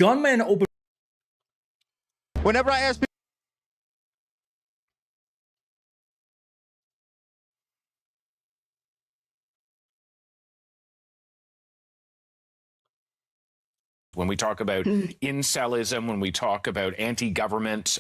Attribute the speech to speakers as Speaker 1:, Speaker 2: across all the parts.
Speaker 1: gunman opened.
Speaker 2: Whenever I ask people,
Speaker 3: when we talk about incelism, when we talk about anti-government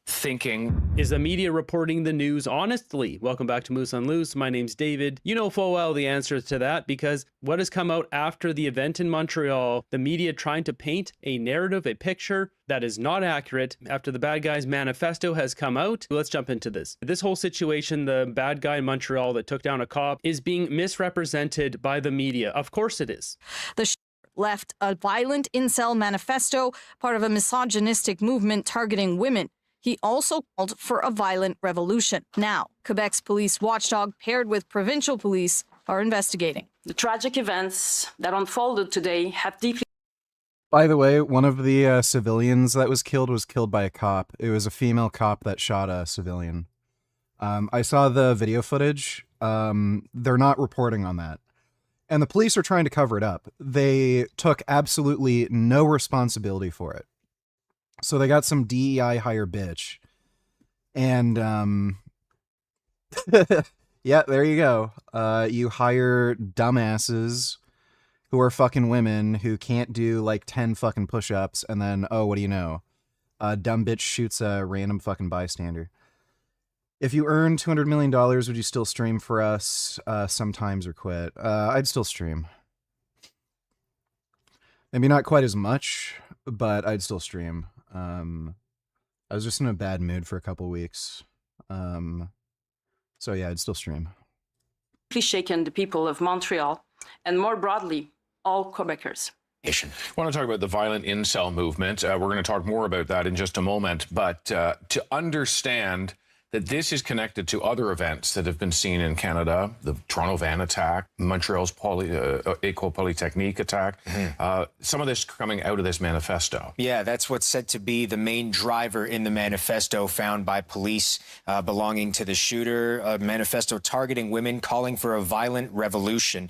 Speaker 3: thinking.
Speaker 4: Is the media reporting the news honestly? Welcome back to Moose on Loose. My name's David. You know full well the answer to that, because what has come out after the event in Montreal, the media trying to paint a narrative, a picture that is not accurate after the bad guy's manifesto has come out. Let's jump into this. This whole situation, the bad guy in Montreal that took down a cop, is being misrepresented by the media. Of course it is.
Speaker 5: The left a violent incel manifesto, part of a misogynistic movement targeting women. He also called for a violent revolution. Now, Quebec's police watchdog, paired with provincial police, are investigating.
Speaker 6: The tragic events that unfolded today have deeply...
Speaker 7: By the way, one of the civilians that was killed by a cop. It was a female cop that shot a civilian. I saw the video footage. They're not reporting on that. And the police are trying to cover it up. They took absolutely no responsibility for it. So they got some DEI hire bitch. And, yeah, there you go. You hire dumbasses who are fucking women who can't do like 10 fucking push-ups, and then, oh, what do you know? A dumb bitch shoots a random fucking bystander. If you earn $200 million, would you still stream for us sometimes or quit? I'd still stream. Maybe not quite as much, but I'd still stream. I was just in a bad mood for a couple weeks. So yeah, I'd still stream.
Speaker 6: shaken the people of Montreal and more broadly, all Quebecers.
Speaker 3: I want to talk about the violent incel movement. We're going to talk more about that in just a moment. But to understand that this is connected to other events that have been seen in Canada, the Toronto van attack, Montreal's École Polytechnique attack, some of this coming out of this manifesto.
Speaker 8: Yeah, that's what's said to be the main driver in the manifesto found by police belonging to the shooter, a manifesto targeting women, calling for a violent revolution.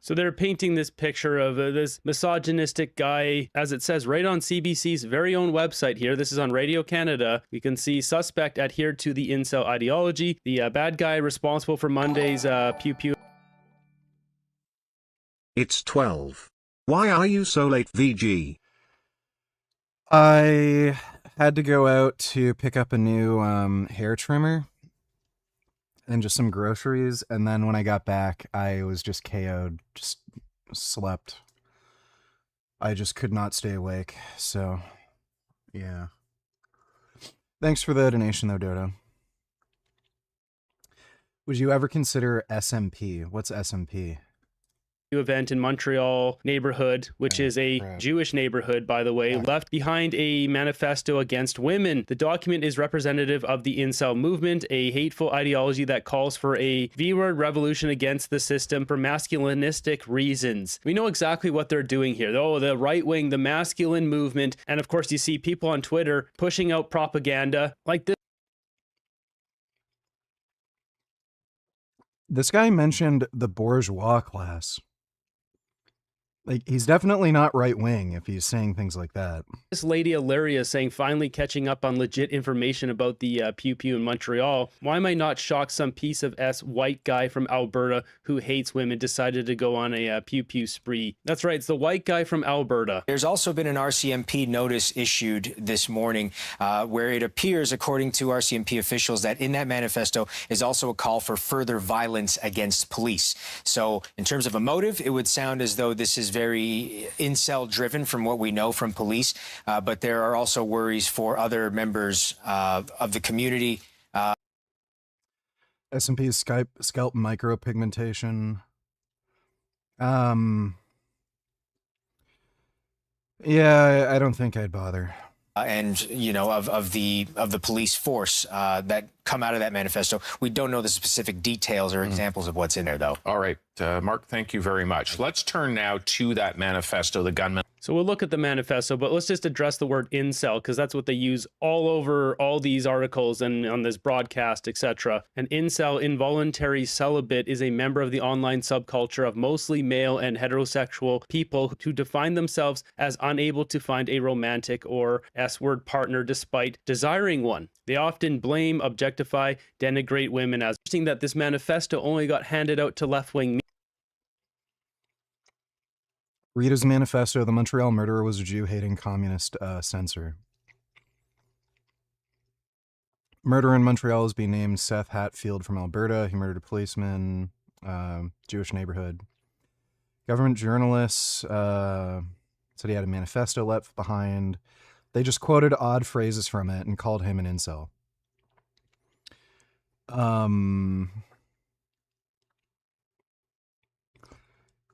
Speaker 4: So they're painting this picture of this misogynistic guy, as it says right on CBC's very own website here. This is on Radio Canada. We can see suspect adhered to the incel ideology. The bad guy responsible for Monday's pew pew.
Speaker 9: It's 12. Why are you so late, VG?
Speaker 7: I had to go out to pick up a new hair trimmer and just some groceries, and then when I got back, I was just KO'd, just slept. I just could not stay awake, so yeah. Thanks for the donation, though, Dodo. Would you ever consider SMP? What's SMP?
Speaker 4: Event in Montreal neighborhood, which is a Jewish neighborhood, by the way, left behind a manifesto against women. The document is representative of the incel movement, a hateful ideology that calls for a V-word revolution against the system for masculinistic reasons. We know exactly what they're doing here. Oh, the right wing, the masculine movement. And of course, you see people on Twitter pushing out propaganda like this.
Speaker 7: This guy mentioned the bourgeois class. Like, he's definitely not right-wing if he's saying things like that.
Speaker 4: This lady Ilaria saying finally catching up on legit information about the pew pew in Montreal. Why am I not shocked some piece of white guy from Alberta who hates women decided to go on a pew pew spree? That's right, it's the white guy from Alberta.
Speaker 8: There's also been an RCMP notice issued this morning where it appears, according to RCMP officials, that in that manifesto is also a call for further violence against police. So in terms of a motive, it would sound as though this is very incel driven from what we know from police, but there are also worries for other members of the community.
Speaker 7: S&P's scalp micropigmentation. Yeah, I don't think I'd bother.
Speaker 8: And, you know, of the police force that come out of that manifesto. We don't know the specific details or examples of what's in there, though.
Speaker 3: All right. Mark, thank you very much. Let's turn now to that manifesto, the gunman.
Speaker 4: So we'll look at the manifesto, but let's just address the word incel, because that's what they use all over all these articles and on this broadcast, etc. An incel, involuntary celibate, is a member of the online subculture of mostly male and heterosexual people who define themselves as unable to find a romantic or S-word partner despite desiring one. They often blame, objectify, denigrate women. As interesting that this manifesto only got handed out to left-wing.
Speaker 7: Rita's manifesto, the Montreal murderer was a Jew-hating communist censor. Murderer in Montreal is being named Seth Hatfield from Alberta. He murdered a policeman, Jewish neighborhood. Government journalists said he had a manifesto left behind. They just quoted odd phrases from it and called him an incel.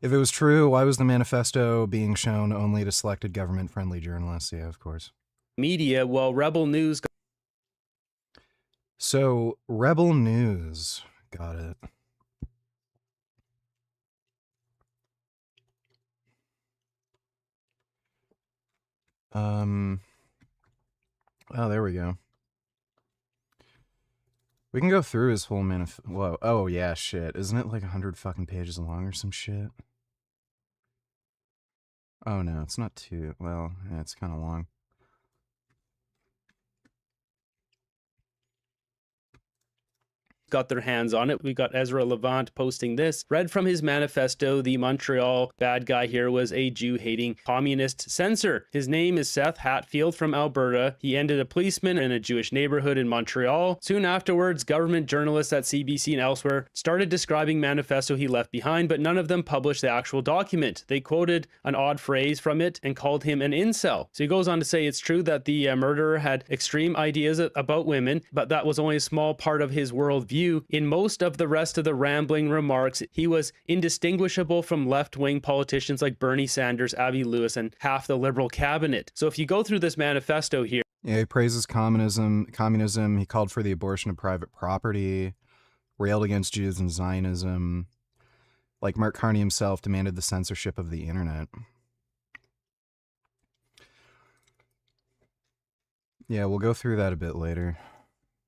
Speaker 7: If it was true, why was the manifesto being shown only to selected government-friendly journalists? Yeah, of course.
Speaker 4: Media, well, Rebel News.
Speaker 7: So, Rebel News. Got it. Oh, there we go. We can go through his whole Whoa. Oh, yeah, shit. Isn't it like 100 fucking pages long or some shit? Oh, no, it's not too... Well, yeah, it's kind of long.
Speaker 4: Got their hands on it. We got Ezra Levant posting this. Read from his manifesto, the Montreal bad guy here was a Jew-hating communist censor. His name is Seth Hatfield from Alberta. He ended a policeman in a Jewish neighborhood in Montreal. Soon afterwards, government journalists at CBC and elsewhere started describing manifesto he left behind, but none of them published the actual document. They quoted an odd phrase from it and called him an incel. So he goes on to say it's true that the murderer had extreme ideas about women, but that was only a small part of his worldview. In most of the rest of the rambling remarks, he was indistinguishable from left-wing politicians like Bernie Sanders, Abby Lewis, and half the Liberal cabinet. So if you go through this manifesto here...
Speaker 7: Yeah, he praises communism. He called for the abortion of private property, railed against Jews and Zionism. Like Mark Carney himself, demanded the censorship of the internet. Yeah, we'll go through that a bit later.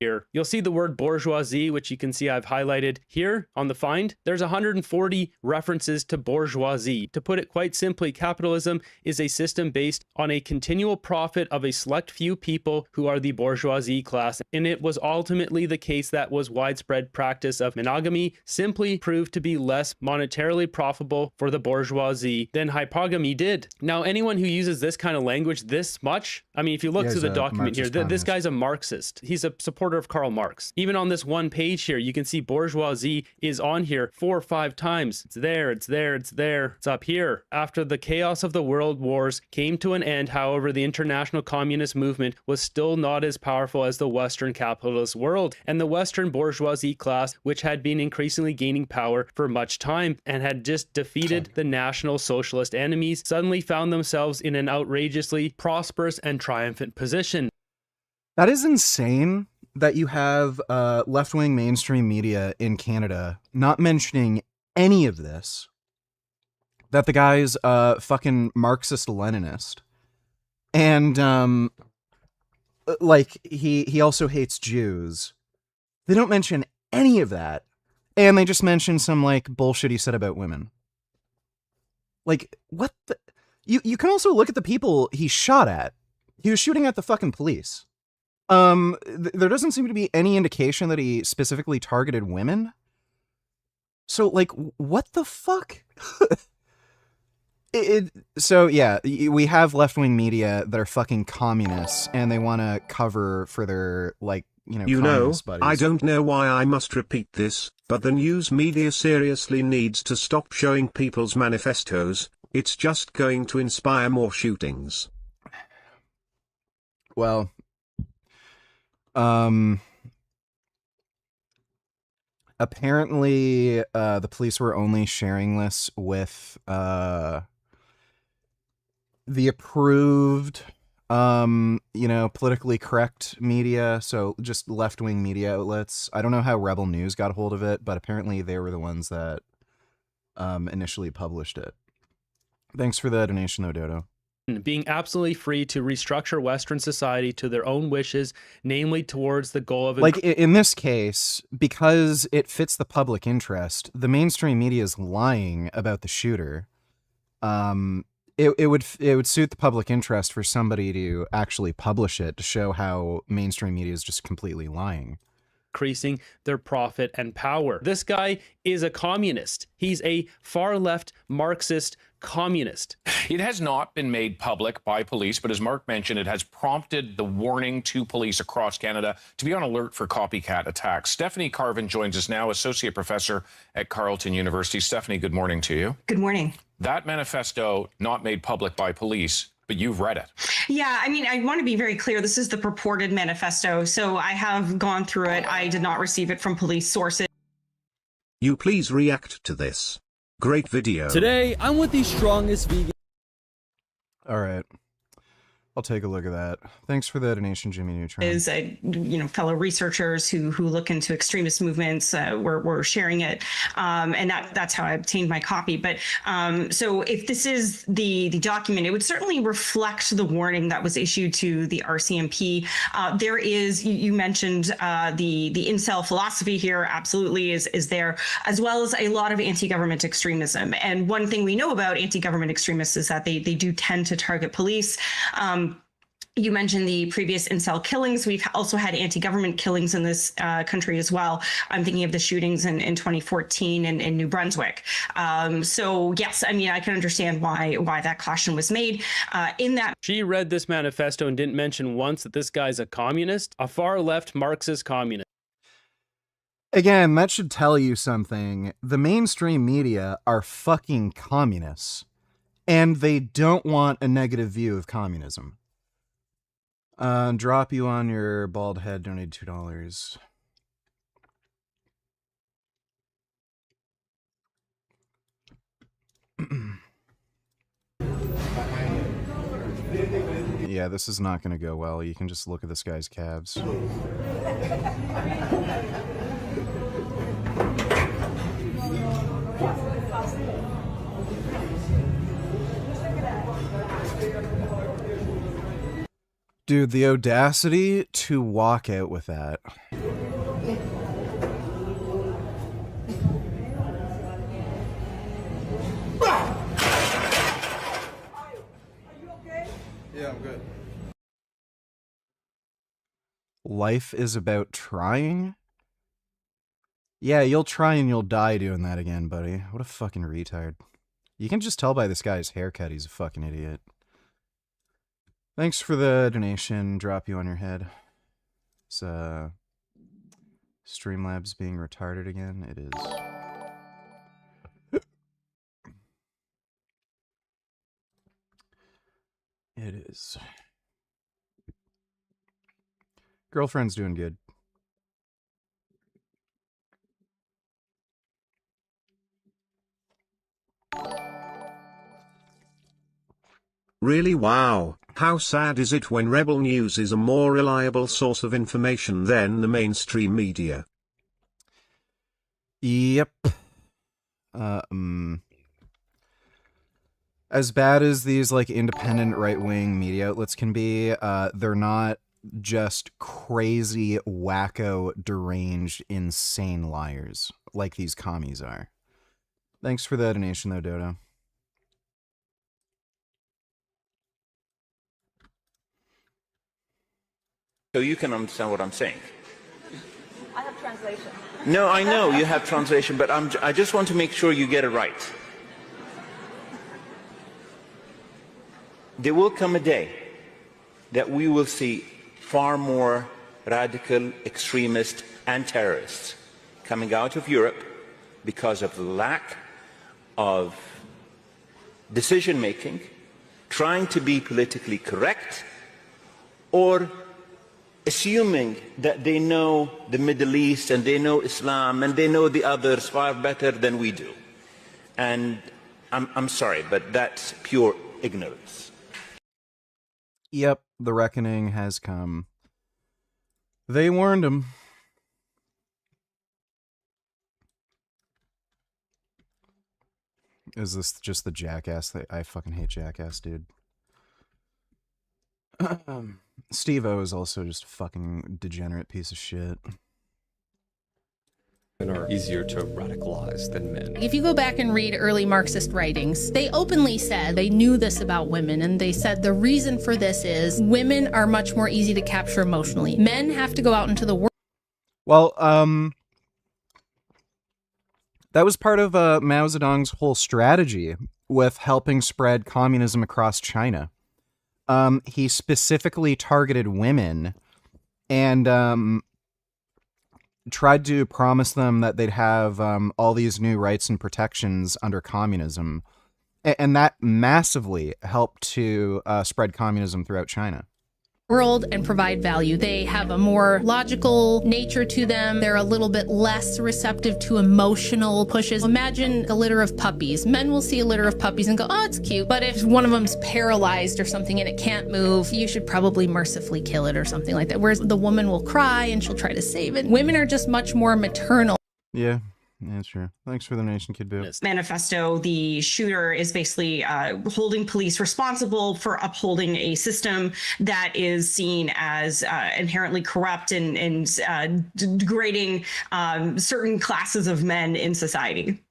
Speaker 4: Here. You'll see the word bourgeoisie, which you can see I've highlighted here on the find. There's 140 references to bourgeoisie. To put it quite simply, capitalism is a system based on a continual profit of a select few people who are the bourgeoisie class. And it was ultimately the case that was widespread practice of monogamy simply proved to be less monetarily profitable for the bourgeoisie than hypogamy did. Now, anyone who uses this kind of language this much, I mean, if you look through the document here, this guy's a Marxist. He's a supporter of Karl Marx. Even on this one page here, you can see bourgeoisie is on here 4 or 5 times. It's there, it's there, it's there, it's up here. After the chaos of the world wars came to an end, however, the international communist movement was still not as powerful as the Western capitalist world, and the Western bourgeoisie class, which had been increasingly gaining power for much time and had just defeated the National Socialist enemies, suddenly found themselves in an outrageously prosperous and triumphant position.
Speaker 7: That is insane that you have left-wing mainstream media in Canada not mentioning any of this. That the guy's fucking Marxist-Leninist. And, like, he also hates Jews. They don't mention any of that. And they just mention some, like, bullshit he said about women. Like, what the... You can also look at the people he shot at. He was shooting at the fucking police. There doesn't seem to be any indication that he specifically targeted women. So, like, what the fuck? So, yeah, we have left-wing media that are fucking communists, and they want to cover for their, like, communist buddies.
Speaker 9: I don't know why I must repeat this, but the news media seriously needs to stop showing people's manifestos. It's just going to inspire more shootings.
Speaker 7: Well... apparently, the police were only sharing this with, the approved, politically correct media, so just left-wing media outlets. I don't know how Rebel News got a hold of it, but apparently they were the ones that initially published it. Thanks for the donation, though, Dodo.
Speaker 4: Being absolutely free to restructure Western society to their own wishes, namely towards the goal of...
Speaker 7: Like, in this case, because it fits the public interest, the mainstream media is lying about the shooter. It would suit the public interest for somebody to actually publish it to show how mainstream media is just completely lying.
Speaker 4: Increasing their profit and power. This guy is a communist. He's a far-left Marxist communist.
Speaker 3: It has not been made public by police, but as Mark mentioned, it has prompted the warning to police across Canada to be on alert for copycat attacks. Stephanie Carvin joins us now, associate professor at Carleton University. Stephanie, good morning to you.
Speaker 1: Good morning.
Speaker 3: That manifesto not made public by police, but you've read it.
Speaker 1: Yeah, I mean, I want to be very clear. This is the purported manifesto. So I have gone through it. I did not receive it from police sources.
Speaker 9: You please react to this. Great video.
Speaker 2: Today, I'm with the strongest vegan.
Speaker 7: All right. I'll take a look at that. Thanks for the donation, Jimmy Neutron.
Speaker 1: Is fellow researchers who look into extremist movements were sharing it, and that's how I obtained my copy. But so if this is the document, it would certainly reflect the warning that was issued to the RCMP. There is, you mentioned the incel philosophy here, absolutely is there, as well as a lot of anti-government extremism. And one thing we know about anti-government extremists is that they do tend to target police. You mentioned the previous incel killings. We've also had anti-government killings in this country as well. I'm thinking of the shootings in 2014 in New Brunswick. So yes, I mean, I can understand why that caution was made. In that,
Speaker 4: she read this manifesto and didn't mention once that this guy's a communist, a far-left Marxist communist.
Speaker 7: Again, that should tell you something. The mainstream media are fucking communists, and they don't want a negative view of communism. Drop you on your bald head, donate $2. Yeah, this is not going to go well. You can just look at this guy's calves. Dude, the audacity to walk out with that. Yeah, I'm good. Life is about trying? Yeah, you'll try and you'll die doing that again, buddy. What a fucking retard. You can just tell by this guy's haircut he's a fucking idiot. Thanks for the donation. Drop you on your head. It's Streamlabs being retarded again. It is. It is. Girlfriend's doing good.
Speaker 9: Really, wow. How sad is it when Rebel News is a more reliable source of information than the mainstream media?
Speaker 7: Yep. As bad as these like independent right-wing media outlets can be, they're not just crazy, wacko, deranged, insane liars like these commies are. Thanks for the donation though, Dodo.
Speaker 10: So you can understand what I'm saying.
Speaker 11: I have translation.
Speaker 10: No, I know you have translation, but I just want to make sure you get it right. There will come a day that we will see far more radical extremists and terrorists coming out of Europe because of the lack of decision-making, trying to be politically correct, or assuming that they know the Middle East and they know Islam and they know the others far better than we do. And I'm sorry, but that's pure ignorance.
Speaker 7: Yep, the reckoning has come. They warned him. Is this just the Jackass? I fucking hate Jackass, dude. Steve-O is also just a fucking degenerate piece of shit.
Speaker 2: Women are easier to radicalize than men.
Speaker 12: If you go back and read early Marxist writings, they openly said they knew this about women, and they said the reason for this is women are much more easy to capture emotionally. Men have to go out into the world.
Speaker 7: Well, that was part of Mao Zedong's whole strategy with helping spread communism across China. He specifically targeted women and tried to promise them that they'd have all these new rights and protections under communism. And that massively helped to spread communism throughout China.
Speaker 12: And provide value. They have a more logical nature to them. They're a little bit less receptive to emotional pushes. Imagine a litter of puppies. Men will see a litter of puppies and go, oh, it's cute. But if one of them's paralyzed or something and it can't move, you should probably mercifully kill it or something like that. Whereas the woman will cry and she'll try to save it. Women are just much more maternal.
Speaker 7: Yeah. Yeah, that's true. Thanks for the donation, Kid Boo.
Speaker 1: Manifesto, the shooter is basically holding police responsible for upholding a system that is seen as inherently corrupt and degrading certain classes of men in society.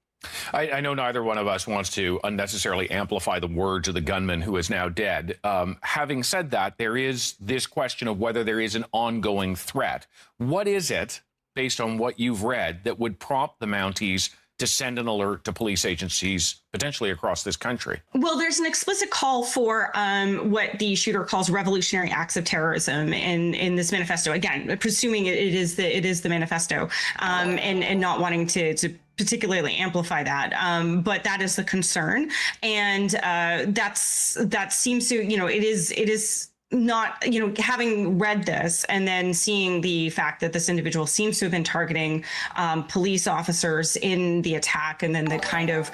Speaker 3: I know neither one of us wants to unnecessarily amplify the words of the gunman who is now dead. Having said that, there is this question of whether there is an ongoing threat. What is it, based on what you've read, that would prompt the Mounties to send an alert to police agencies potentially across this country?
Speaker 1: Well, there's an explicit call for what the shooter calls revolutionary acts of terrorism in this manifesto. Again, presuming it is the manifesto, and not wanting to particularly amplify that, but that is the concern, and that seems to, it is not, having read this and then seeing the fact that this individual seems to have been targeting police officers in the attack, and then the kind of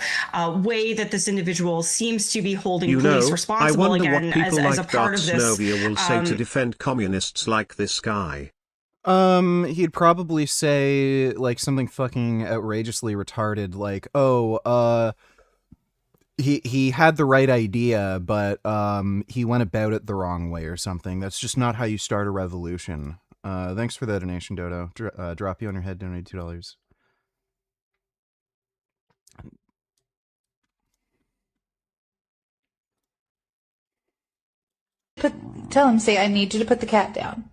Speaker 1: way that this individual seems to be holding police responsible
Speaker 9: I wonder
Speaker 1: again
Speaker 9: what people
Speaker 1: as a
Speaker 9: like
Speaker 1: part
Speaker 9: Darth
Speaker 1: of this.
Speaker 9: Snovia will say to defend communists like this guy.
Speaker 7: He'd probably say like something fucking outrageously retarded, like, oh, he had the right idea, but he went about it the wrong way or something. That's just not how you start a revolution. Thanks for the donation, Dodo. Drop you on your head, donate $2.
Speaker 13: Tell him, say, I need you to put the cat down.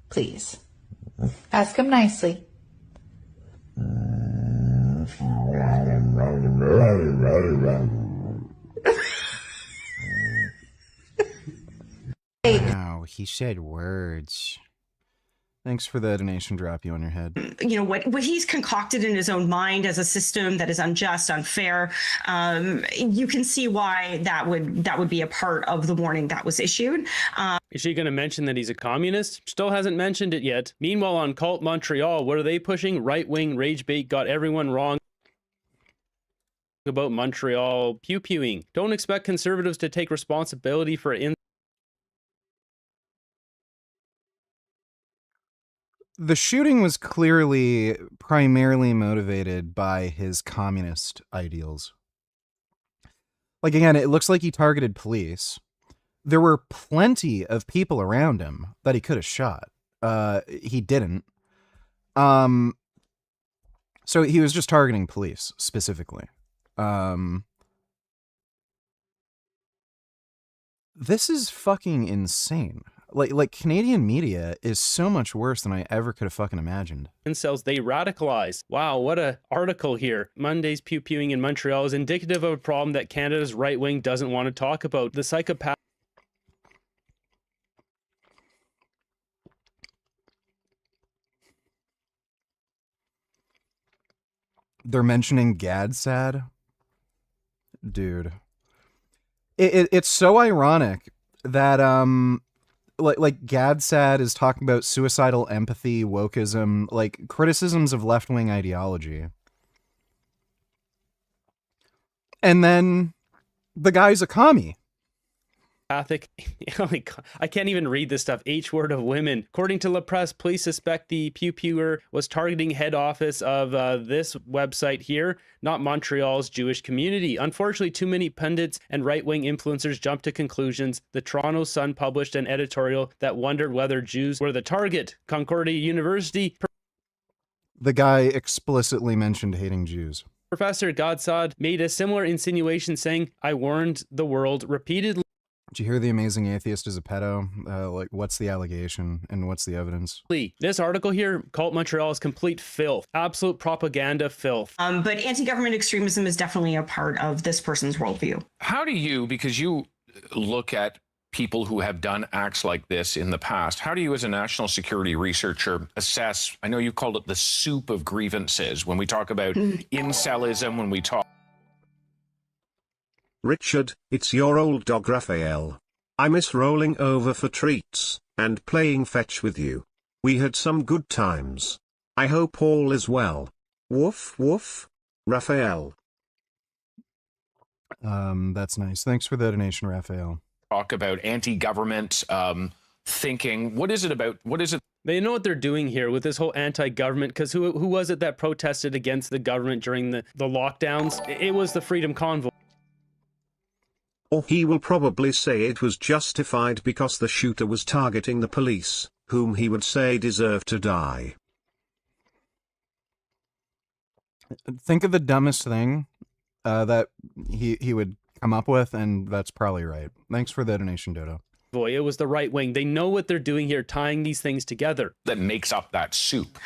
Speaker 13: Please. Ask him nicely.
Speaker 7: No, he said words. Thanks for the donation, drop you on your head.
Speaker 1: What he's concocted in his own mind as a system that is unjust, unfair. You can see why that would be a part of the warning that was issued.
Speaker 4: Is she going to mention that he's a communist? Still hasn't mentioned it yet. Meanwhile, on Cult Montreal, what are they pushing? Right-wing rage bait got everyone wrong about Montreal pew-pewing. Don't expect conservatives to take responsibility for it.
Speaker 7: The shooting was clearly primarily motivated by his communist ideals. Like, again, it looks like he targeted police. There were plenty of people around him that he could have shot. He didn't. So he was just targeting police specifically. This is fucking insane. Like Canadian media is so much worse than I ever could have fucking imagined.
Speaker 4: Incels, they radicalize. Wow, what a article here. Monday's pew-pewing in Montreal is indicative of a problem that Canada's right wing doesn't want to talk about. The psychopath.
Speaker 7: They're mentioning GADSAD. Dude. It's so ironic that like GADSAD is talking about suicidal empathy, wokeism, like criticisms of left-wing ideology. And then the guy's a commie.
Speaker 4: Empathic. Oh my God. I can't even read this stuff. H word of women. According to La Presse, police suspect the pew pewer was targeting head office of this website here, not Montreal's Jewish community. Unfortunately, too many pundits and right-wing influencers jumped to conclusions. The Toronto Sun published an editorial that wondered whether Jews were the target. Concordia University
Speaker 7: The guy explicitly mentioned hating Jews.
Speaker 4: Professor Godsod made a similar insinuation, saying, "I warned the world repeatedly."
Speaker 7: Did you hear the amazing atheist is a pedo? Like, what's the allegation and what's the evidence?
Speaker 4: This article here, Cult Montreal, is complete filth, absolute propaganda filth.
Speaker 1: But anti-government extremism is definitely a part of this person's worldview.
Speaker 3: How do you, because you look at people who have done acts like this in the past, how do you as a national security researcher assess, I know you called it the soup of grievances, when we talk about incelism, when we talk...
Speaker 9: Richard, it's your old dog Raphael. I miss rolling over for treats, and playing fetch with you. We had some good times. I hope all is well. Woof woof. Raphael.
Speaker 7: That's nice. Thanks for the donation, Raphael.
Speaker 3: Talk about anti-government thinking. What is it about? What is it?
Speaker 4: They know what they're doing here with this whole anti-government, because who was it that protested against the government during the lockdowns? It was the Freedom Convoy.
Speaker 9: Or he will probably say it was justified because the shooter was targeting the police, whom he would say deserve to die.
Speaker 7: Think of the dumbest thing that he would come up with, and that's probably right. Thanks for the donation, Dodo.
Speaker 4: Boy, it was the right wing. They know what they're doing here, tying these things together.
Speaker 3: That makes up that soup.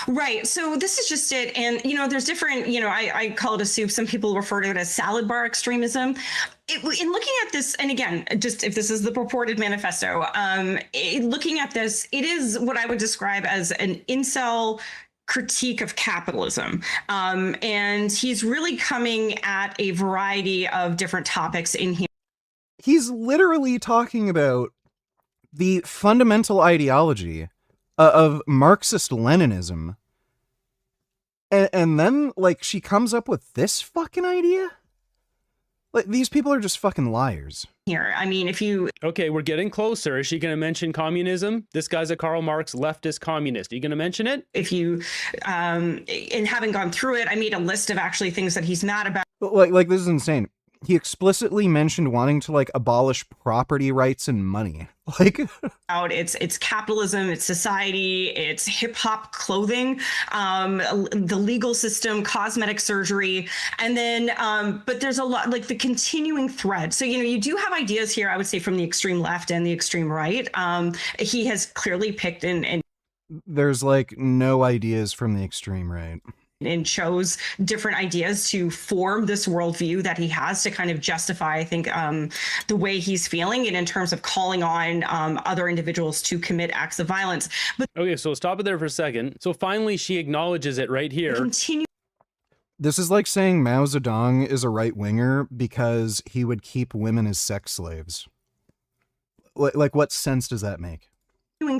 Speaker 1: Right. So this is just it. And, there's different, I call it a soup. Some people refer to it as salad bar extremism. In looking at this, and again, just if this is the purported manifesto, looking at this, it is what I would describe as an incel critique of capitalism. And he's really coming at a variety of different topics in here.
Speaker 7: He's literally talking about the fundamental ideology of Marxist-Leninism. And then, like, she comes up with this fucking idea? Like, these people are just fucking liars.
Speaker 1: Here, I mean, if you...
Speaker 4: Okay, we're getting closer. Is she going to mention communism? This guy's a Karl Marx leftist communist. Are you going to mention it?
Speaker 1: If you, in having gone through it, I made a list of actually things that he's mad about.
Speaker 7: But like this is insane. He explicitly mentioned wanting to, like, abolish property rights and money. Like,
Speaker 1: it's capitalism, it's society, it's hip hop clothing, the legal system, cosmetic surgery, and then, but there's a lot, like the continuing thread. So, you do have ideas here, I would say, from the extreme left and the extreme right. He has clearly picked and
Speaker 7: there's like no ideas from the extreme right.
Speaker 1: And chose different ideas to form this worldview that he has to kind of justify, I think, the way he's feeling, and in terms of calling on other individuals to commit acts of violence. But
Speaker 4: okay, so stop it there for a second. So finally, she acknowledges it right here.
Speaker 7: This is like saying Mao Zedong is a right-winger because he would keep women as sex slaves. Like, what sense does that make?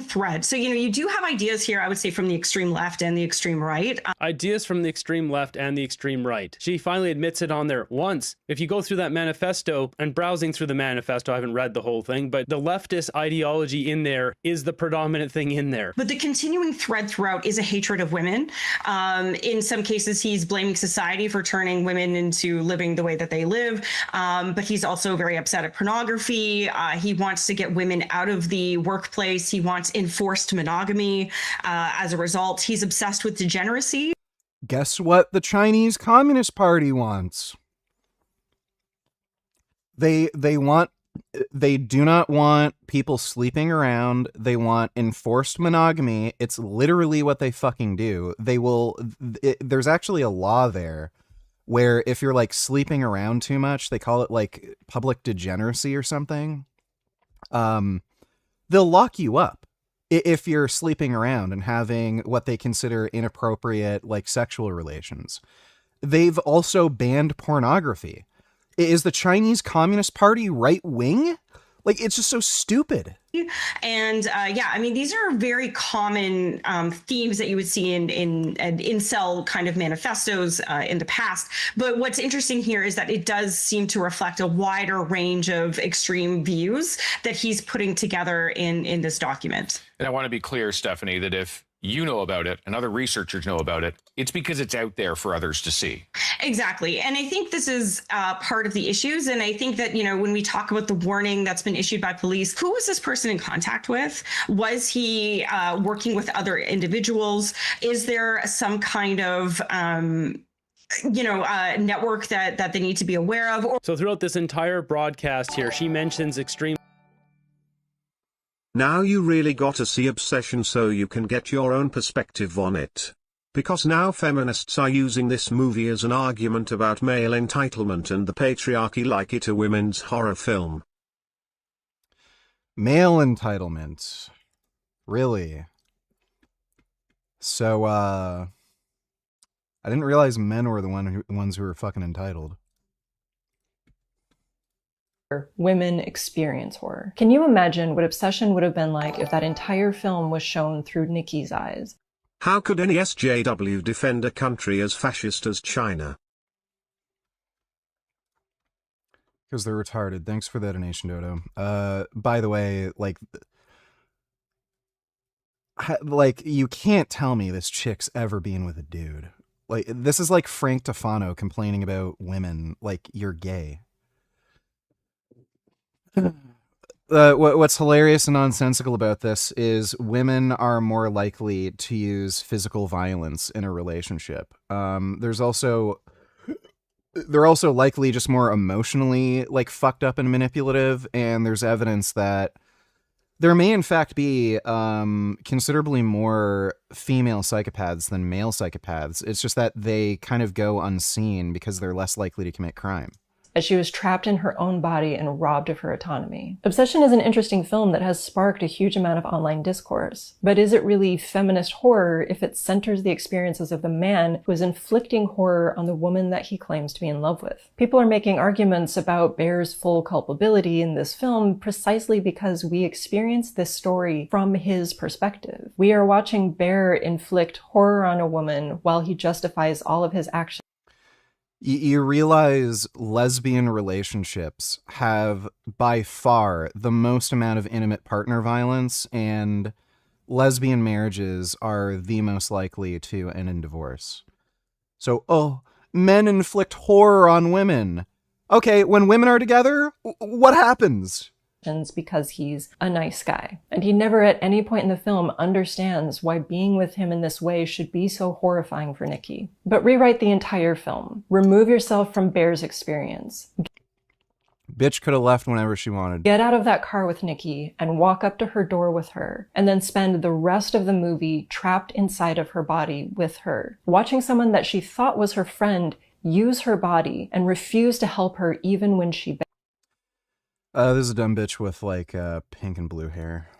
Speaker 1: Thread. So, you do have ideas here, I would say, from the extreme left and the extreme right.
Speaker 4: Ideas from the extreme left and the extreme right. She finally admits it on there once. If you go through that manifesto, and browsing through the manifesto, I haven't read the whole thing, but the leftist ideology in there is the predominant thing in there.
Speaker 1: But the continuing thread throughout is a hatred of women. In some cases, he's blaming society for turning women into living the way that they live. But he's also very upset at pornography. He wants to get women out of the workplace. He wants enforced monogamy. As a result, he's obsessed with degeneracy.
Speaker 7: Guess what the Chinese Communist Party wants? They do not want people sleeping around. They want enforced monogamy. It's literally what they fucking do. There's actually a law there where if you're like sleeping around too much, they call it like public degeneracy or something. They'll lock you up if you're sleeping around and having what they consider inappropriate, like, sexual relations. They've also banned pornography. Is the Chinese Communist Party right-wing? Like, it's just so stupid.
Speaker 1: And yeah, I mean, these are very common themes that you would see in incel kind of manifestos in the past. But what's interesting here is that it does seem to reflect a wider range of extreme views that he's putting together in this document.
Speaker 3: And I want to be clear, Stephanie, that if you know about it and other researchers know about it, it's because it's out there for others to see.
Speaker 1: Exactly. And I think this is part of the issues. And I think that, you know, when we talk about the warning that's been issued by police, who was this person in contact with? Was he working with other individuals? Is there some kind of network that they need to be aware of?
Speaker 4: So throughout this entire broadcast here, she mentions extreme.
Speaker 9: Now you really gotta see Obsession so you can get your own perspective on it. Because now feminists are using this movie as an argument about male entitlement and the patriarchy, like it a women's horror film.
Speaker 7: Male entitlement. Really? So, I didn't realize men were the ones who were fucking entitled.
Speaker 14: Women experience horror. Can you imagine what Obsession would have been like if that entire film was shown through Nikki's eyes?
Speaker 9: How could any SJW defend a country as fascist as China?
Speaker 7: Because they're retarded. Thanks for that donation, Dodo. By the way, like you can't tell me this chick's ever been with a dude. Like, this is like Frank Tufano complaining about women like you're gay. What's hilarious and nonsensical about this is women are more likely to use physical violence in a relationship. They're also likely just more emotionally like fucked up and manipulative, and there's evidence that there may in fact be considerably more female psychopaths than male psychopaths. It's just that they kind of go unseen because they're less likely to commit crime.
Speaker 14: As she was trapped in her own body and robbed of her autonomy. Obsession is an interesting film that has sparked a huge amount of online discourse. But is it really feminist horror if it centers the experiences of the man who is inflicting horror on the woman that he claims to be in love with? People are making arguments about Bear's full culpability in this film precisely because we experience this story from his perspective. We are watching Bear inflict horror on a woman while he justifies all of his actions.
Speaker 7: You realize lesbian relationships have by far the most amount of intimate partner violence, and lesbian marriages are the most likely to end in divorce. So, men inflict horror on women. Okay, when women are together, what happens?
Speaker 14: Because he's a nice guy. And he never at any point in the film understands why being with him in this way should be so horrifying for Nikki. But rewrite the entire film. Remove yourself from Bear's experience.
Speaker 7: Bitch could have left whenever she wanted.
Speaker 14: Get out of that car with Nikki and walk up to her door with her, and then spend the rest of the movie trapped inside of her body with her, watching someone that she thought was her friend use her body and refuse to help her even when she begged.
Speaker 7: This is a dumb bitch with like pink and blue hair.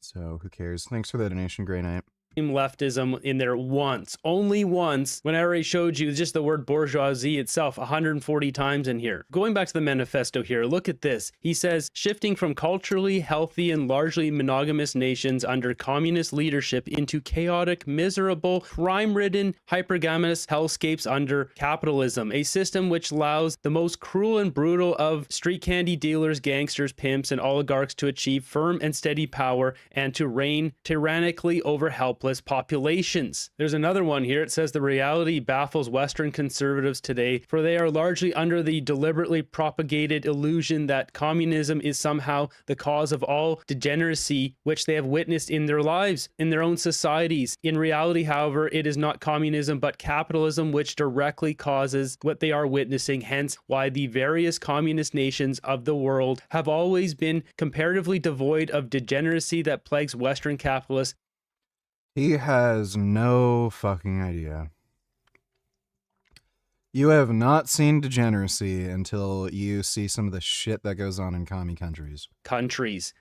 Speaker 7: So who cares? Thanks for the donation, Grey Knight.
Speaker 4: Leftism in there once, only once, when I already showed you just the word bourgeoisie itself 140 times in here. Going back to the manifesto here, look at this. He says, shifting from culturally healthy and largely monogamous nations under communist leadership into chaotic, miserable, crime-ridden, hypergamous hellscapes under capitalism, a system which allows the most cruel and brutal of street candy dealers, gangsters, pimps, and oligarchs to achieve firm and steady power and to reign tyrannically over helpless populations. There's another one here. It says the reality baffles Western conservatives today, for they are largely under the deliberately propagated illusion that communism is somehow the cause of all degeneracy which they have witnessed in their lives, in their own societies. In reality, however, it is not communism but capitalism which directly causes what they are witnessing, hence why the various communist nations of the world have always been comparatively devoid of degeneracy that plagues Western capitalists. He
Speaker 7: has no fucking idea. You have not seen degeneracy until you see some of the shit that goes on in commie countries.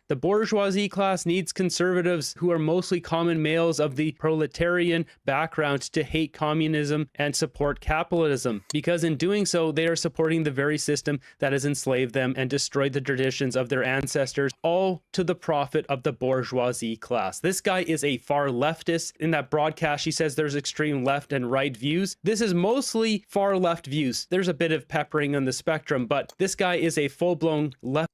Speaker 4: The bourgeoisie class needs conservatives who are mostly common males of the proletarian background to hate communism and support capitalism, because in doing so, they are supporting the very system that has enslaved them and destroyed the traditions of their ancestors, all to the profit of the bourgeoisie class. This guy is a far leftist. In that broadcast, she says there's extreme left and right views. This is mostly far left views. There's a bit of peppering on the spectrum, but this guy is a full-blown left.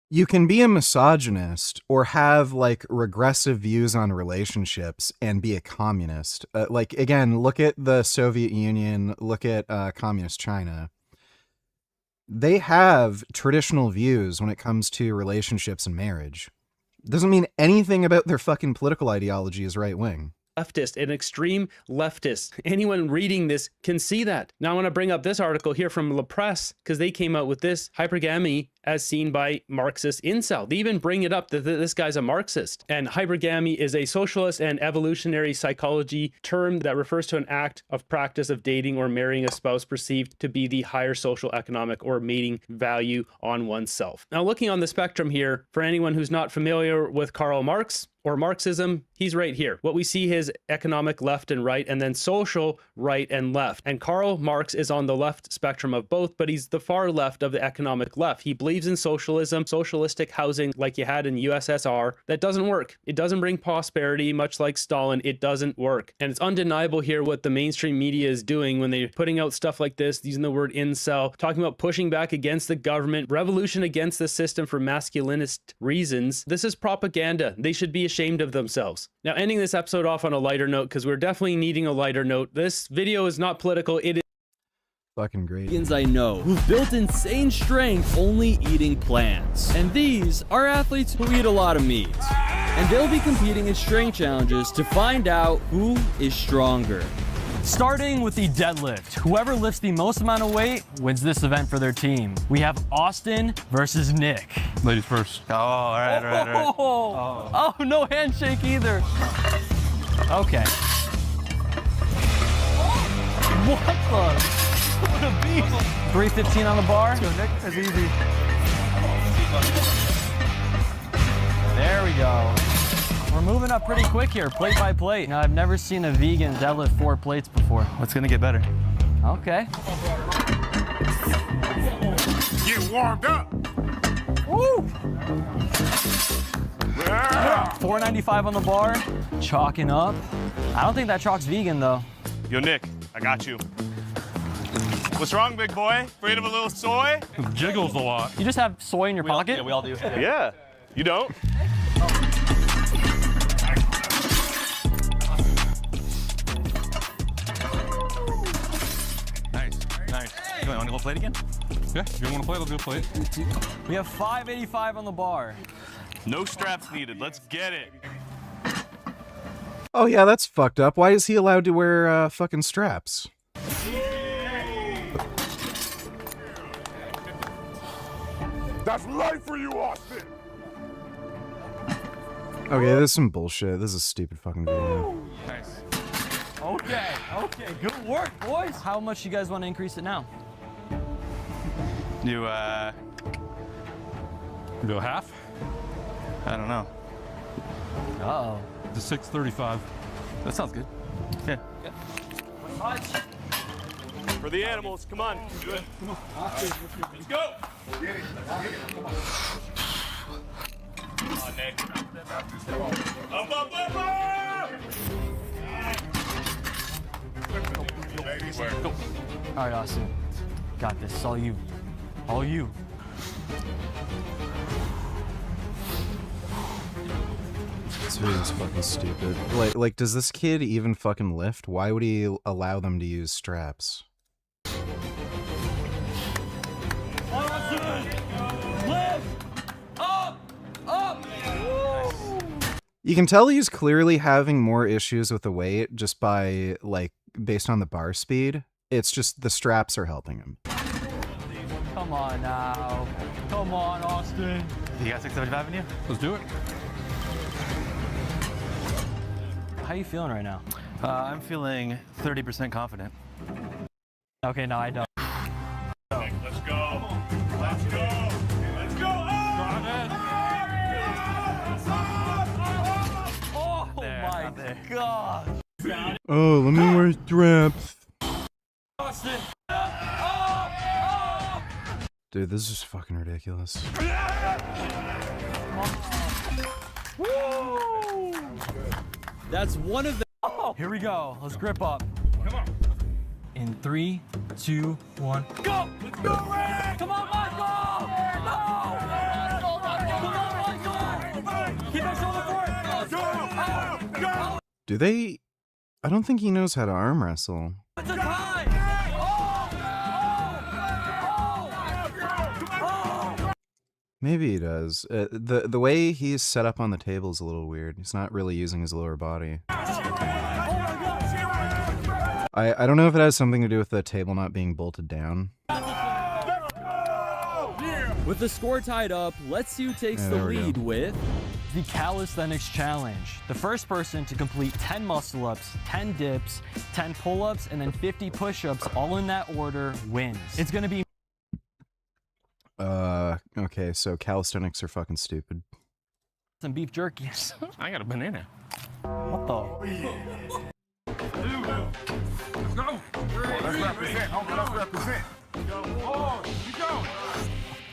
Speaker 7: You can be a misogynist or have like regressive views on relationships and be a communist. Like, again, look at the Soviet Union, look at communist China. They have traditional views when it comes to relationships and marriage. Doesn't mean anything about their fucking political ideology is right wing.
Speaker 4: Leftist, an extreme leftist. Anyone reading this can see that. Now I want to bring up this article here from La Presse because they came out with this hypergamy as seen by Marxist incel. They even bring it up that this guy's a Marxist. And hypergamy is a socialist and evolutionary psychology term that refers to an act of practice of dating or marrying a spouse perceived to be the higher social, economic, or mating value on oneself. Now looking on the spectrum here, for anyone who's not familiar with Karl Marx, or Marxism, he's right here. What we see is economic left and right, and then social right and left. And Karl Marx is on the left spectrum of both, but he's the far left of the economic left. He believes in socialism, socialistic housing like you had in USSR. That doesn't work. It doesn't bring prosperity, much like Stalin. It doesn't work. And it's undeniable here what the mainstream media is doing when they're putting out stuff like this, using the word incel, talking about pushing back against the government, revolution against the system for masculinist reasons. This is propaganda. They should be ashamed of themselves. Now, ending this episode off on a lighter note, because we're definitely needing a lighter note. This video is not political. It is
Speaker 7: fucking great.
Speaker 15: I know who've built insane strength only eating plants. And these are athletes who eat a lot of meat. And they'll be competing in strength challenges to find out who is stronger.
Speaker 16: Starting with the deadlift. Whoever lifts the most amount of weight wins this event for their team. We have Austin versus Nick.
Speaker 17: Ladies first. Oh, all right.
Speaker 16: Oh, no handshake either. Okay. What the? What a beast. 315 on the bar.
Speaker 17: Let's go, Nick. That's easy.
Speaker 16: There we go. We're moving up pretty quick here, plate by plate. Now, I've never seen a vegan deadlift 4 plates before.
Speaker 17: It's gonna get better.
Speaker 16: Okay.
Speaker 17: Get warmed up.
Speaker 16: Woo! 495 on the bar. Chalking up. I don't think that chalk's vegan, though.
Speaker 18: Yo, Nick, I got you. What's wrong, big boy? Afraid of a little soy?
Speaker 17: It jiggles a lot.
Speaker 16: You just have soy in your pocket?
Speaker 18: Yeah, we all do. Yeah. You don't?
Speaker 17: Nice. You want to go play it again? Yeah, if you want to play, let's go play it.
Speaker 16: We have 585 on the bar.
Speaker 18: No straps needed. Let's get it.
Speaker 7: Oh yeah, that's fucked up. Why is he allowed to wear fucking straps?
Speaker 17: That's life for you, Austin.
Speaker 7: Okay, this is some bullshit. This is a stupid fucking video.
Speaker 17: Nice.
Speaker 16: Okay, good work, boys. How much you guys want to increase it now?
Speaker 17: You go half?
Speaker 18: I don't know.
Speaker 16: Uh-oh.
Speaker 17: The 635.
Speaker 18: That sounds good. Yeah. For the animals, come on. Do it. Come on. Let's go. Come on, Nick. Up.
Speaker 17: Go.
Speaker 16: All right, Austin. Got this. It's all you. All you.
Speaker 7: This video is fucking stupid. Like, does this kid even fucking lift? Why would he allow them to use straps? You can tell he's clearly having more issues with the weight just by, like, based on the bar speed. It's just the straps are helping him.
Speaker 16: Come on now. Come on, Austin.
Speaker 17: You got 675 in you? Let's do it.
Speaker 16: How you feeling right now? I'm feeling 30% confident. Okay, no, I don't.
Speaker 18: Let's go. Let's go. Let's go.
Speaker 16: Oh my God.
Speaker 7: Oh, let me wear straps. Dude, this is fucking ridiculous.
Speaker 15: That's one of the.
Speaker 16: Here we go. Let's grip up. Come on. In 3, 2, 1, go! Let's go, Rick! Come on, Michael! No! Come on, Michael! Keep us on the board! Go!
Speaker 7: Do they? I don't think he knows how to arm wrestle.
Speaker 16: It's a tie!
Speaker 7: Maybe he does. The way he's set up on the table is a little weird. He's not really using his lower body. I don't know if it has something to do with the table not being bolted down.
Speaker 15: With the score tied up, let's see who takes the
Speaker 7: there we
Speaker 15: lead
Speaker 7: go.
Speaker 15: with
Speaker 16: The Calisthenics Challenge. The first person to complete 10 muscle-ups, 10 dips, 10 pull-ups, and then 50 push-ups, all in that order, wins. It's gonna be
Speaker 7: Okay, so calisthenics are fucking stupid.
Speaker 16: some beef jerky.
Speaker 17: I got a banana.
Speaker 16: What the?
Speaker 18: Let's go. Let's represent. Homie, let's represent. Oh, you go.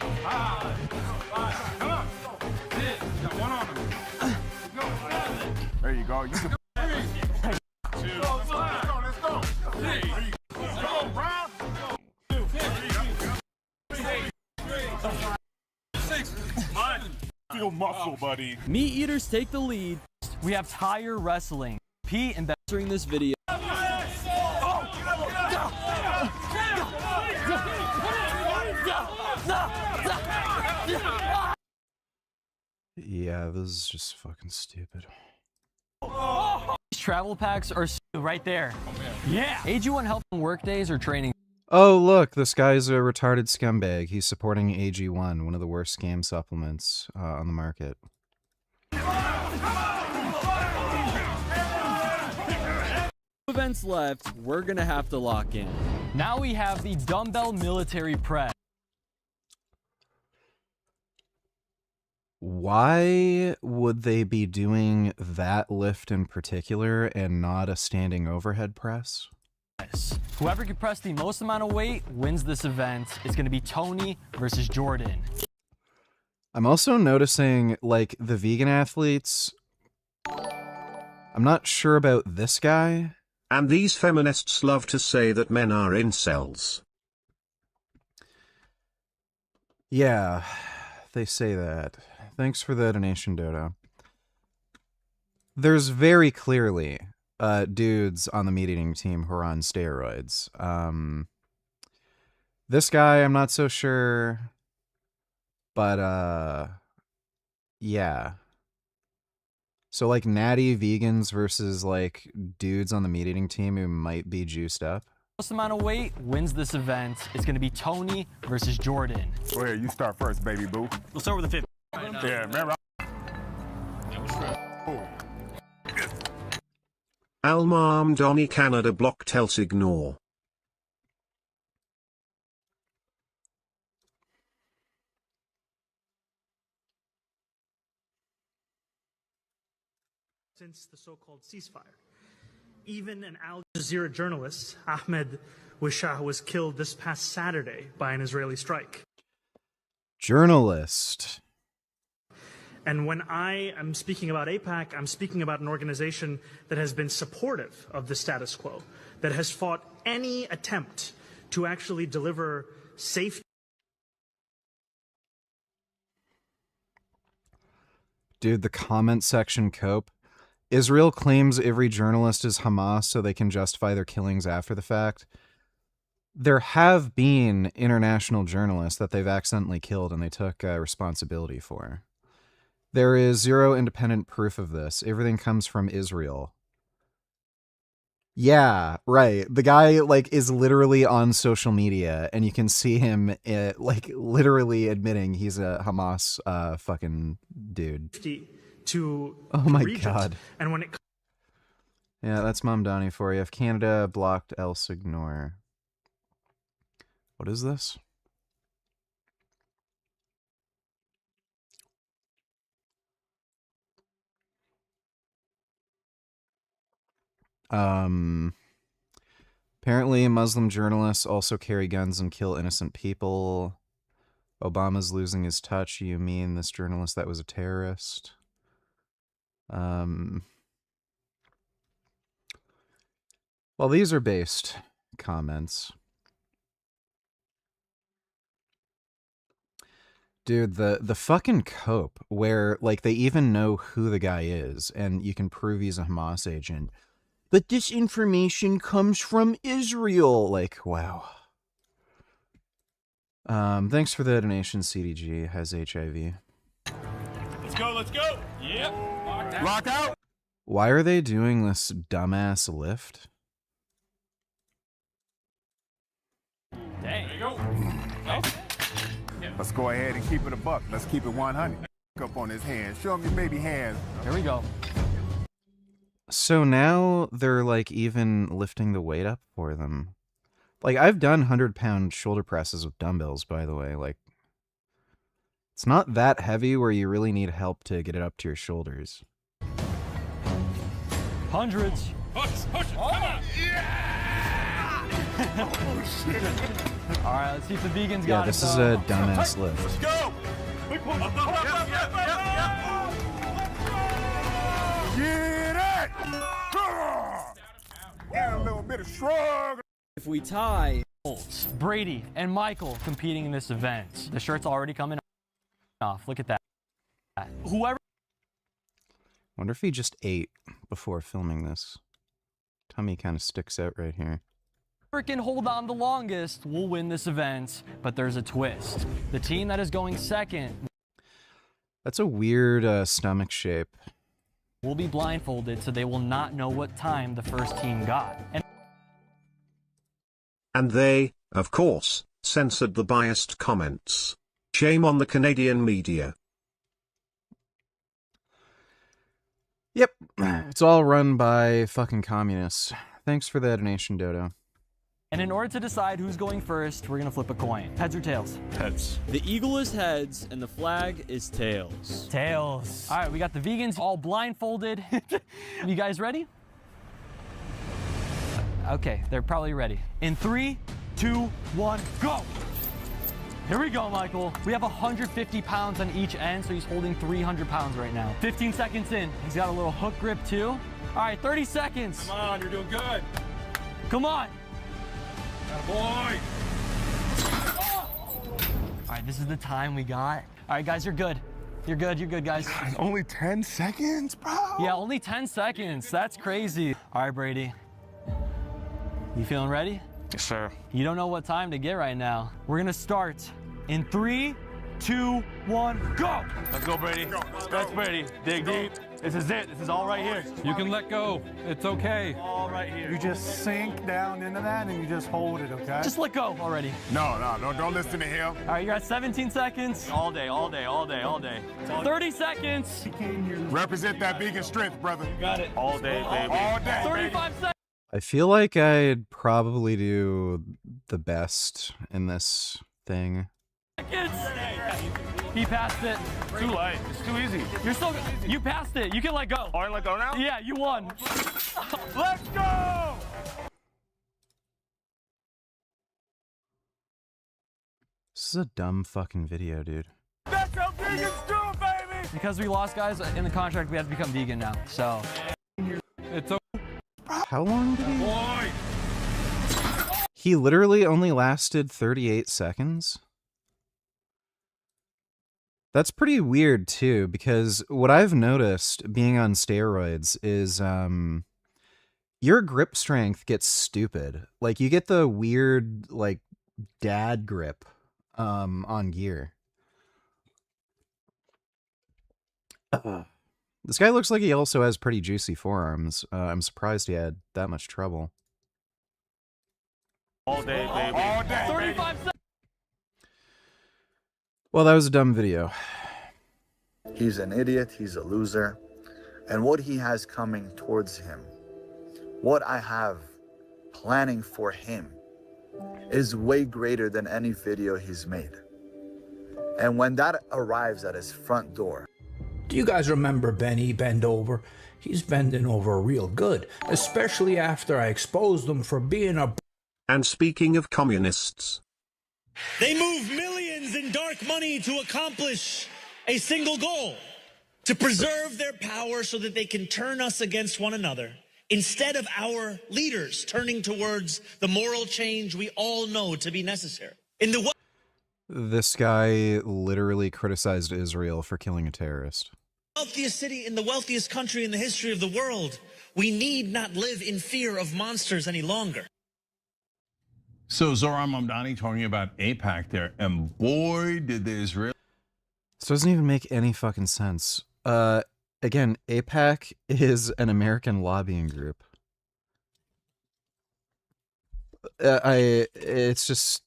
Speaker 18: Come on. Got one on him. There you go. You can. 2. Let's go. Let's go, Brown. 6. Mine. Feel muscle, buddy.
Speaker 15: Meat Eaters take the lead
Speaker 16: We have tire wrestling. Pete and
Speaker 15: during this video.
Speaker 7: Yeah, this is just fucking stupid.
Speaker 16: These travel packs are right there. Yeah. AG1 help on work days or training.
Speaker 7: Oh, look, this guy's a retarded scumbag. He's supporting AG1, one of the worst scam supplements on the market.
Speaker 15: Events left, we're gonna have to lock in.
Speaker 16: Now we have the dumbbell military press.
Speaker 7: Why would they be doing that lift in particular and not a standing overhead press?
Speaker 16: Whoever can press the most amount of weight wins this event. It's going to be Tony versus Jordan.
Speaker 7: I'm also noticing, like, the vegan athletes. I'm not sure about this guy.
Speaker 9: And these feminists love to say that men are incels.
Speaker 7: Yeah, they say that. Thanks for the donation, Dodo. There's very clearly dudes on the meat eating team who are on steroids. This guy, I'm not so sure, but yeah. So like natty vegans versus like dudes on the meat eating team who might be juiced up.
Speaker 16: Most amount of weight wins this event. It's going to be Tony versus Jordan.
Speaker 18: Go ahead, you start first, baby boo.
Speaker 16: Let's start with the 50.
Speaker 18: Yeah, remember.
Speaker 9: Almarm Donny Canada blocked else ignore.
Speaker 19: Since the so-called ceasefire. Even an Al Jazeera journalist, Ahmed Wishah, was killed this past Saturday by an Israeli strike.
Speaker 7: Journalist.
Speaker 19: And when I am speaking about AIPAC, I'm speaking about an organization that has been supportive of the status quo, that has fought any attempt to actually deliver safety.
Speaker 7: Dude, the comment section cope. Israel claims every journalist is Hamas so they can justify their killings after the fact. There have been international journalists that they've accidentally killed and they took responsibility for. There is zero independent proof of this. Everything comes from Israel. Yeah, right. The guy like is literally on social media and you can see him like literally admitting he's a Hamas fucking dude.
Speaker 19: To
Speaker 7: oh my
Speaker 19: regions.
Speaker 7: God.
Speaker 19: And when it
Speaker 7: Yeah, that's Mom Donnie for you. If Canada blocked, else ignore. What is this? Apparently Muslim journalists also carry guns and kill innocent people. Obama's losing his touch. You mean this journalist that was a terrorist? Well, these are based comments. Dude, the fucking cope where, like, they even know who the guy is, and you can prove he's a Hamas agent. But this information comes from Israel. Like, wow. Thanks for the donation, CDG. Has HIV.
Speaker 18: Let's go, let's go. Yep. Lock out.
Speaker 7: Why are they doing this dumbass lift?
Speaker 18: There you go. Let's go ahead and keep it a buck. Let's keep it 100. Up on his hands. Show him your baby hands. Here we go.
Speaker 7: So now they're, like, even lifting the weight up for them. Like, I've done 100-pound shoulder presses with dumbbells, by the way. Like, it's not that heavy where you really need help to get it up to your shoulders.
Speaker 15: Hundreds.
Speaker 18: Push, push it. Come on. Yeah! Oh, shit.
Speaker 15: All right, let's see if the vegans
Speaker 7: Yeah,
Speaker 15: got
Speaker 7: this
Speaker 15: it.
Speaker 7: is a dumbass lift.
Speaker 18: Let's go. Get it. Get a little bit of shrug.
Speaker 15: If we tie, Brady and Michael competing in this event. The shirt's already coming off. Look at that. Whoever.
Speaker 7: Wonder if he just ate before filming this. Tummy kind of sticks out right here.
Speaker 15: Can hold on the longest will win this event, but there's a twist. The team that is going second
Speaker 7: That's a weird stomach shape.
Speaker 15: will be blindfolded, so they will not know what time the first team got.
Speaker 9: And they, of course, censored the biased comments. Shame on the Canadian media.
Speaker 7: Yep, it's all run by fucking communists. Thanks for the donation, Dodo.
Speaker 15: And in order to decide who's going first, we're gonna flip a coin. Heads or tails?
Speaker 17: Heads.
Speaker 15: The eagle is heads, and the flag is tails. Tails. All right, we got the vegans all blindfolded. You guys ready? Okay, they're probably ready. In 3, 2, 1, go! Here we go, Michael. We have 150 pounds on each end, so he's holding 300 pounds right now. 15 seconds in. He's got a little hook grip, too. All right, 30 seconds.
Speaker 18: Come on, you're doing good.
Speaker 15: Come on.
Speaker 18: Boy.
Speaker 15: All right, this is the time we got. All right, guys, you're good. You're good, guys.
Speaker 18: Only 10 seconds, bro?
Speaker 15: Yeah, only 10 seconds. That's crazy. All right, Brady. You feeling ready?
Speaker 17: Yes, sir.
Speaker 15: You don't know what time to get right now. We're gonna start in 3, 2, 1, go!
Speaker 17: Let's go, Brady. Stretch, Brady. Dig deep. This is it. This is all right here.
Speaker 16: You can let go. It's okay.
Speaker 15: All right here.
Speaker 18: You just sink down into that and you just hold it, okay?
Speaker 15: Just let go already.
Speaker 18: No, don't listen to him.
Speaker 15: All right, you're at 17 seconds.
Speaker 17: All day, all day, all day, all day.
Speaker 15: 30 seconds.
Speaker 18: Represent that vegan strength, brother.
Speaker 15: Got it.
Speaker 17: All day, baby.
Speaker 18: All day,
Speaker 15: 35 seconds.
Speaker 7: I feel like I'd probably do the best in this thing.
Speaker 15: He passed it.
Speaker 17: Too late. It's too easy.
Speaker 15: You're still. You passed it. You can let go.
Speaker 17: Oh, I let go now?
Speaker 15: Yeah, you won.
Speaker 18: Let's go!
Speaker 7: This is a dumb fucking video, dude.
Speaker 18: That's how vegans do it, baby!
Speaker 15: Because we lost guys in the contract, we have to become vegan now. So.
Speaker 16: It's okay.
Speaker 7: How long did he...
Speaker 18: Boy!
Speaker 7: He literally only lasted 38 seconds? That's pretty weird, too, because what I've noticed being on steroids is your grip strength gets stupid. Like, you get the weird, like, dad grip on gear. This guy looks like he also has pretty juicy forearms. I'm surprised he had that much trouble.
Speaker 17: All day, baby.
Speaker 18: All day,
Speaker 15: 35 seconds.
Speaker 7: Well, that was a dumb video.
Speaker 20: He's an idiot, he's a loser, and what he has coming towards him what I have planning for him is way greater than any video he's made. And when that arrives at his front door.
Speaker 21: Do you guys remember Benny bend over? He's bending over real good, especially after I exposed him for being a...
Speaker 9: And speaking of communists,
Speaker 22: they move millions in dark money to accomplish a single goal, to preserve their power so that they can turn us against one another, instead of our leaders turning towards the moral change we all know to be necessary.
Speaker 7: This guy literally criticized Israel for killing a terrorist.
Speaker 22: Wealthiest city in the wealthiest country in the history of the world, we need not live in fear of monsters any longer.
Speaker 18: So Zohran Mamdani talking about AIPAC there, and boy, did the Israel.
Speaker 7: This doesn't even make any fucking sense. Again, AIPAC is an American lobbying group. It's just...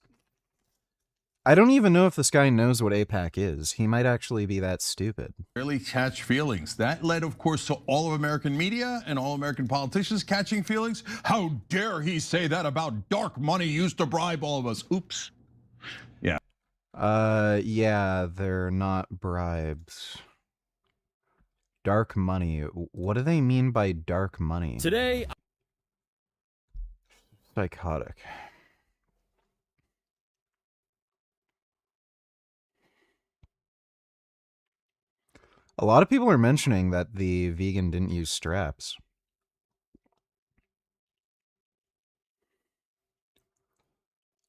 Speaker 7: I don't even know if this guy knows what AIPAC is. He might actually be that stupid.
Speaker 18: Really catch feelings. That led, of course, to all of American media and all American politicians catching feelings. How dare he say that about dark money used to bribe all of us? Oops. Yeah.
Speaker 7: Yeah, they're not bribes. Dark money. What do they mean by dark money?
Speaker 15: Today,
Speaker 7: psychotic. A lot of people are mentioning that the vegan didn't use straps.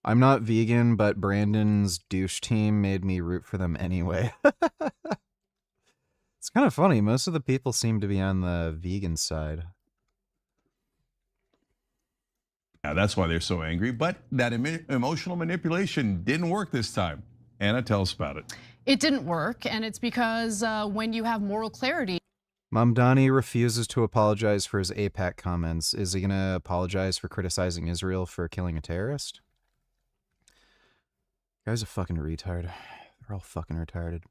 Speaker 7: I'm not vegan, but Brandon's douche team made me root for them anyway. It's kind of funny. Most of the people seem to be on the vegan side.
Speaker 18: Yeah, that's why they're so angry. But that emotional manipulation didn't work this time. Anna, tell us about it.
Speaker 23: It didn't work, and it's because when you have moral clarity...
Speaker 7: Mamdani refuses to apologize for his AIPAC comments. Is he going to apologize for criticizing Israel for killing a terrorist? Guy's a fucking retard. They're all fucking retarded.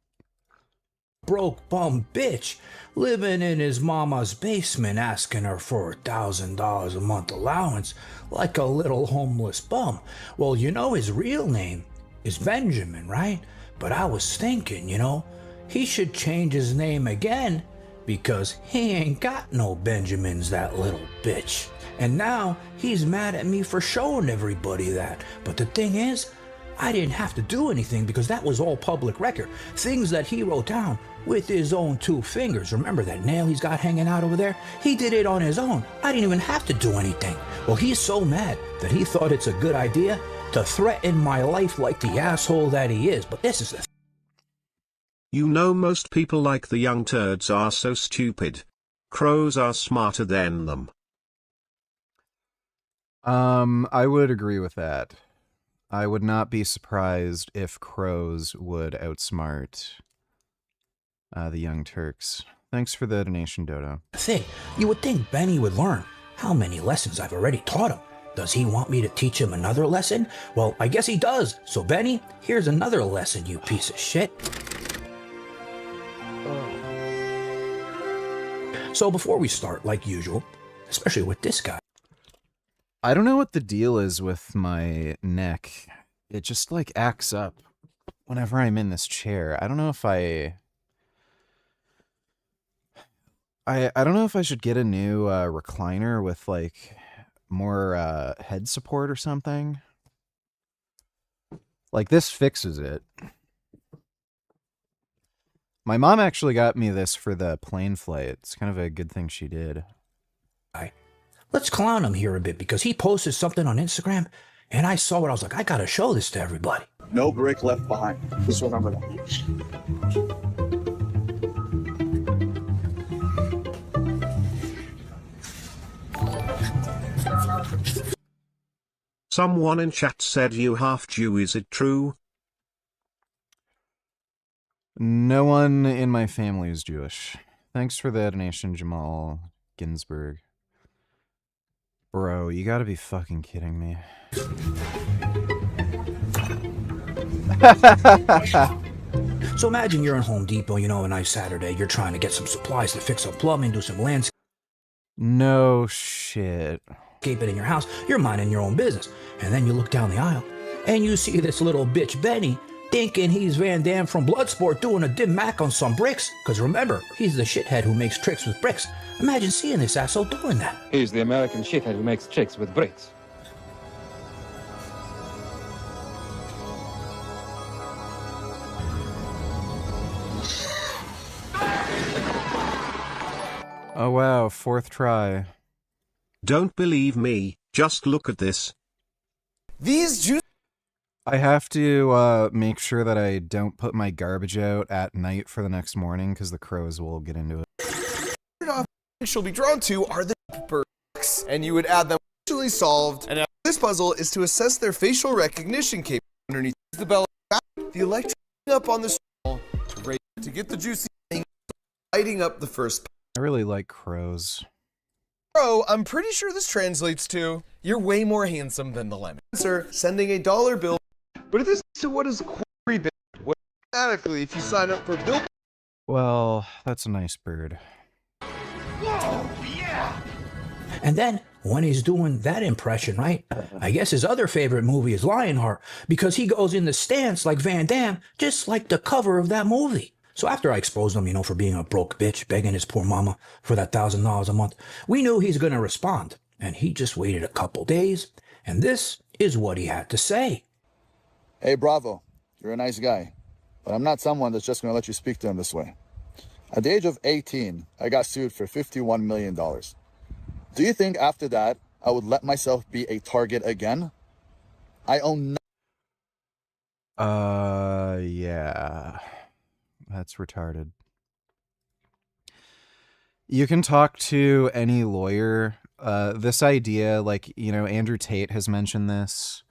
Speaker 21: Broke bum bitch living in his mama's basement asking her for $1,000 a month allowance like a little homeless bum. Well, you know his real name is Benjamin, right? But I was thinking, you know, he should change his name again because he ain't got no Benjamins, that little bitch. And now he's mad at me for showing everybody that. But the thing is, I didn't have to do anything because that was all public record. Things that he wrote down with his own 2 fingers. Remember that nail he's got hanging out over there? He did it on his own. I didn't even have to do anything. Well, he's so mad that he thought it's a good idea to threaten my life like the asshole that he is. But this is the...
Speaker 9: You know, most people like the young turds are so stupid. Crows are smarter than them.
Speaker 7: I would agree with that. I would not be surprised if crows would outsmart the Young Turks. Thanks for the donation, Dodo.
Speaker 21: Thing, you would think Benny would learn how many lessons I've already taught him. Does he want me to teach him another lesson? Well, I guess he does. So Benny, here's another lesson, you piece of shit. So before we start, like usual, especially with this guy.
Speaker 7: I don't know what the deal is with my neck. It just like acts up whenever I'm in this chair. I don't know if I don't know if I should get a new recliner with like more head support or something. Like this fixes it. My mom actually got me this for the plane flight. It's kind of a good thing she did.
Speaker 21: Let's clown him here a bit because he posted something on Instagram and I saw it. I was like, I gotta show this to everybody.
Speaker 24: No brick left behind. Just remember that.
Speaker 9: Someone in chat said you half Jew. Is it true?
Speaker 7: No one in my family is Jewish. Thanks for the donation, Jamal Ginsburg. Bro, you gotta be fucking kidding me.
Speaker 21: So imagine you're in Home Depot, you know, a nice Saturday. You're trying to get some supplies to fix up plumbing, do some landscaping.
Speaker 7: No shit.
Speaker 21: Keep it in your house, you're minding your own business. And then you look down the aisle, and you see this little bitch Benny thinking he's Van Damme from Bloodsport doing a dim mac on some bricks. Because remember, he's the shithead who makes tricks with bricks. Imagine seeing this asshole doing that.
Speaker 5: He's the American shithead who makes tricks with bricks.
Speaker 7: Oh wow, 4th try.
Speaker 9: Don't believe me, just look at this.
Speaker 7: I have to make sure that I don't put my garbage out at night for the next morning because the crows will get into it.
Speaker 6: She'll be drawn to are the birds, and you would add them actually solved. And this puzzle is to assess their facial recognition capability underneath the belly. The electric up on the stall to get the juicy thing, lighting up the first.
Speaker 7: I really like crows.
Speaker 6: Bro, I'm pretty sure this translates to you're way more handsome than the lemon. Sir, sending a dollar bill. But if this so what is query bit? Well, automatically if you sign up for bill.
Speaker 7: Well, that's a nice bird.
Speaker 21: Whoa, yeah! And then, when he's doing that impression, right, I guess his other favorite movie is Lionheart, because he goes in the stance like Van Damme, just like the cover of that movie. So after I exposed him, for being a broke bitch, begging his poor mama for that $1,000 a month, we knew he's going to respond. And he just waited a couple days, and this is what he had to say.
Speaker 20: Hey, Bravo, you're a nice guy, but I'm not someone that's just going to let you speak to him this way. At the age of 18, I got sued for $51 million. Do you think after that, I would let myself be a target again? I own
Speaker 7: Yeah. That's retarded. You can talk to any lawyer. This idea, like, Andrew Tate has mentioned this.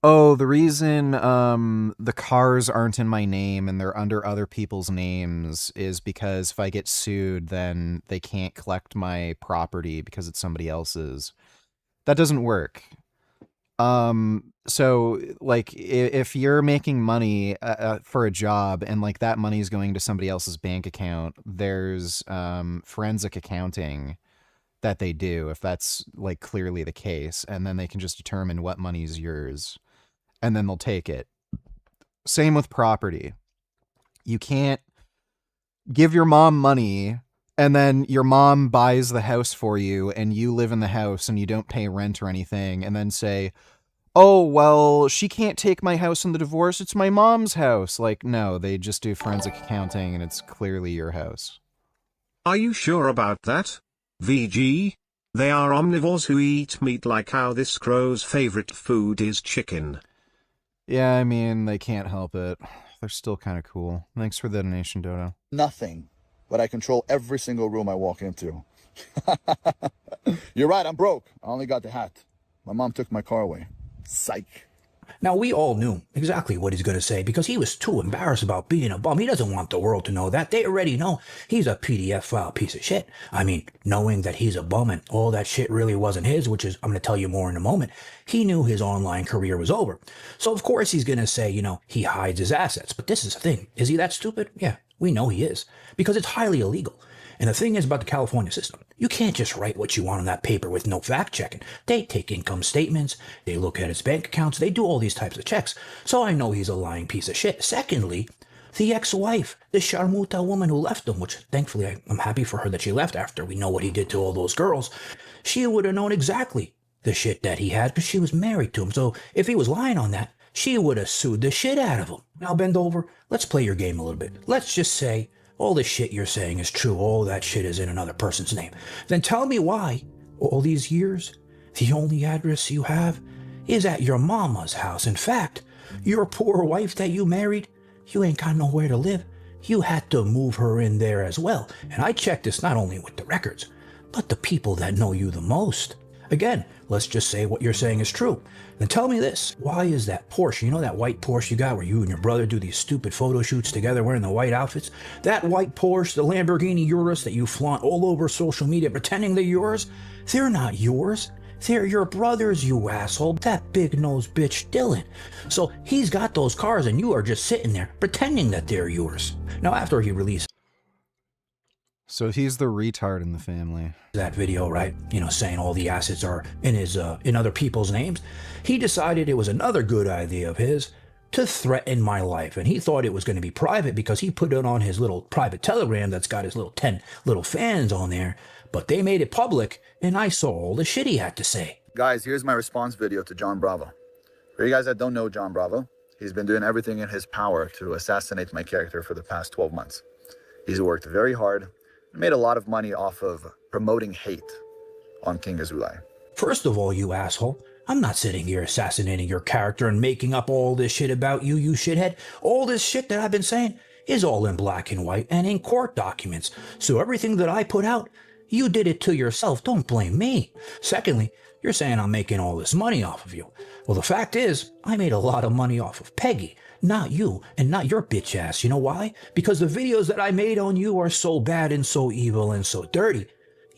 Speaker 7: Oh, the reason the cars aren't in my name and they're under other people's names is because if I get sued, then they can't collect my property because it's somebody else's. That doesn't work. So, like, if you're making money for a job and, like, that money is going to somebody else's bank account, there's forensic accounting that they do, if that's, like, clearly the case, and then they can just determine what money is yours, and then they'll take it. Same with property. You can't give your mom money, and then your mom buys the house for you, and you live in the house, and you don't pay rent or anything, and then say, oh, well, she can't take my house in the divorce, it's my mom's house. Like, no, they just do forensic accounting, and it's clearly your house.
Speaker 9: Are you sure about that? VG? They are omnivores who eat meat like how this crow's favorite food is chicken.
Speaker 7: Yeah, I mean, they can't help it. They're still kind of cool. Thanks for the donation, Dodo.
Speaker 20: nothing, but I control every single room I walk into. You're right, I'm broke. I only got the hat. My mom took my car away. Psych.
Speaker 21: Now, we all knew exactly what he's going to say because he was too embarrassed about being a bum. He doesn't want the world to know that. They already know he's a PDF file piece of shit. I mean, knowing that he's a bum and all that shit really wasn't his, which is, I'm going to tell you more in a moment, he knew his online career was over. So, of course, he's going to say, you know, he hides his assets. But this is the thing. Is he that stupid? Yeah, we know he is because it's highly illegal. And the thing is about the California system, you can't just write what you want on that paper with no fact checking. They take income statements, they look at his bank accounts, they do all these types of checks. So I know he's a lying piece of shit. Secondly, the ex-wife, the Sharmuta woman who left him, which thankfully I'm happy for her that she left after we know what he did to all those girls, she would have known exactly the shit that he had because she was married to him. So if he was lying on that, she would have sued the shit out of him. Now bend over, let's play your game a little bit. Let's just say all the shit you're saying is true. All that shit is in another person's name. Then tell me why, all these years, the only address you have is at your mama's house. In fact, your poor wife that you married, you ain't got nowhere to live. You had to move her in there as well. And I checked this not only with the records, but the people that know you the most. Again, let's just say what you're saying is true. Then tell me this. Why is that Porsche, you know that white Porsche you got where you and your brother do these stupid photo shoots together wearing the white outfits? That white Porsche, the Lamborghini Urus that you flaunt all over social media pretending they're yours, they're not yours. They're your brother's, you asshole. That big-nosed bitch Dylan. So he's got those cars and you are just sitting there pretending that they're yours. Now after he released...
Speaker 7: So he's the retard in the family.
Speaker 21: That video, right? You know, saying all the assets are in his in other people's names. He decided it was another good idea of his to threaten my life, and he thought it was going to be private because he put it on his little private Telegram that's got his little 10 little fans on there, but they made it public, and I saw all the shit he had to say.
Speaker 20: Guys, here's my response video to John Bravo. For you guys that don't know John Bravo, he's been doing everything in his power to assassinate my character for the past 12 months. He's worked very hard and made a lot of money off of promoting hate on King Azulai.
Speaker 21: First of all, you asshole, I'm not sitting here assassinating your character and making up all this shit about you, you shithead. All this shit that I've been saying is all in black and white and in court documents. So everything that I put out, you did it to yourself. Don't blame me. Secondly, you're saying I'm making all this money off of you. Well, the fact is, I made a lot of money off of Peggy, not you, and not your bitch ass. You know why? Because the videos that I made on you are so bad and so evil and so dirty.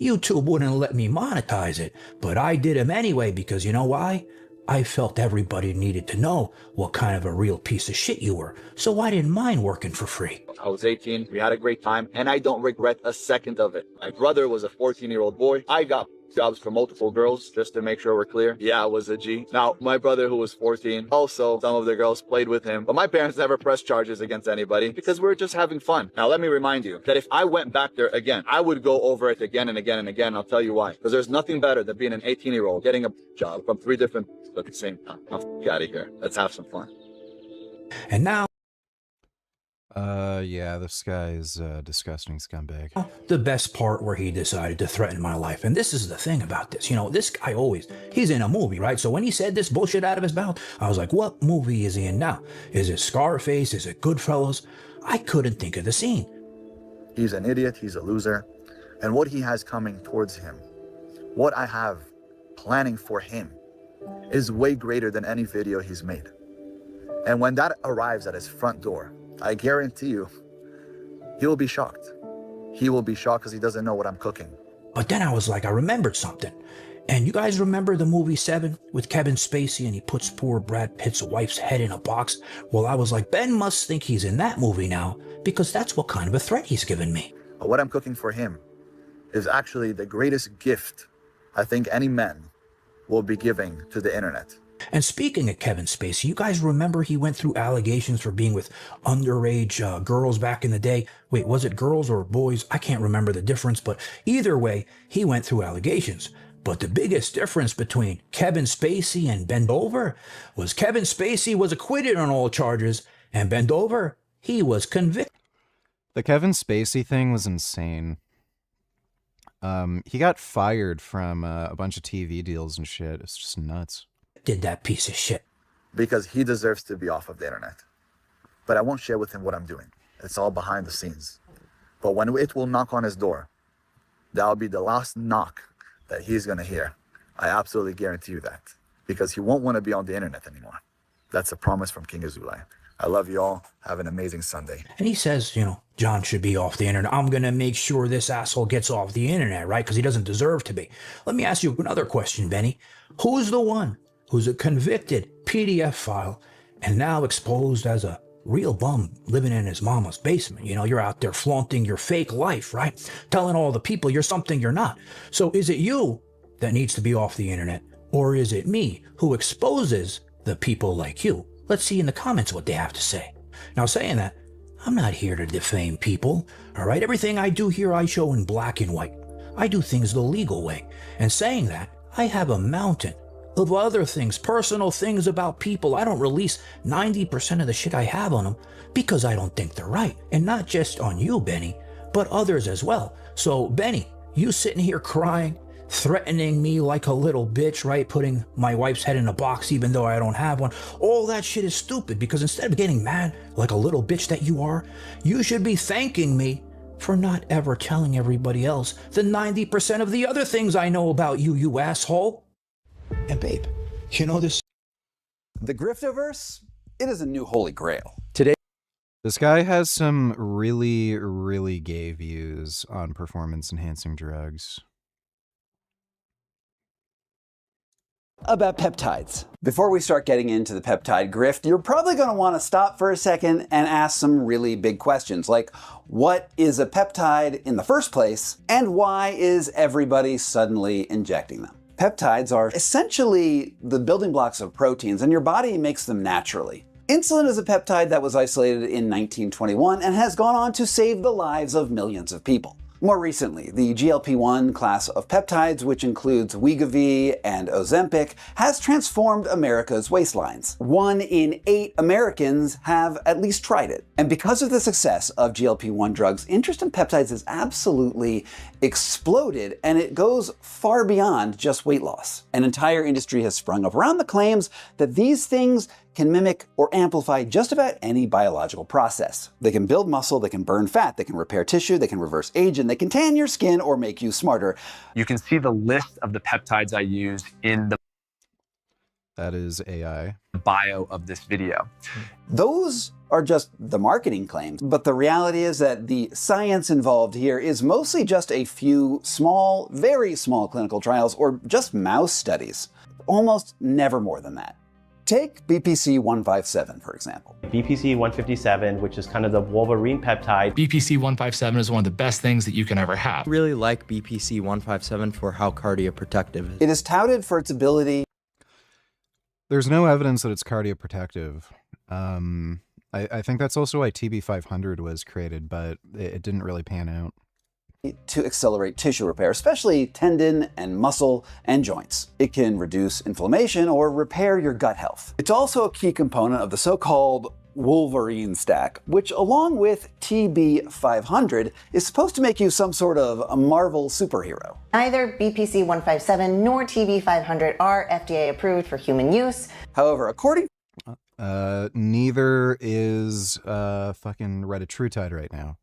Speaker 21: YouTube wouldn't let me monetize it, but I did them anyway because you know why? I felt everybody needed to know what kind of a real piece of shit you were, so I didn't mind working for free.
Speaker 20: I was 18, we had a great time, and I don't regret a second of it. My brother was a 14-year-old boy. I got jobs for multiple girls, just to make sure we're clear. Yeah, I was a G. Now, my brother who was 14, also some of the girls played with him, but my parents never pressed charges against anybody because we were just having fun. Now, let me remind you that if I went back there again, I would go over it again and again and again. I'll tell you why. Because there's nothing better than being an 18-year-old getting a job from 3 different at the same time. Now, get out of here. Let's have some fun.
Speaker 21: And now,
Speaker 7: yeah, this guy is a disgusting scumbag.
Speaker 21: the best part where he decided to threaten my life. And this is the thing about this. You know, this guy he's in a movie, right? So when he said this bullshit out of his mouth, I was like, what movie is he in now? Is it Scarface? Is it Goodfellas? I couldn't think of the scene.
Speaker 20: He's an idiot. He's a loser. And what he has coming towards him, what I have planning for him, is way greater than any video he's made. And when that arrives at his front door, I guarantee you, he will be shocked. He will be shocked because he doesn't know what I'm cooking.
Speaker 21: But then I was like, I remembered something. And you guys remember the movie 7 with Kevin Spacey and he puts poor Brad Pitt's wife's head in a box? Well, I was like, Ben must think he's in that movie now because that's what kind of a threat he's given me.
Speaker 20: But what I'm cooking for him is actually the greatest gift I think any man will be giving to the internet.
Speaker 21: And speaking of Kevin Spacey, you guys remember he went through allegations for being with underage girls back in the day? Wait, was it girls or boys? I can't remember the difference, but either way, he went through allegations. But the biggest difference between Kevin Spacey and Ben Dover was Kevin Spacey was acquitted on all charges, and Ben Dover, he was convicted.
Speaker 7: The Kevin Spacey thing was insane. He got fired from a bunch of TV deals and shit. It's just nuts.
Speaker 21: Did that piece of shit.
Speaker 20: Because he deserves to be off of the internet. But I won't share with him what I'm doing. It's all behind the scenes. But when it will knock on his door, that'll be the last knock that he's going to hear. I absolutely guarantee you that. Because he won't want to be on the internet anymore. That's a promise from King Azulai. I love you all. Have an amazing Sunday.
Speaker 21: And he says, you know, John should be off the internet. I'm going to make sure this asshole gets off the internet, right? Because he doesn't deserve to be. Let me ask you another question, Benny. Who's the one who's a convicted PDF file and now exposed as a real bum living in his mama's basement? You know, you're out there flaunting your fake life, right? Telling all the people you're something you're not. So is it you that needs to be off the internet? Or is it me who exposes the people like you? Let's see in the comments what they have to say. Now, saying that, I'm not here to defame people, all right? Everything I do here, I show in black and white. I do things the legal way. And saying that, I have a mountain of other things, personal things about people. I don't release 90% of the shit I have on them because I don't think they're right. And not just on you, Benny, but others as well. So, Benny, you sitting here crying, threatening me like a little bitch, right? Putting my wife's head in a box even though I don't have one. All that shit is stupid because instead of getting mad like a little bitch that you are, you should be thanking me for not ever telling everybody else the 90% of the other things I know about you, you asshole. And babe, you know this?
Speaker 2: The Griftoverse, it is a new holy grail.
Speaker 7: Today, this guy has some really, really gay views on performance-enhancing drugs.
Speaker 2: about peptides. Before we start getting into the peptide grift, you're probably going to want to stop for a second and ask some really big questions, like what is a peptide in the first place, and why is everybody suddenly injecting them? Peptides are essentially the building blocks of proteins, and your body makes them naturally. Insulin is a peptide that was isolated in 1921 and has gone on to save the lives of millions of people. More recently, the GLP-1 class of peptides, which includes Wegovy and Ozempic, has transformed America's waistlines. 1 in 8 Americans have at least tried it. And because of the success of GLP-1 drugs, interest in peptides has absolutely exploded, and it goes far beyond just weight loss. An entire industry has sprung up around the claims that these things can mimic or amplify just about any biological process. They can build muscle, they can burn fat, they can repair tissue, they can reverse age, and they can tan your skin or make you smarter.
Speaker 8: You can see the list of the peptides I use in the
Speaker 7: That is AI.
Speaker 8: bio of this video.
Speaker 2: Those are just the marketing claims, but the reality is that the science involved here is mostly just a few small, very small clinical trials or just mouse studies. Almost never more than that. Take BPC 157, for example.
Speaker 10: BPC 157, which is kind of the Wolverine peptide.
Speaker 11: BPC 157 is one of the best things that you can ever have.
Speaker 12: I really like BPC 157 for how cardioprotective it is.
Speaker 2: It is touted for its ability.
Speaker 7: There's no evidence that it's cardioprotective. I think that's also why TB500 was created, but it didn't really pan out.
Speaker 2: To accelerate tissue repair, especially tendon and muscle and joints. It can reduce inflammation or repair your gut health. It's also a key component of the so-called Wolverine stack, which along with TB500 is supposed to make you some sort of a Marvel superhero.
Speaker 25: Neither BPC 157 nor TB500 are FDA approved for human use.
Speaker 2: However, according
Speaker 7: neither is fucking retatrutide right now.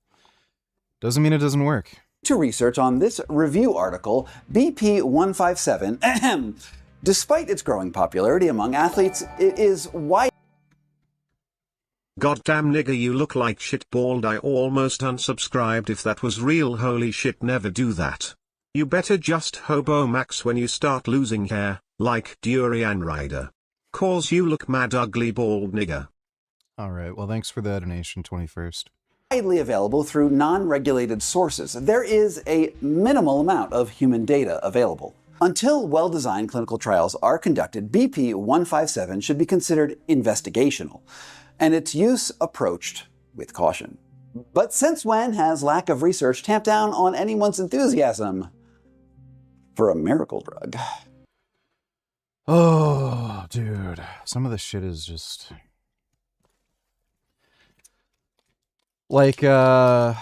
Speaker 7: Doesn't mean it doesn't work.
Speaker 2: to research on this review article, BP157, despite its growing popularity among athletes, it is wide.
Speaker 9: Goddamn nigga, you look like shit bald. I almost unsubscribed. If that was real, holy shit, never do that. You better just hobo max when you start losing hair, like Durian Rider. Cause you look mad ugly bald nigga.
Speaker 7: Alright, well thanks for the donation, 21st.
Speaker 2: Widely available through non-regulated sources. There is a minimal amount of human data available. Until well-designed clinical trials are conducted, BP157 should be considered investigational, and its use approached with caution. But since when has lack of research tamped down on anyone's enthusiasm for a miracle drug?
Speaker 7: Oh, dude. Some of this shit is just... like, there's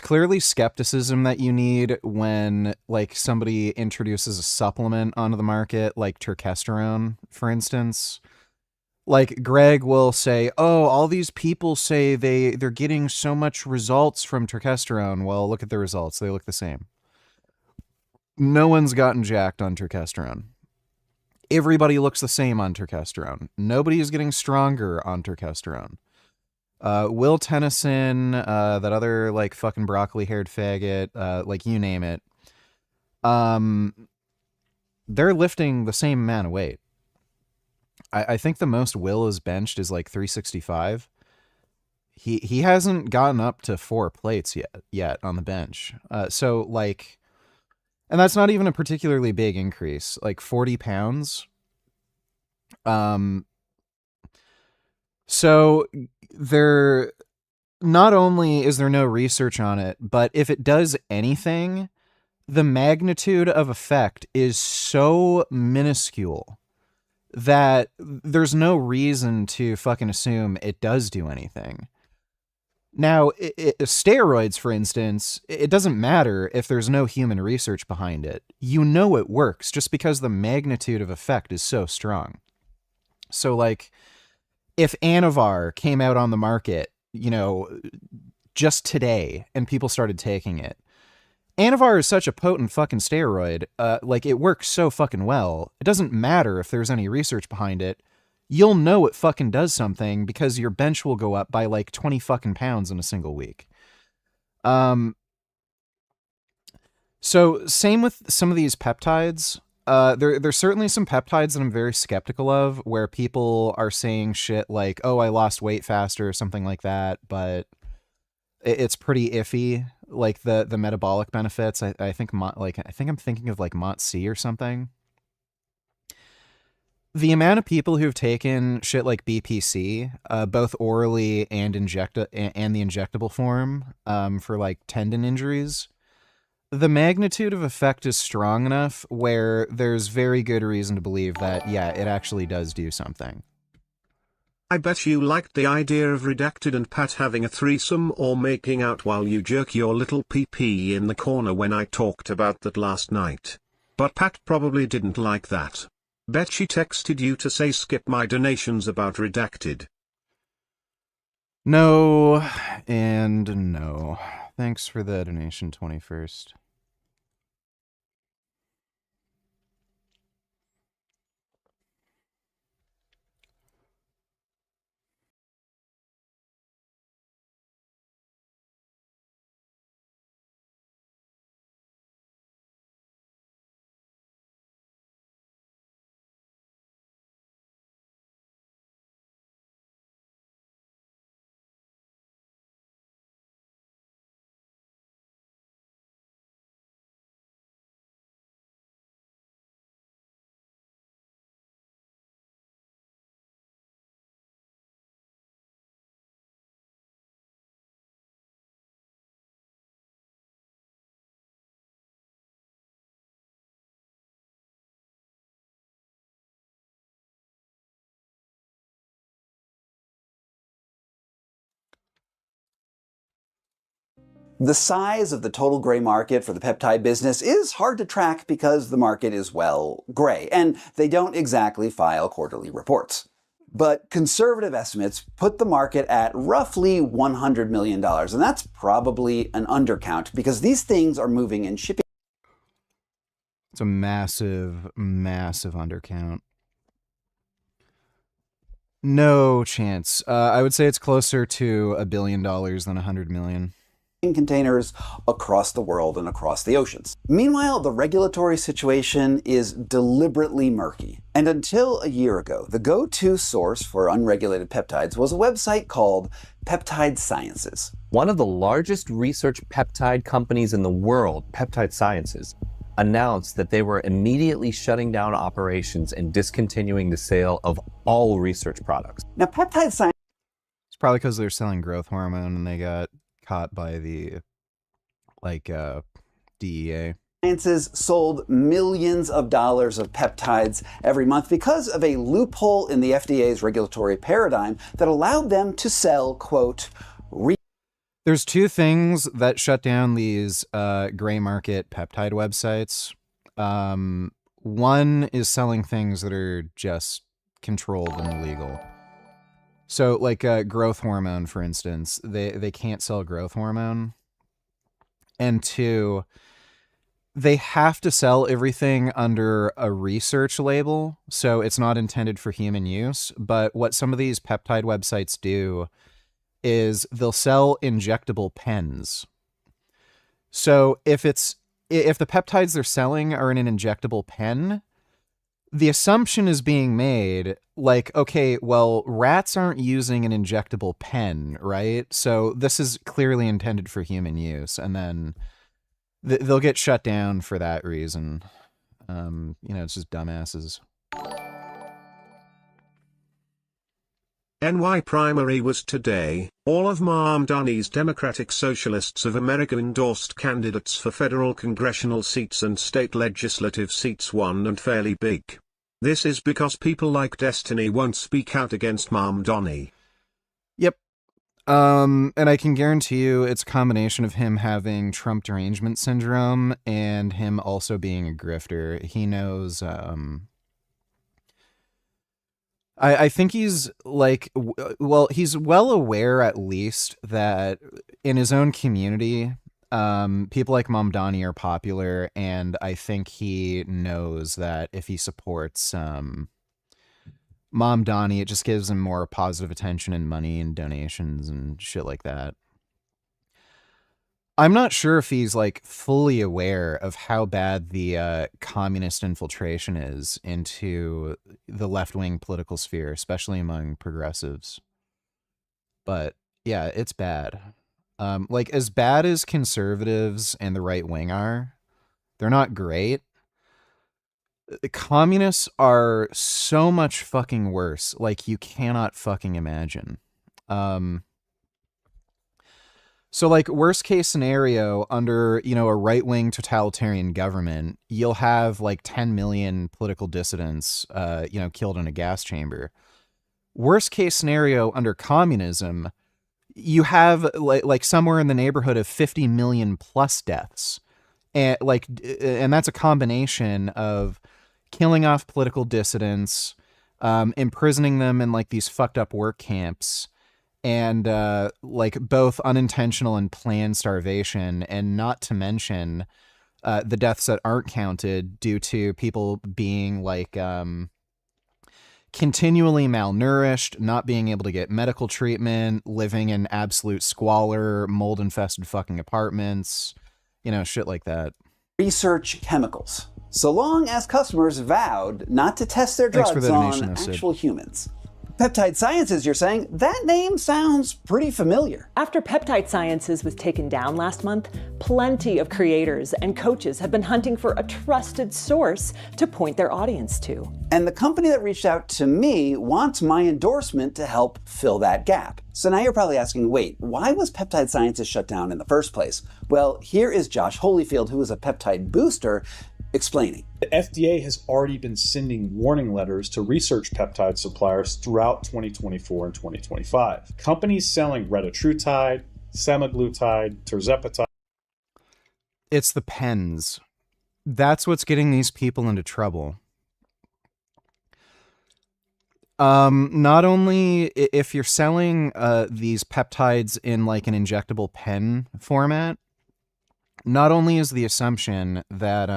Speaker 7: clearly skepticism that you need when, like, somebody introduces a supplement onto the market, like turkesterone, for instance. Like, Greg will say, oh, all these people say they're getting so much results from turkesterone. Well, look at the results. They look the same. No one's gotten jacked on turkesterone. Everybody looks the same on turkesterone. Nobody is getting stronger on turkesterone. Will Tennyson, that other, like, fucking broccoli-haired faggot, like, you name it, they're lifting the same amount of weight. I think the most Will is benched is, like, 365. He hasn't gotten up to 4 plates yet on the bench. So, like... and that's not even a particularly big increase, like 40 pounds. So there, not only is there no research on it, but if it does anything, the magnitude of effect is so minuscule that there's no reason to fucking assume it does do anything. Now, steroids, for instance, it doesn't matter if there's no human research behind it. You know it works just because the magnitude of effect is so strong. So, like, if Anavar came out on the market, you know, just today, and people started taking it, Anavar is such a potent fucking steroid, like, it works so fucking well. It doesn't matter if there's any research behind it. You'll know it fucking does something because your bench will go up by like 20 fucking pounds in a single week. So same with some of these peptides. There's certainly some peptides that I'm very skeptical of, where people are saying shit like, "Oh, I lost weight faster" or something like that, but it's pretty iffy. Like the metabolic benefits, I think I think I'm thinking of like Mont-C or something. The amount of people who've taken shit like BPC, both orally and the injectable form, for like tendon injuries, the magnitude of effect is strong enough where there's very good reason to believe that, yeah, it actually does do something.
Speaker 9: I bet you liked the idea of Redacted and Pat having a threesome or making out while you jerk your little pee-pee in the corner when I talked about that last night. But Pat probably didn't like that. Bet she texted you to say skip my donations about Redacted.
Speaker 7: No, and no. Thanks for the donation, 21st.
Speaker 2: The size of the total gray market for the peptide business is hard to track because the market is, well, gray, and they don't exactly file quarterly reports. But conservative estimates put the market at roughly $100 million, and that's probably an undercount because these things are moving in shipping.
Speaker 7: It's a massive, massive undercount. No chance. I would say it's closer to $1 billion than $100 million.
Speaker 2: Containers across the world and across the oceans. Meanwhile, the regulatory situation is deliberately murky. And until a year ago, the go-to source for unregulated peptides was a website called Peptide Sciences.
Speaker 1: One of the largest research peptide companies in the world, Peptide Sciences, announced that they were immediately shutting down operations and discontinuing the sale of all research products.
Speaker 2: Now, Peptide Sciences...
Speaker 7: It's probably because they're selling growth hormone and they got caught by the, DEA.
Speaker 2: Sciences sold millions of dollars of peptides every month because of a loophole in the FDA's regulatory paradigm that allowed them to sell, quote,
Speaker 7: There's two things that shut down these gray market peptide websites. One is selling things that are just controlled and illegal. So, like growth hormone, for instance, they can't sell growth hormone. And two, they have to sell everything under a research label, so it's not intended for human use. But what some of these peptide websites do is they'll sell injectable pens. So if the peptides they're selling are in an injectable pen, the assumption is being made, like, okay, well, rats aren't using an injectable pen, right? So this is clearly intended for human use, and then they'll get shut down for that reason. It's just dumbasses.
Speaker 9: NY primary was today. All of Mamdani's Democratic Socialists of America endorsed candidates for federal congressional seats and state legislative seats won, and fairly big. This is because people like Destiny won't speak out against Mamdani.
Speaker 7: Yep. And I can guarantee you it's a combination of him having Trump derangement syndrome and him also being a grifter. He knows, I think he's he's well aware at least that in his own community, people like Mamdani are popular, and I think he knows that if he supports Mamdani, it just gives him more positive attention and money and donations and shit like that. I'm not sure if he's like fully aware of how bad the communist infiltration is into the left-wing political sphere, especially among progressives. But yeah, it's bad. Like as bad as conservatives and the right wing are, they're not great. The communists are so much fucking worse. Like you cannot fucking imagine. So like worst case scenario under, you know, a right-wing totalitarian government, you'll have like 10 million political dissidents, you know, killed in a gas chamber. Worst case scenario under communism, you have like somewhere in the neighborhood of 50 million plus deaths. And like, and that's a combination of killing off political dissidents, imprisoning them in like these fucked up work camps, and like both unintentional and planned starvation, and not to mention the deaths that aren't counted due to people being like continually malnourished, not being able to get medical treatment, living in absolute squalor, mold-infested fucking apartments, you know, shit like that.
Speaker 2: Research chemicals, so long as customers vowed not to test their drugs on actual humans. Peptide Sciences, you're saying? That name sounds pretty familiar.
Speaker 3: After Peptide Sciences was taken down last month, plenty of creators and coaches have been hunting for a trusted source to point their audience to.
Speaker 2: And the company that reached out to me wants my endorsement to help fill that gap. So now you're probably asking, wait, why was Peptide Sciences shut down in the first place? Well, here is Josh Holyfield, who is a peptide booster, explaining.
Speaker 4: The FDA has already been sending warning letters to research peptide suppliers throughout 2024 and 2025. Companies selling retatrutide, semaglutide, tirzepatide.
Speaker 7: It's the pens. That's what's getting these people into trouble. Not only if you're selling these peptides in like an injectable pen format, not only is the assumption that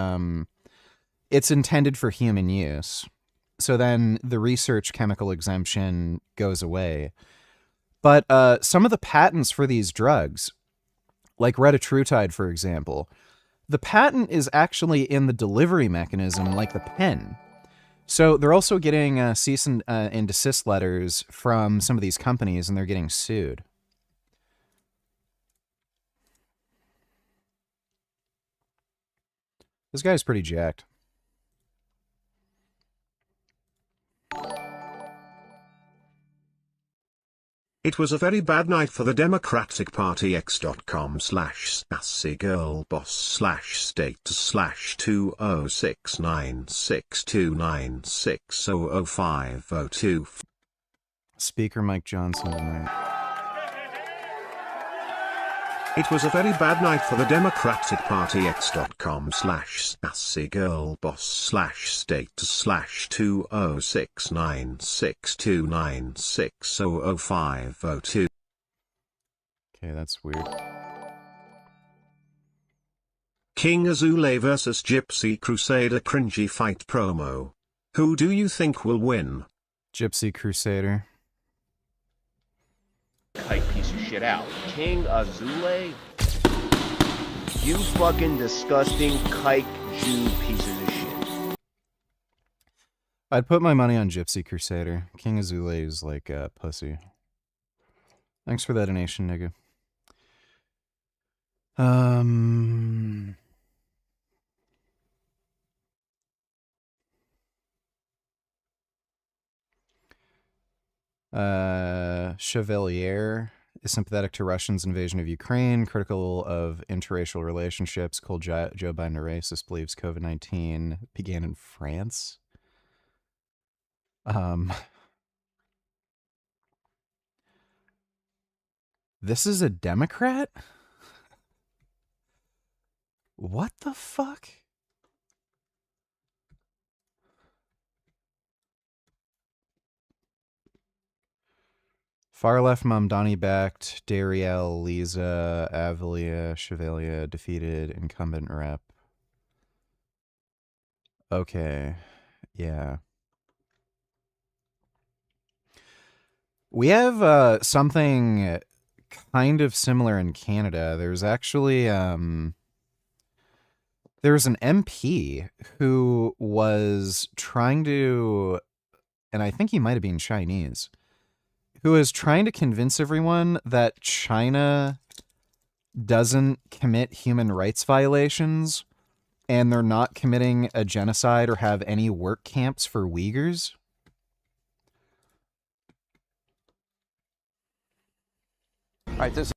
Speaker 7: it's intended for human use, so then the research chemical exemption goes away, but some of the patents for these drugs, like retatrutide, for example, the patent is actually in the delivery mechanism, like the pen. So they're also getting cease and desist letters from some of these companies, and they're getting sued. This guy's pretty jacked.
Speaker 9: It was a very bad night for the Democratic Party. x.com/sassygirlboss/status/2069629600502.
Speaker 7: Speaker Mike Johnson tonight.
Speaker 9: It was a very bad night for the Democratic Party. x.com/sassygirlboss/status/2069629600502.
Speaker 7: Okay, that's weird.
Speaker 9: King Azule vs Gypsy Crusader cringy fight promo. Who do you think will win?
Speaker 7: Gypsy Crusader.
Speaker 13: Kite piece of shit out. King Azule? You fucking disgusting kike Jew pieces of shit.
Speaker 7: I'd put my money on Gypsy Crusader. King Azule is like a pussy. Thanks for that donation, nigga. Chevalier is sympathetic to Russians' invasion of Ukraine, critical of interracial relationships, called Joe Biden a racist, believes COVID-19 began in France. This is a Democrat? What the fuck? Far left Mamdani backed Dariel, Lisa, Avelia, Chevalier defeated incumbent rep. Okay. Yeah. We have something kind of similar in Canada. There's actually there was an MP who was trying to, and I think he might have been Chinese, who was trying to convince everyone that China doesn't commit human rights violations and they're not committing a genocide or have any work camps for Uyghurs.
Speaker 14: All right, this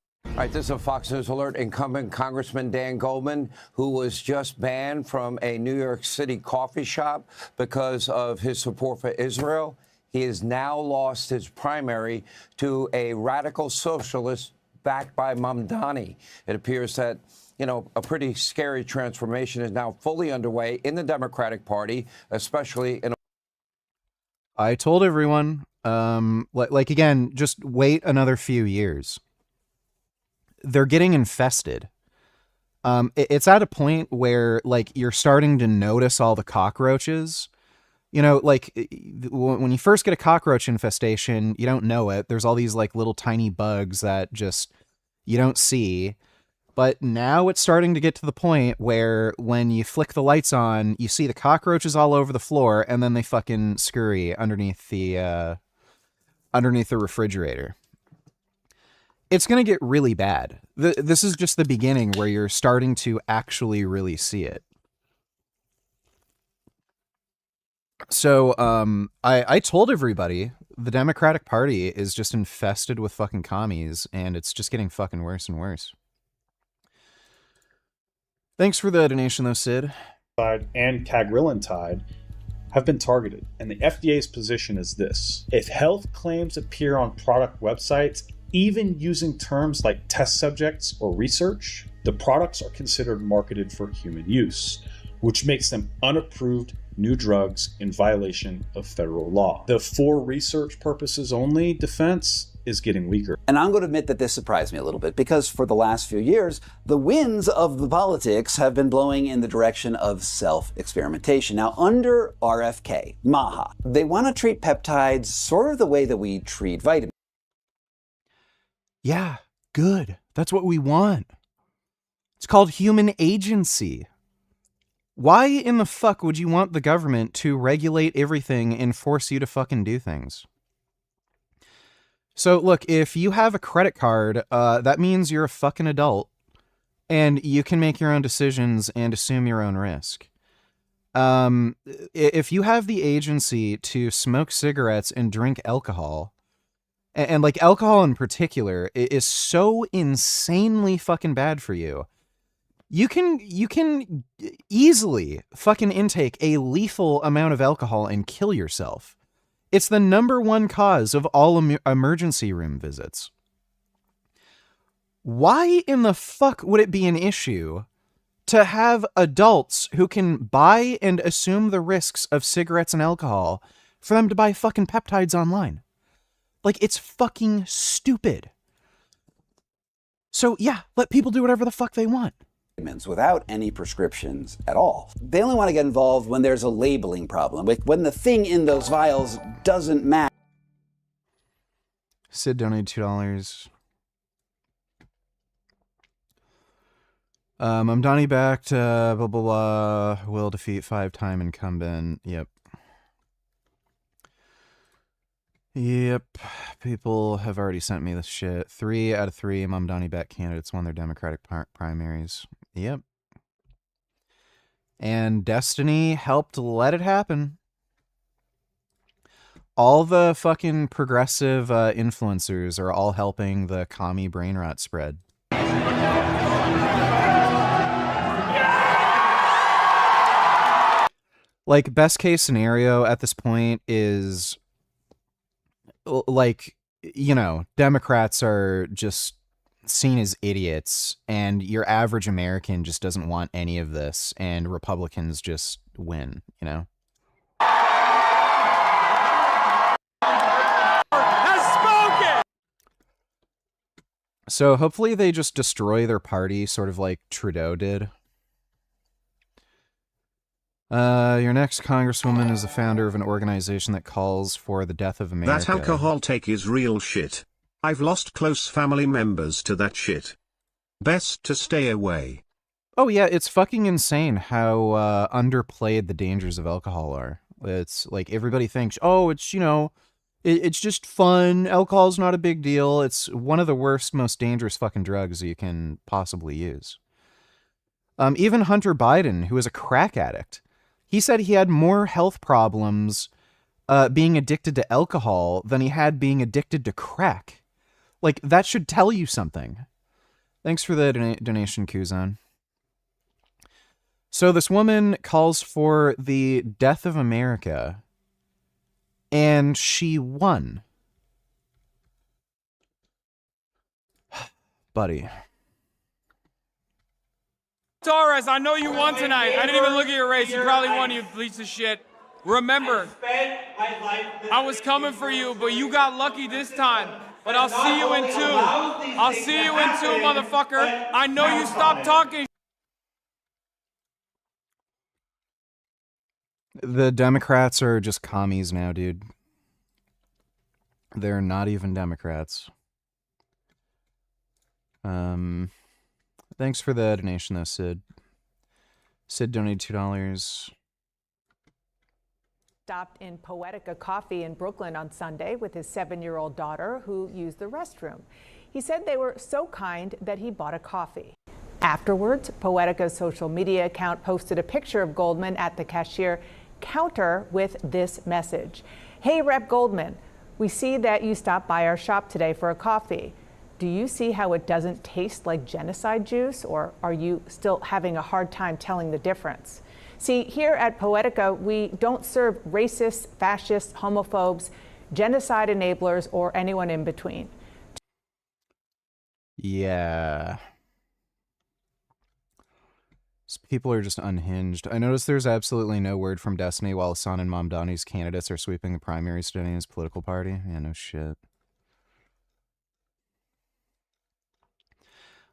Speaker 14: is a Fox News alert. Incumbent Congressman Dan Goldman, who was just banned from a New York City coffee shop because of his support for Israel. He has now lost his primary to a radical socialist backed by Mamdani. It appears that, you know, a pretty scary transformation is now fully underway in the Democratic Party, especially in.
Speaker 7: I told everyone, like again, just wait another few years. They're getting infested. It's at a point where, like, you're starting to notice all the cockroaches. You know, like, when you first get a cockroach infestation, you don't know it. There's all these, like, little tiny bugs that just you don't see. But now it's starting to get to the point where when you flick the lights on, you see the cockroaches all over the floor, and then they fucking scurry underneath the refrigerator. It's going to get really bad. This is just the beginning where you're starting to actually really see it. So, I told everybody the Democratic Party is just infested with fucking commies, and it's just getting fucking worse and worse. Thanks for the donation, though, Sid.
Speaker 4: And cagrilintide have been targeted, and the FDA's position is this. If health claims appear on product websites, even using terms like test subjects or research, the products are considered marketed for human use, which makes them unapproved new drugs in violation of federal law. The for research purposes only defense is getting weaker.
Speaker 2: And I'm going to admit that this surprised me a little bit, because for the last few years, the winds of the politics have been blowing in the direction of self-experimentation. Now, under RFK, MAHA, they want to treat peptides sort of the way that we treat vitamins.
Speaker 7: Yeah, good. That's what we want. It's called human agency. Why in the fuck would you want the government to regulate everything and force you to fucking do things? So look, if you have a credit card, that means you're a fucking adult and you can make your own decisions and assume your own risk. If you have the agency to smoke cigarettes and drink alcohol, and like alcohol in particular is so insanely fucking bad for you, you can easily fucking intake a lethal amount of alcohol and kill yourself. It's the #1 cause of all emergency room visits. Why in the fuck would it be an issue to have adults who can buy and assume the risks of cigarettes and alcohol for them to buy fucking peptides online? Like, it's fucking stupid. So yeah, let people do whatever the fuck they want.
Speaker 2: Without any prescriptions at all. They only want to get involved when there's a labeling problem, when the thing in those vials doesn't match.
Speaker 7: Sid donated $2. I'm Donnie backed, blah, blah, blah. Will defeat 5-time incumbent. Yep. Yep. People have already sent me this shit. 3 out of 3 Mamdani backed candidates won their Democratic primaries. Yep. And Destiny helped let it happen. All the fucking progressive influencers are all helping the commie brain rot spread. Like, best case scenario at this point is, like, you know, Democrats are just seen as idiots, and your average American just doesn't want any of this, and Republicans just win, you know? So hopefully they just destroy their party, sort of like Trudeau did. Your next congresswoman is the founder of an organization that calls for the death of America.
Speaker 9: That alcohol take is real shit. I've lost close family members to that shit. Best to stay away.
Speaker 7: Oh yeah, it's fucking insane how underplayed the dangers of alcohol are. It's like everybody thinks, oh, it's, you know, it's just fun. Alcohol's not a big deal. It's one of the worst, most dangerous fucking drugs you can possibly use. Even Hunter Biden, who is a crack addict, he said he had more health problems being addicted to alcohol than he had being addicted to crack. Like, that should tell you something. Thanks for the donation, Kuzan. So this woman calls for the death of America, and she won. Buddy.
Speaker 15: Torres, I know you won tonight. I didn't even look at your race. You probably won, you piece of shit. Remember, I was coming for you, but you got lucky this time. But I'll see you in 2. I'll see you in 2, motherfucker. I know you stopped talking.
Speaker 7: The Democrats are just commies now, dude. They're not even Democrats. Thanks for the donation, though, Sid. Sid donated $2.
Speaker 16: Stopped in Poetica Coffee in Brooklyn on Sunday with his 7-year-old daughter who used the restroom. He said they were so kind that he bought a coffee. Afterwards, Poetica's social media account posted a picture of Goldman at the cashier counter with this message. Hey, Rep. Goldman, we see that you stopped by our shop today for a coffee. Do you see how it doesn't taste like genocide juice, or are you still having a hard time telling the difference? See, here at Poetica, we don't serve racists, fascists, homophobes, genocide enablers, or anyone in between.
Speaker 7: Yeah. People are just unhinged. I noticed there's absolutely no word from Destiny while Hassan and Mamdani's candidates are sweeping the primaries today in his political party. Yeah, no shit.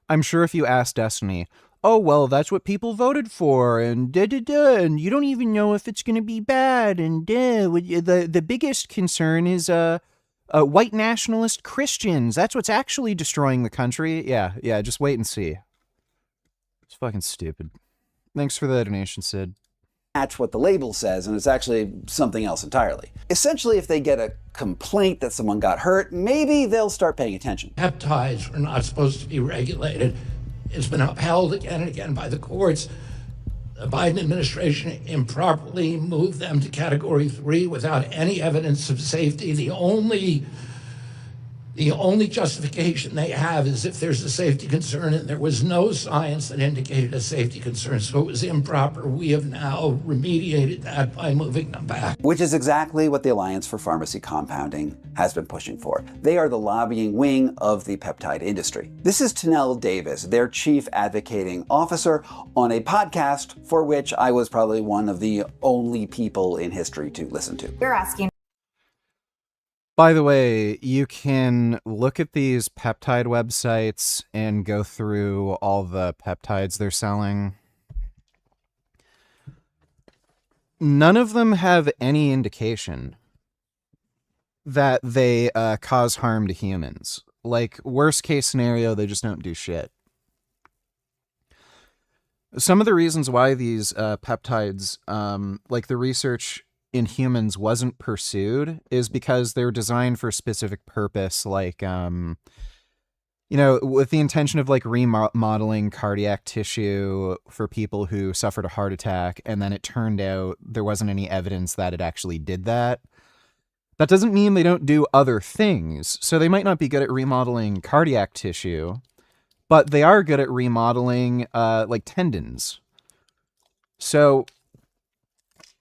Speaker 7: I'm sure if you ask Destiny, oh, well, that's what people voted for, and da-da-da, and you don't even know if it's going to be bad, and the biggest concern is white nationalist Christians. That's what's actually destroying the country. Yeah, just wait and see. It's fucking stupid. Thanks for the donation, Sid.
Speaker 2: Match what the label says, and it's actually something else entirely. Essentially, if they get a complaint that someone got hurt, maybe they'll start paying attention.
Speaker 21: Peptides are not supposed to be regulated. It's been upheld again and again by the courts. The Biden administration improperly moved them to Category 3 without any evidence of safety. The only justification they have is if there's a safety concern, and there was no science that indicated a safety concern, so it was improper. We have now remediated that by moving them back.
Speaker 2: Which is exactly what the Alliance for Pharmacy Compounding has been pushing for. They are the lobbying wing of the peptide industry. This is Tanel Davis, their chief advocating officer, on a podcast for which I was probably one of the only people in history to listen to.
Speaker 25: You're asking.
Speaker 7: By the way, you can look at these peptide websites and go through all the peptides they're selling. None of them have any indication that they cause harm to humans. Like, worst case scenario, they just don't do shit. Some of the reasons why these peptides, like the research in humans wasn't pursued is because they're designed for a specific purpose, like, you know, with the intention of like remodeling cardiac tissue for people who suffered a heart attack, and then it turned out there wasn't any evidence that it actually did that. That doesn't mean they don't do other things. So they might not be good at remodeling cardiac tissue, but they are good at remodeling like tendons. So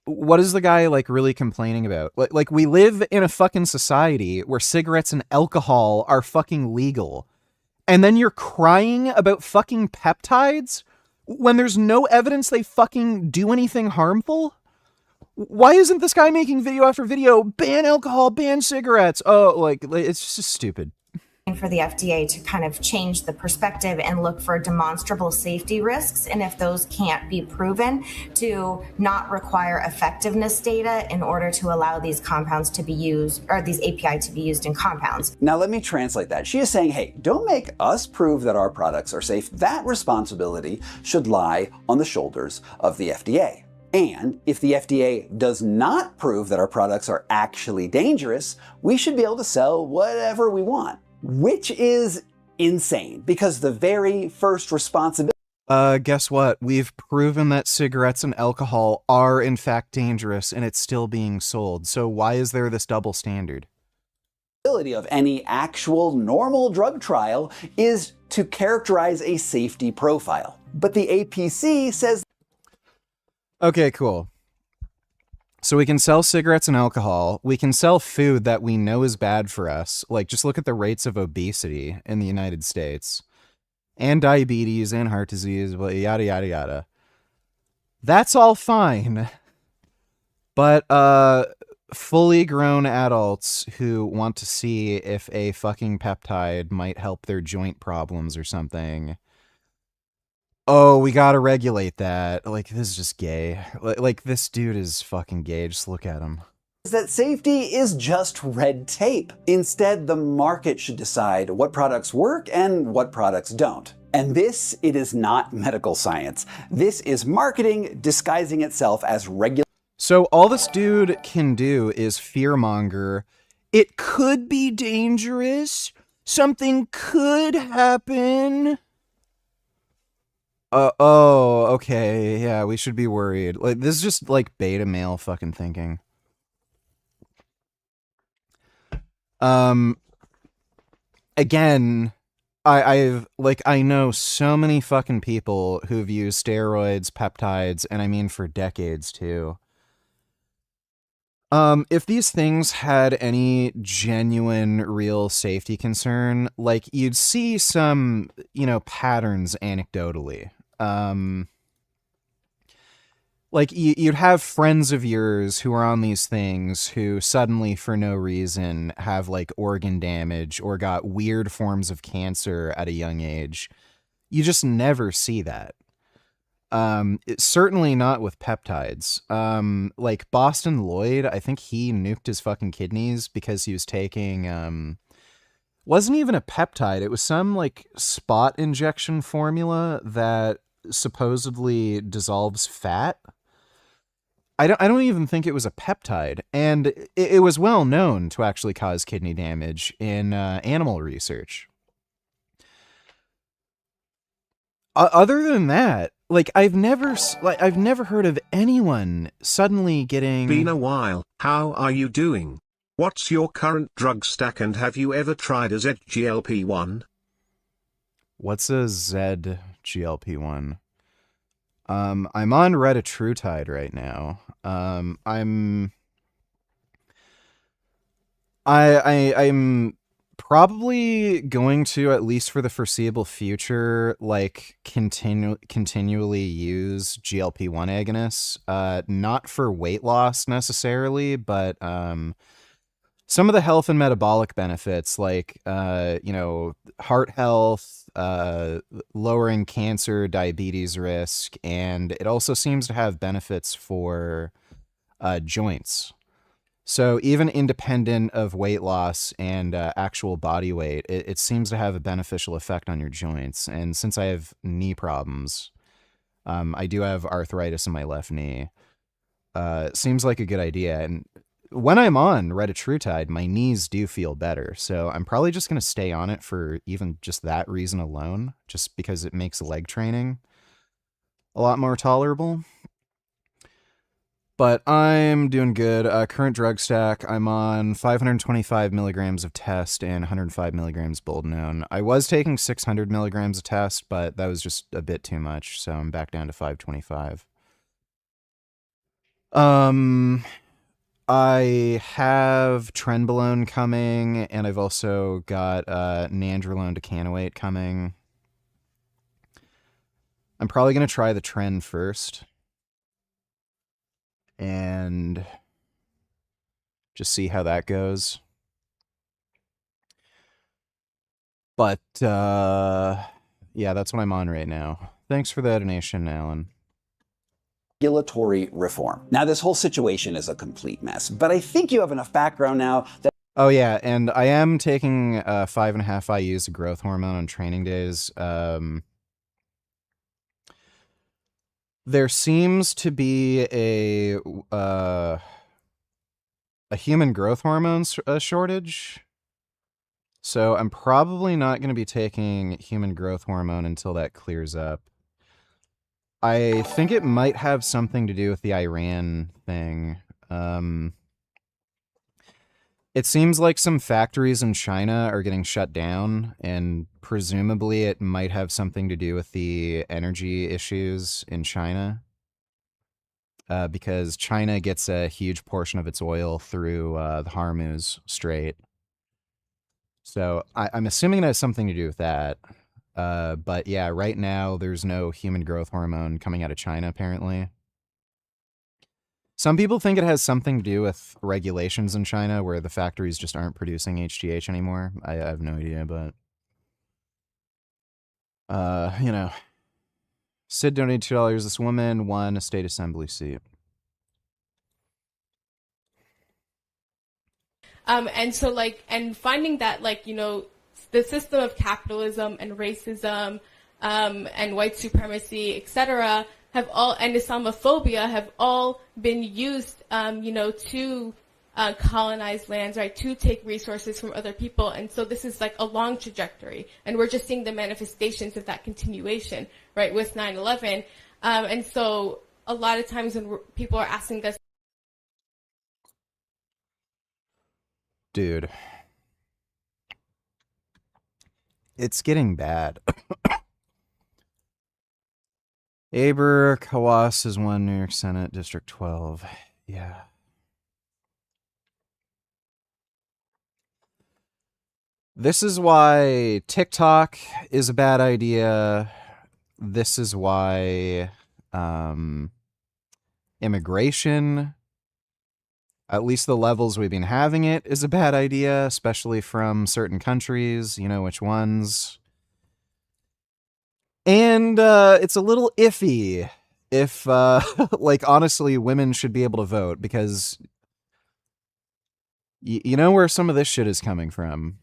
Speaker 7: what is the guy like really complaining about? Like we live in a fucking society where cigarettes and alcohol are fucking legal. And then you're crying about fucking peptides when there's no evidence they fucking do anything harmful? Why isn't this guy making video after video, ban alcohol, ban cigarettes? Oh, like, it's just stupid.
Speaker 25: for the FDA to kind of change the perspective and look for demonstrable safety risks, and if those can't be proven, to not require effectiveness data in order to allow these compounds to be used, or these API to be used in compounds.
Speaker 2: Now let me translate that. She is saying, hey, don't make us prove that our products are safe. That responsibility should lie on the shoulders of the FDA. And if the FDA does not prove that our products are actually dangerous, we should be able to sell whatever we want. Which is insane, because the very first responsibility...
Speaker 7: Guess what? We've proven that cigarettes and alcohol are in fact dangerous, and it's still being sold. So why is there this double standard?
Speaker 2: Of any actual normal drug trial is to characterize a safety profile. But the APC says...
Speaker 7: Okay, cool. So we can sell cigarettes and alcohol. We can sell food that we know is bad for us. Like, just look at the rates of obesity in the United States. And diabetes and heart disease, well, yada, yada, yada. That's all fine. But, fully grown adults who want to see if a fucking peptide might help their joint problems or something... Oh, we gotta regulate that. Like, this is just gay. Like, this dude is fucking gay. Just look at him.
Speaker 2: That safety is just red tape. Instead, the market should decide what products work and what products don't. And this, it is not medical science. This is marketing disguising itself as regular.
Speaker 7: So all this dude can do is fearmonger. It could be dangerous. Something could happen. Oh, okay, yeah, we should be worried. Like, this is just, like, beta male fucking thinking. Again, I know so many fucking people who've used steroids, peptides, and I mean for decades, too. If these things had any genuine, real safety concern, like, you'd see some, you know, patterns anecdotally. Like, you'd have friends of yours who are on these things who suddenly, for no reason, have, like, organ damage or got weird forms of cancer at a young age. You just never see that. It's certainly not with peptides. Like Boston Lloyd, I think he nuked his fucking kidneys because he was taking, wasn't even a peptide. It was some like spot injection formula that supposedly dissolves fat. I don't even think it was a peptide, and it was well known to actually cause kidney damage in animal research. Other than that, like I've never heard of anyone suddenly getting...
Speaker 9: Been a while. How are you doing? What's your current drug stack, and have you ever tried a ZGLP-1?
Speaker 7: What's a ZGLP-1? I'm on retatrutide right now. I'm probably going to, at least for the foreseeable future, like continually use GLP-1 agonists. Not for weight loss necessarily, but some of the health and metabolic benefits, like you know, heart health, lowering cancer, diabetes risk, and it also seems to have benefits for joints. So even independent of weight loss and actual body weight, it seems to have a beneficial effect on your joints. And since I have knee problems, I do have arthritis in my left knee. It seems like a good idea. And when I'm on retatrutide, my knees do feel better. So I'm probably just going to stay on it for even just that reason alone, just because it makes leg training a lot more tolerable. But I'm doing good. Current drug stack, I'm on 525 milligrams of test and 105 milligrams boldenone. I was taking 600 milligrams of test, but that was just a bit too much, so I'm back down to 525. I have trenbolone coming, and I've also got nandrolone decanoate coming. I'm probably going to try the tren first. And just see how that goes. But, yeah, that's what I'm on right now. Thanks for the donation, Alan.
Speaker 2: Regulatory reform. Now, this whole situation is a complete mess, but I think you have enough background now that...
Speaker 7: Oh, yeah, and I am taking 5.5 IUs of growth hormone on training days. There seems to be a human growth hormone shortage, so I'm probably not going to be taking human growth hormone until that clears up. I think it might have something to do with the Iran thing. It seems like some factories in China are getting shut down, and presumably it might have something to do with the energy issues in China. Because China gets a huge portion of its oil through the Hormuz Strait. So I'm assuming it has something to do with that. But yeah, right now there's no human growth hormone coming out of China, apparently. Some people think it has something to do with regulations in China where the factories just aren't producing HGH anymore. I have no idea, but... you know... Sid donated $2. This woman won a state assembly seat.
Speaker 17: And so, like, and finding that, like, you know, the system of capitalism and racism and white supremacy, etc., have all, and Islamophobia have all been used, you know, to colonize lands, right, to take resources from other people. And so this is like a long trajectory. And we're just seeing the manifestations of that continuation, right, with 9/11. And so a lot of times when people are asking us,
Speaker 7: dude, it's getting bad. Aber Kawas has won New York Senate District 12. Yeah. This is why TikTok is a bad idea. This is why immigration, at least the levels we've been having it, is a bad idea, especially from certain countries. You know which ones. And it's a little iffy if, like, honestly, women should be able to vote, because you know where some of this shit is coming from.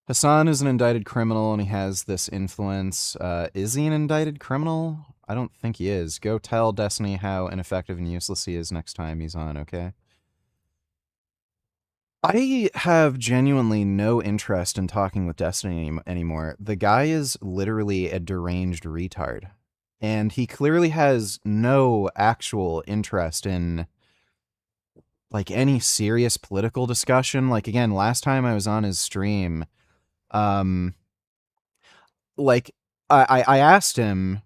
Speaker 7: Hassan is an indicted criminal and he has this influence. Is he an indicted criminal? I don't think he is. Go tell Destiny how ineffective and useless he is next time he's on, okay? I have genuinely no interest in talking with Destiny anymore. The guy is literally a deranged retard. And he clearly has no actual interest in, like, any serious political discussion. Like, again, last time I was on his stream, like, I asked him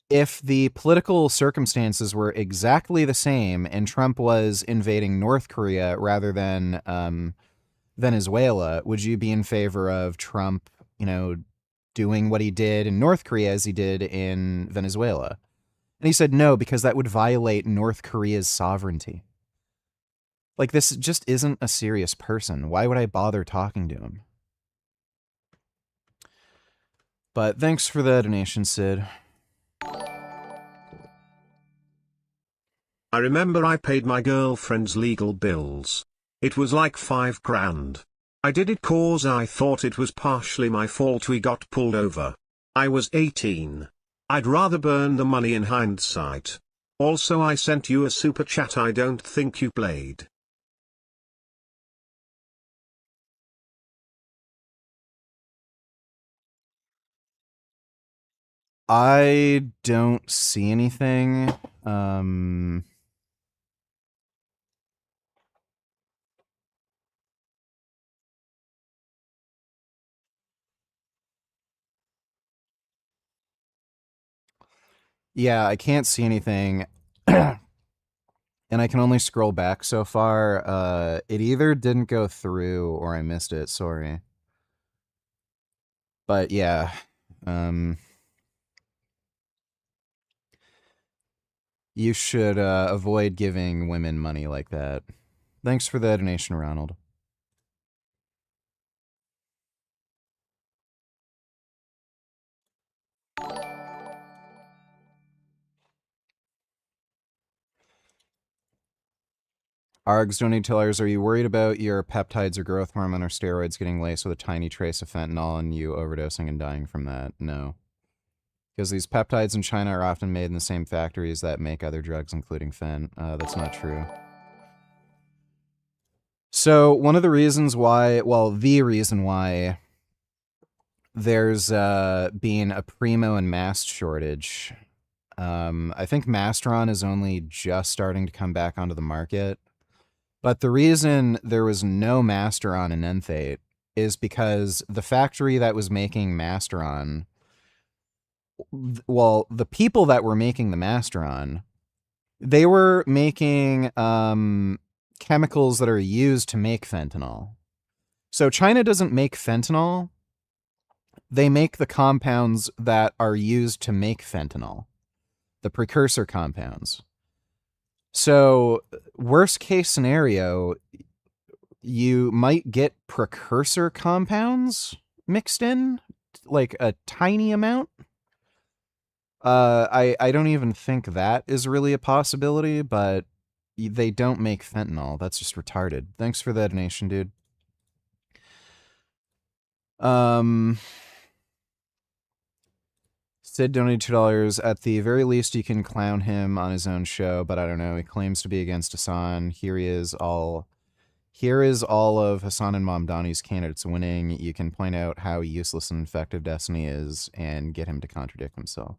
Speaker 7: if the political circumstances were exactly the same and Trump was invading North Korea rather than Venezuela, would you be in favor of Trump, you know, doing what he did in North Korea as he did in Venezuela? And he said no, because that would violate North Korea's sovereignty. Like, this just isn't a serious person. Why would I bother talking to him? But thanks for the donation, Sid.
Speaker 9: I remember I paid my girlfriend's legal bills. It was like $5,000. I did it cause I thought it was partially my fault we got pulled over. I was 18. I'd rather burn the money in hindsight. Also, I sent you a super chat I don't think you played.
Speaker 7: I don't see anything. Yeah, I can't see anything. And I can only scroll back so far. It either didn't go through or I missed it, sorry. But yeah, you should avoid giving women money like that. Thanks for the donation, Ronald. Args donating $2. Are you worried about your peptides or growth hormone or steroids getting laced with a tiny trace of fentanyl and you overdosing and dying from that? No. Because these peptides in China are often made in the same factories that make other drugs, including fent. That's not true. So one of the reasons why, well, the reason why there's been a Primo and Mast shortage, I think Masteron is only just starting to come back onto the market. But the reason there was no Masteron in Enthate is because the factory that was making Masteron, well, the people that were making the Masteron, they were making chemicals that are used to make fentanyl. So China doesn't make fentanyl. They make the compounds that are used to make fentanyl, the precursor compounds. So worst case scenario, you might get precursor compounds mixed in, like a tiny amount. I don't even think that is really a possibility, but they don't make fentanyl. That's just retarded. Thanks for the donation, dude. Sid donated $2. At the very least, you can clown him on his own show, but I don't know. He claims to be against Hassan. Here is all of Hassan and Mamdani's candidates winning. You can point out how useless and effective Destiny is and get him to contradict himself.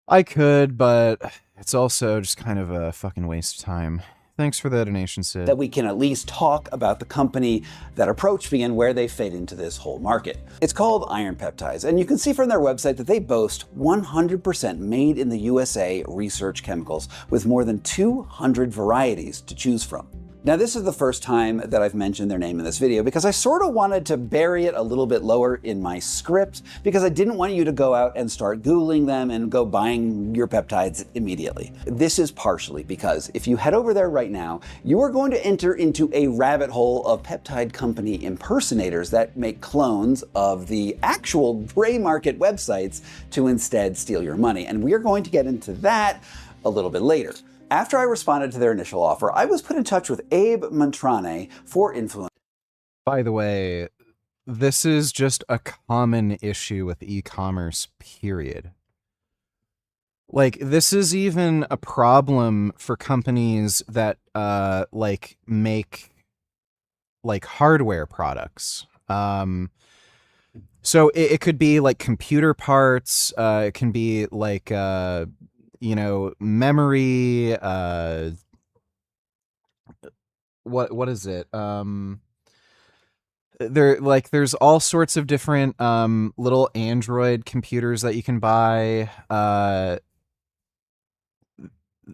Speaker 7: I could, but it's also just kind of a fucking waste of time. Thanks for the donation, Sid.
Speaker 2: That we can at least talk about the company that approached me and where they fit into this whole market. It's called Iron Peptides, and you can see from their website that they boast 100% made in the USA research chemicals with more than 200 varieties to choose from. Now, this is the first time that I've mentioned their name in this video because I sort of wanted to bury it a little bit lower in my script because I didn't want you to go out and start Googling them and go buying your peptides immediately. This is partially because if you head over there right now, you are going to enter into a rabbit hole of peptide company impersonators that make clones of the actual gray market websites to instead steal your money. And we are going to get into that a little bit later. After I responded to their initial offer, I was put in touch with Abe Montrane for influence.
Speaker 7: By the way, this is just a common issue with e-commerce, period. Like, this is even a problem for companies that, like, make, like, hardware products. So it could be, like, computer parts, it can be, like, you know, memory, what is it? There's all sorts of different little Android computers that you can buy.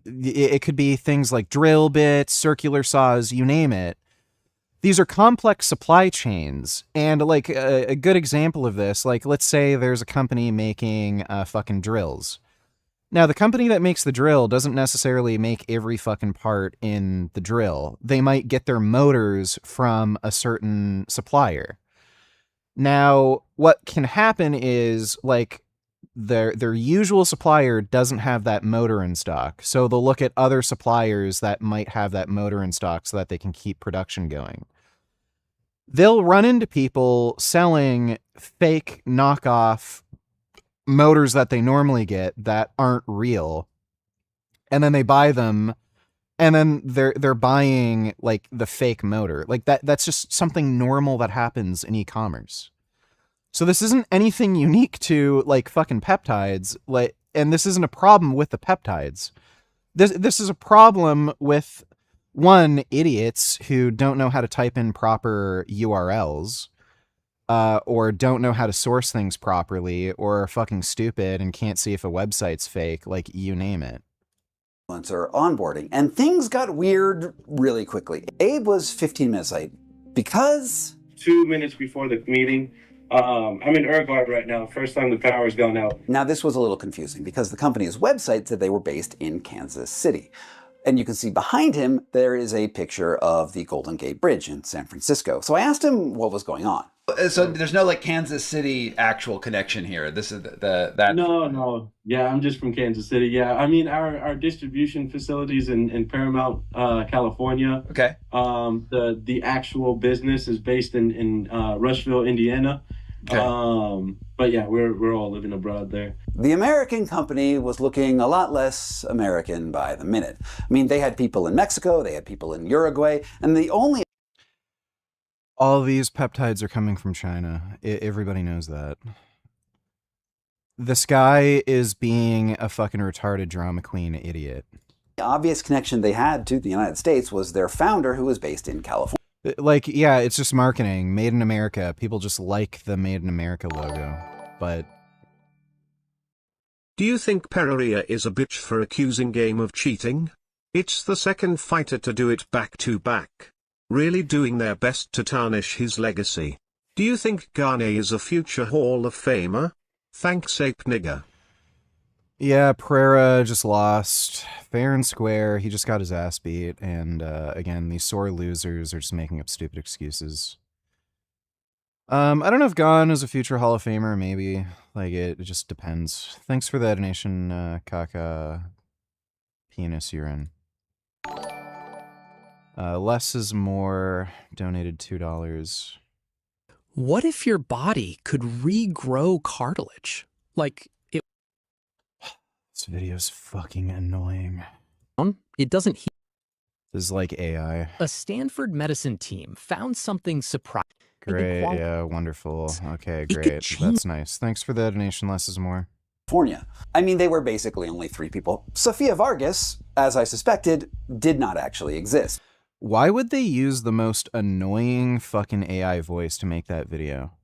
Speaker 7: It could be things like drill bits, circular saws, you name it. These are complex supply chains, and like a good example of this, like let's say there's a company making fucking drills. Now, the company that makes the drill doesn't necessarily make every fucking part in the drill. They might get their motors from a certain supplier. Now, what can happen is, like, their usual supplier doesn't have that motor in stock, so they'll look at other suppliers that might have that motor in stock so that they can keep production going. They'll run into people selling fake knockoff motors that they normally get that aren't real, and then they buy them, and then they're buying like the fake motor. Like that's just something normal that happens in e-commerce. So this isn't anything unique to like fucking peptides, like, and this isn't a problem with the peptides. This is a problem with, one, idiots who don't know how to type in proper URLs. Or don't know how to source things properly, or are fucking stupid and can't see if a website's fake, like you name it.
Speaker 2: Influencer onboarding, and things got weird really quickly. Abe was 15 minutes late because
Speaker 18: 2 minutes before the meeting. I'm in Uruguay right now. First time the power's gone out.
Speaker 2: Now, this was a little confusing because the company's website said they were based in Kansas City. And you can see behind him, there is a picture of the Golden Gate Bridge in San Francisco. So I asked him what was going on. So there's no like Kansas City actual connection here. This is that.
Speaker 18: No. Yeah, I'm just from Kansas City. Yeah, I mean our distribution facilities in Paramount, California.
Speaker 2: Okay.
Speaker 18: The actual business is based in Rushville, Indiana. Okay. But yeah, we're all living abroad there.
Speaker 2: The American company was looking a lot less American by the minute. I mean, they had people in Mexico, they had people in Uruguay, and the only...
Speaker 7: All these peptides are coming from China. Everybody knows that. This guy is being a fucking retarded drama queen idiot.
Speaker 2: The obvious connection they had to the United States was their founder, who was based in California.
Speaker 7: Like, yeah, it's just marketing. Made in America. People just like the Made in America logo. But...
Speaker 9: Do you think Pereira is a bitch for accusing Game of cheating? It's the second fighter to do it back-to-back. Really doing their best to tarnish his legacy. Do you think Gane is a future Hall of Famer? Thanks, ape nigger.
Speaker 7: Yeah, Pereira just lost fair and square. He just got his ass beat. And again, these sore losers are just making up stupid excuses. I don't know if Gane is a future Hall of Famer, maybe. Like, it just depends. Thanks for the donation, Kaka Penis Urine. Less is more, donated $2.
Speaker 5: What if your body could regrow cartilage? Like, it...
Speaker 7: This video's fucking annoying.
Speaker 5: It doesn't heal.
Speaker 7: This is like AI.
Speaker 5: A Stanford medicine team found something surprising.
Speaker 7: Great, yeah, wonderful. Okay, great. That's nice. Thanks for the donation, less is more.
Speaker 2: California. I mean, they were basically only 3 people. Sofia Vargas, as I suspected, did not actually exist.
Speaker 7: Why would they use the most annoying fucking AI voice to make that video?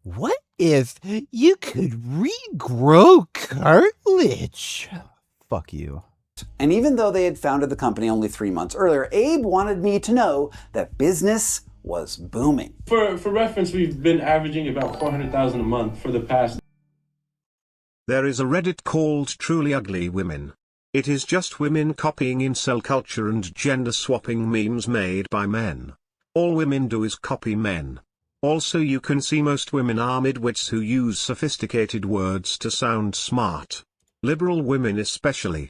Speaker 7: What if you could regrow cartilage? Fuck you.
Speaker 2: And even though they had founded the company only 3 months earlier, Abe wanted me to know that business was booming.
Speaker 18: For reference, we've been averaging about $400,000 a month for the past...
Speaker 9: There is a Reddit called Truly Ugly Women. It is just women copying incel culture and gender-swapping memes made by men. All women do is copy men. Also, you can see most women are midwits who use sophisticated words to sound smart. Liberal women especially.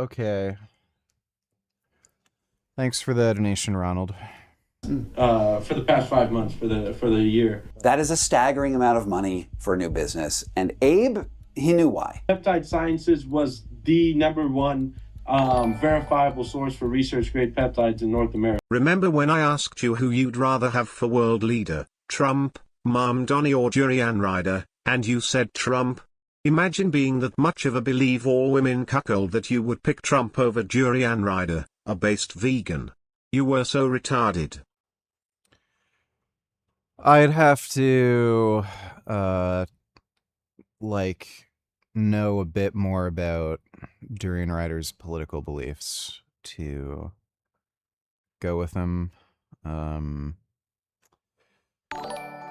Speaker 7: Okay. Thanks for the donation, Ronald.
Speaker 18: For the past 5 months, for the year.
Speaker 2: That is a staggering amount of money for a new business. And Abe, he knew why.
Speaker 18: Peptide Sciences was the #1 verifiable source for research-grade peptides in North America.
Speaker 9: Remember when I asked you who you'd rather have for world leader, Trump, Mom Donnie or Jurian Ryder, and you said Trump? Imagine being that much of a believe all women cuckold that you would pick Trump over Jurian Ryder, a based vegan. You were so retarded.
Speaker 7: I'd have to, like, know a bit more about Durian Ryder's political beliefs to go with him.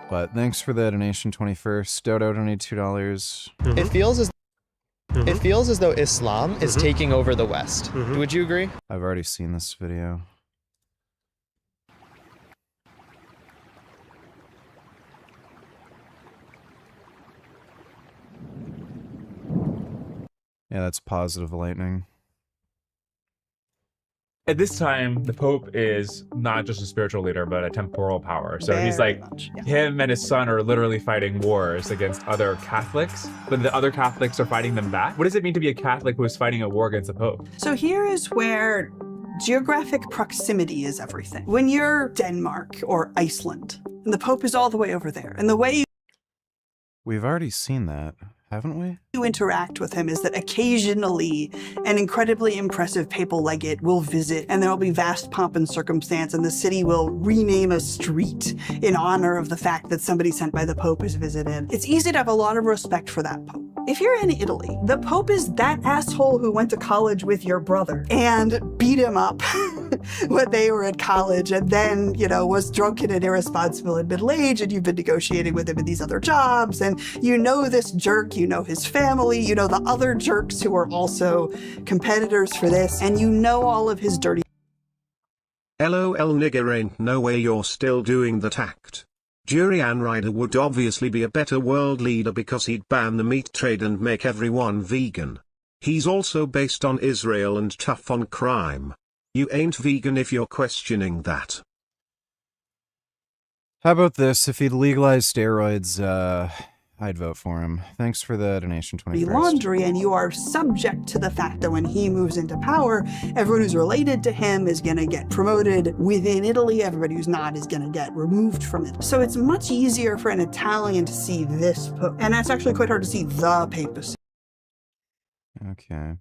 Speaker 7: But thanks for the donation, 21st. Dodo donated $2.
Speaker 19: It feels as though Islam is taking over the West. Would you agree?
Speaker 7: I've already seen this video. Yeah, that's positive lightning.
Speaker 22: At this time, the Pope is not just a spiritual leader, but a temporal power. So he's like, him and his son are literally fighting wars against other Catholics, but the other Catholics are fighting them back. What does it mean to be a Catholic who is fighting a war against the Pope?
Speaker 23: So here is where geographic proximity is everything. When you're Denmark or Iceland, and the Pope is all the way over there, and the way
Speaker 7: We've already seen that, haven't we?
Speaker 23: you interact with him is that occasionally an incredibly impressive papal legate will visit, and there will be vast pomp and circumstance, and the city will rename a street in honor of the fact that somebody sent by the Pope has visited. It's easy to have a lot of respect for that Pope. If you're in Italy, the Pope is that asshole who went to college with your brother and beat him up when they were at college and then, was drunken and irresponsible in middle age, and you've been negotiating with him in these other jobs, and this jerk, his family, the other jerks who are also competitors for this, and all of his dirty.
Speaker 9: LOL nigger, ain't no way you're still doing that act. Durian Rider would obviously be a better world leader because he'd ban the meat trade and make everyone vegan. He's also based on Israel and tough on crime. You ain't vegan if you're questioning that.
Speaker 7: How about this? If he'd legalize steroids, I'd vote for him. Thanks for the donation, 21st.
Speaker 23: Laundry, and you are subject to the fact that when he moves into power, everyone who's related to him is going to get promoted within Italy. Everybody who's not is going to get removed from it. So it's much easier for an Italian to see this, and that's actually quite hard to see the papacy.
Speaker 7: Okay.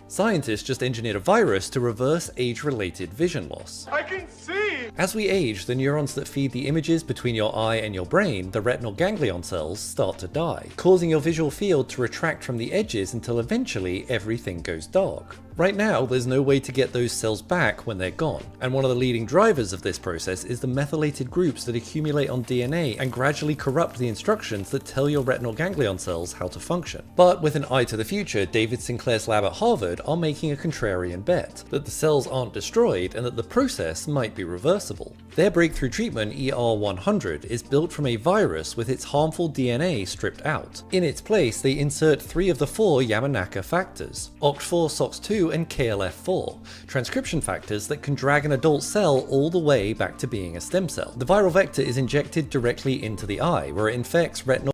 Speaker 6: Scientists just engineered a virus to reverse age-related vision loss.
Speaker 15: I can see!
Speaker 6: As we age, the neurons that feed the images between your eye and your brain, the retinal ganglion cells, start to die, causing your visual field to retract from the edges until eventually everything goes dark. Right now, there's no way to get those cells back when they're gone, and one of the leading drivers of this process is the methylated groups that accumulate on DNA and gradually corrupt the instructions that tell your retinal ganglion cells how to function. But with an eye to the future, David Sinclair's lab at Harvard are making a contrarian bet, that the cells aren't destroyed and that the process might be reversible. Their breakthrough treatment, ER100, is built from a virus with its harmful DNA stripped out. In its place, they insert 3 of the 4 Yamanaka factors, OCT4, SOX2, and KLF4, transcription factors that can drag an adult cell all the way back to being a stem cell. The viral vector is injected directly into the eye, where it infects retinal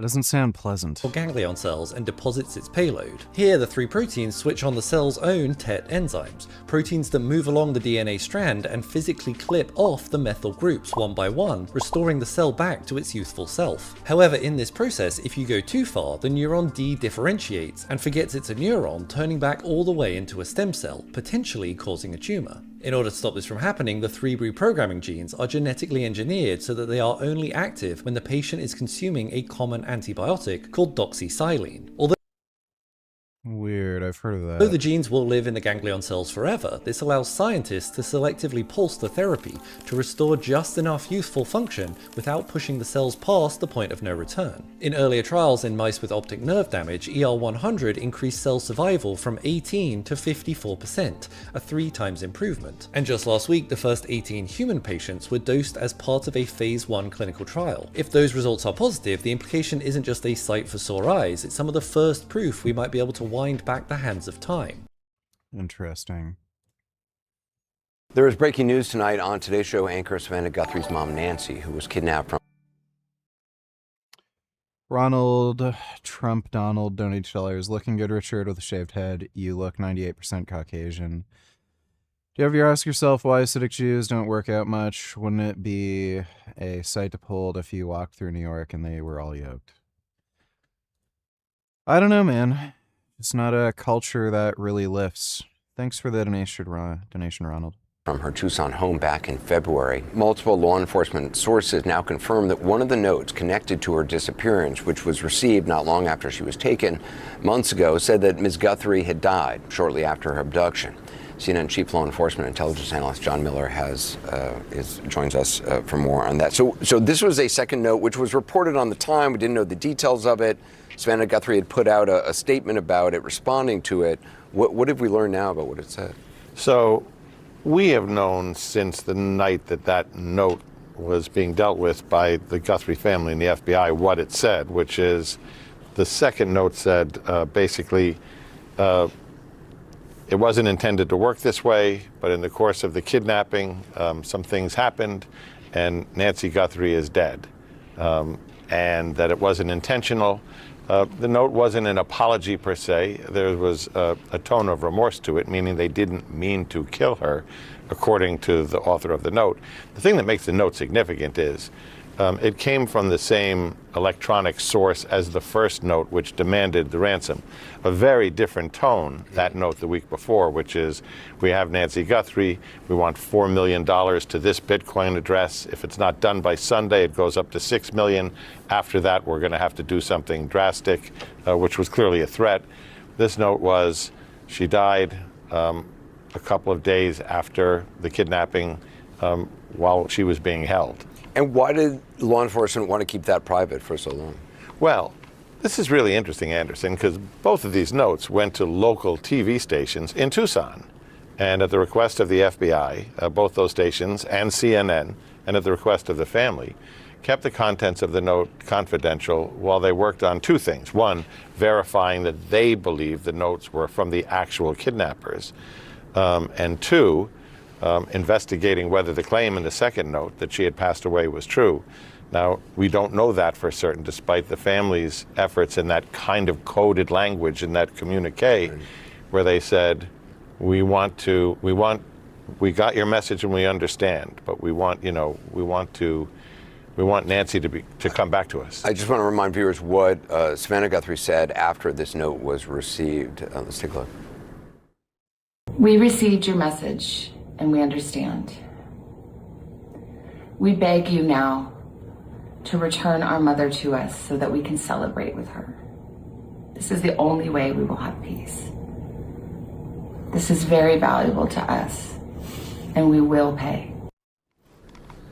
Speaker 7: That doesn't sound pleasant.
Speaker 6: ganglion cells and deposits its payload. Here, the 3 proteins switch on the cell's own TET enzymes, proteins that move along the DNA strand and physically clip off the methyl groups one by one, restoring the cell back to its youthful self. However, in this process, if you go too far, the neuron de-differentiates and forgets it's a neuron, turning back all the way into a stem cell, potentially causing a tumor. In order to stop this from happening, the 3 reprogramming genes are genetically engineered so that they are only active when the patient is consuming a common antibiotic called doxycycline.
Speaker 7: Weird, I've heard of that.
Speaker 6: Though the genes will live in the ganglion cells forever, this allows scientists to selectively pulse the therapy to restore just enough youthful function without pushing the cells past the point of no return. In earlier trials in mice with optic nerve damage, ER100 increased cell survival from 18 to 54%, a 3 times improvement. And just last week, the first 18 human patients were dosed as part of a phase 1 clinical trial. If those results are positive, the implication isn't just a sight for sore eyes, it's some of the first proof we might be able to wind back the hands of time.
Speaker 7: Interesting.
Speaker 14: There is breaking news tonight on Today's Show. Anchor Savannah Guthrie's mom, Nancy, who was kidnapped from
Speaker 7: Ronald Trump Donald donated $2. Looking good, Richard, with a shaved head. You look 98% Caucasian. Do you ever ask yourself why acidic Jews don't work out much? Wouldn't it be a sight to behold if you walked through New York and they were all yoked? I don't know, man. It's not a culture that really lifts. Thanks for the donation, Ronald.
Speaker 14: From her Tucson home back in February. Multiple law enforcement sources now confirm that one of the notes connected to her disappearance, which was received not long after she was taken months ago, said that Ms. Guthrie had died shortly after her abduction. CNN Chief Law Enforcement Intelligence Analyst John Miller joins us for more on that. So this was a second note which was reported on the time. We didn't know the details of it. Savannah Guthrie had put out a statement about it, responding to it. What have we learned now about what it said?
Speaker 8: So we have known since the night that note was being dealt with by the Guthrie family and the FBI what it said, which is the second note said basically it wasn't intended to work this way, but in the course of the kidnapping, some things happened and Nancy Guthrie is dead, and that it wasn't intentional. The note wasn't an apology per se. There was a tone of remorse to it, meaning they didn't mean to kill her, according to the author of the note. The thing that makes the note significant is it came from the same electronic source as the first note, which demanded the ransom. A very different tone, that note the week before, which is, we have Nancy Guthrie, we want $4 million to this Bitcoin address. If it's not done by Sunday, it goes up to $6 million. After that, we're going to have to do something drastic, which was clearly a threat. This note was, She died a couple of days after the kidnapping while she was being held.
Speaker 10: And why did law enforcement want to keep that private for so long?
Speaker 8: Well, this is really interesting, Anderson, because both of these notes went to local TV stations in Tucson. And at the request of the FBI, both those stations and CNN, and at the request of the family, kept the contents of the note confidential while they worked on two things. One, verifying that they believed the notes were from the actual kidnappers. And two, investigating whether the claim in the second note that she had passed away was true. Now, we don't know that for certain, despite the family's efforts in that kind of coded language in that communique, where they said, we got your message and we understand, but we want Nancy to come back to us.
Speaker 10: I just want to remind viewers what Savannah Guthrie said after this note was received. Let's take a look.
Speaker 11: We received your message and we understand. We beg you now to return our mother to us so that we can celebrate with her. This is the only way we will have peace. This is very valuable to us, and we will pay.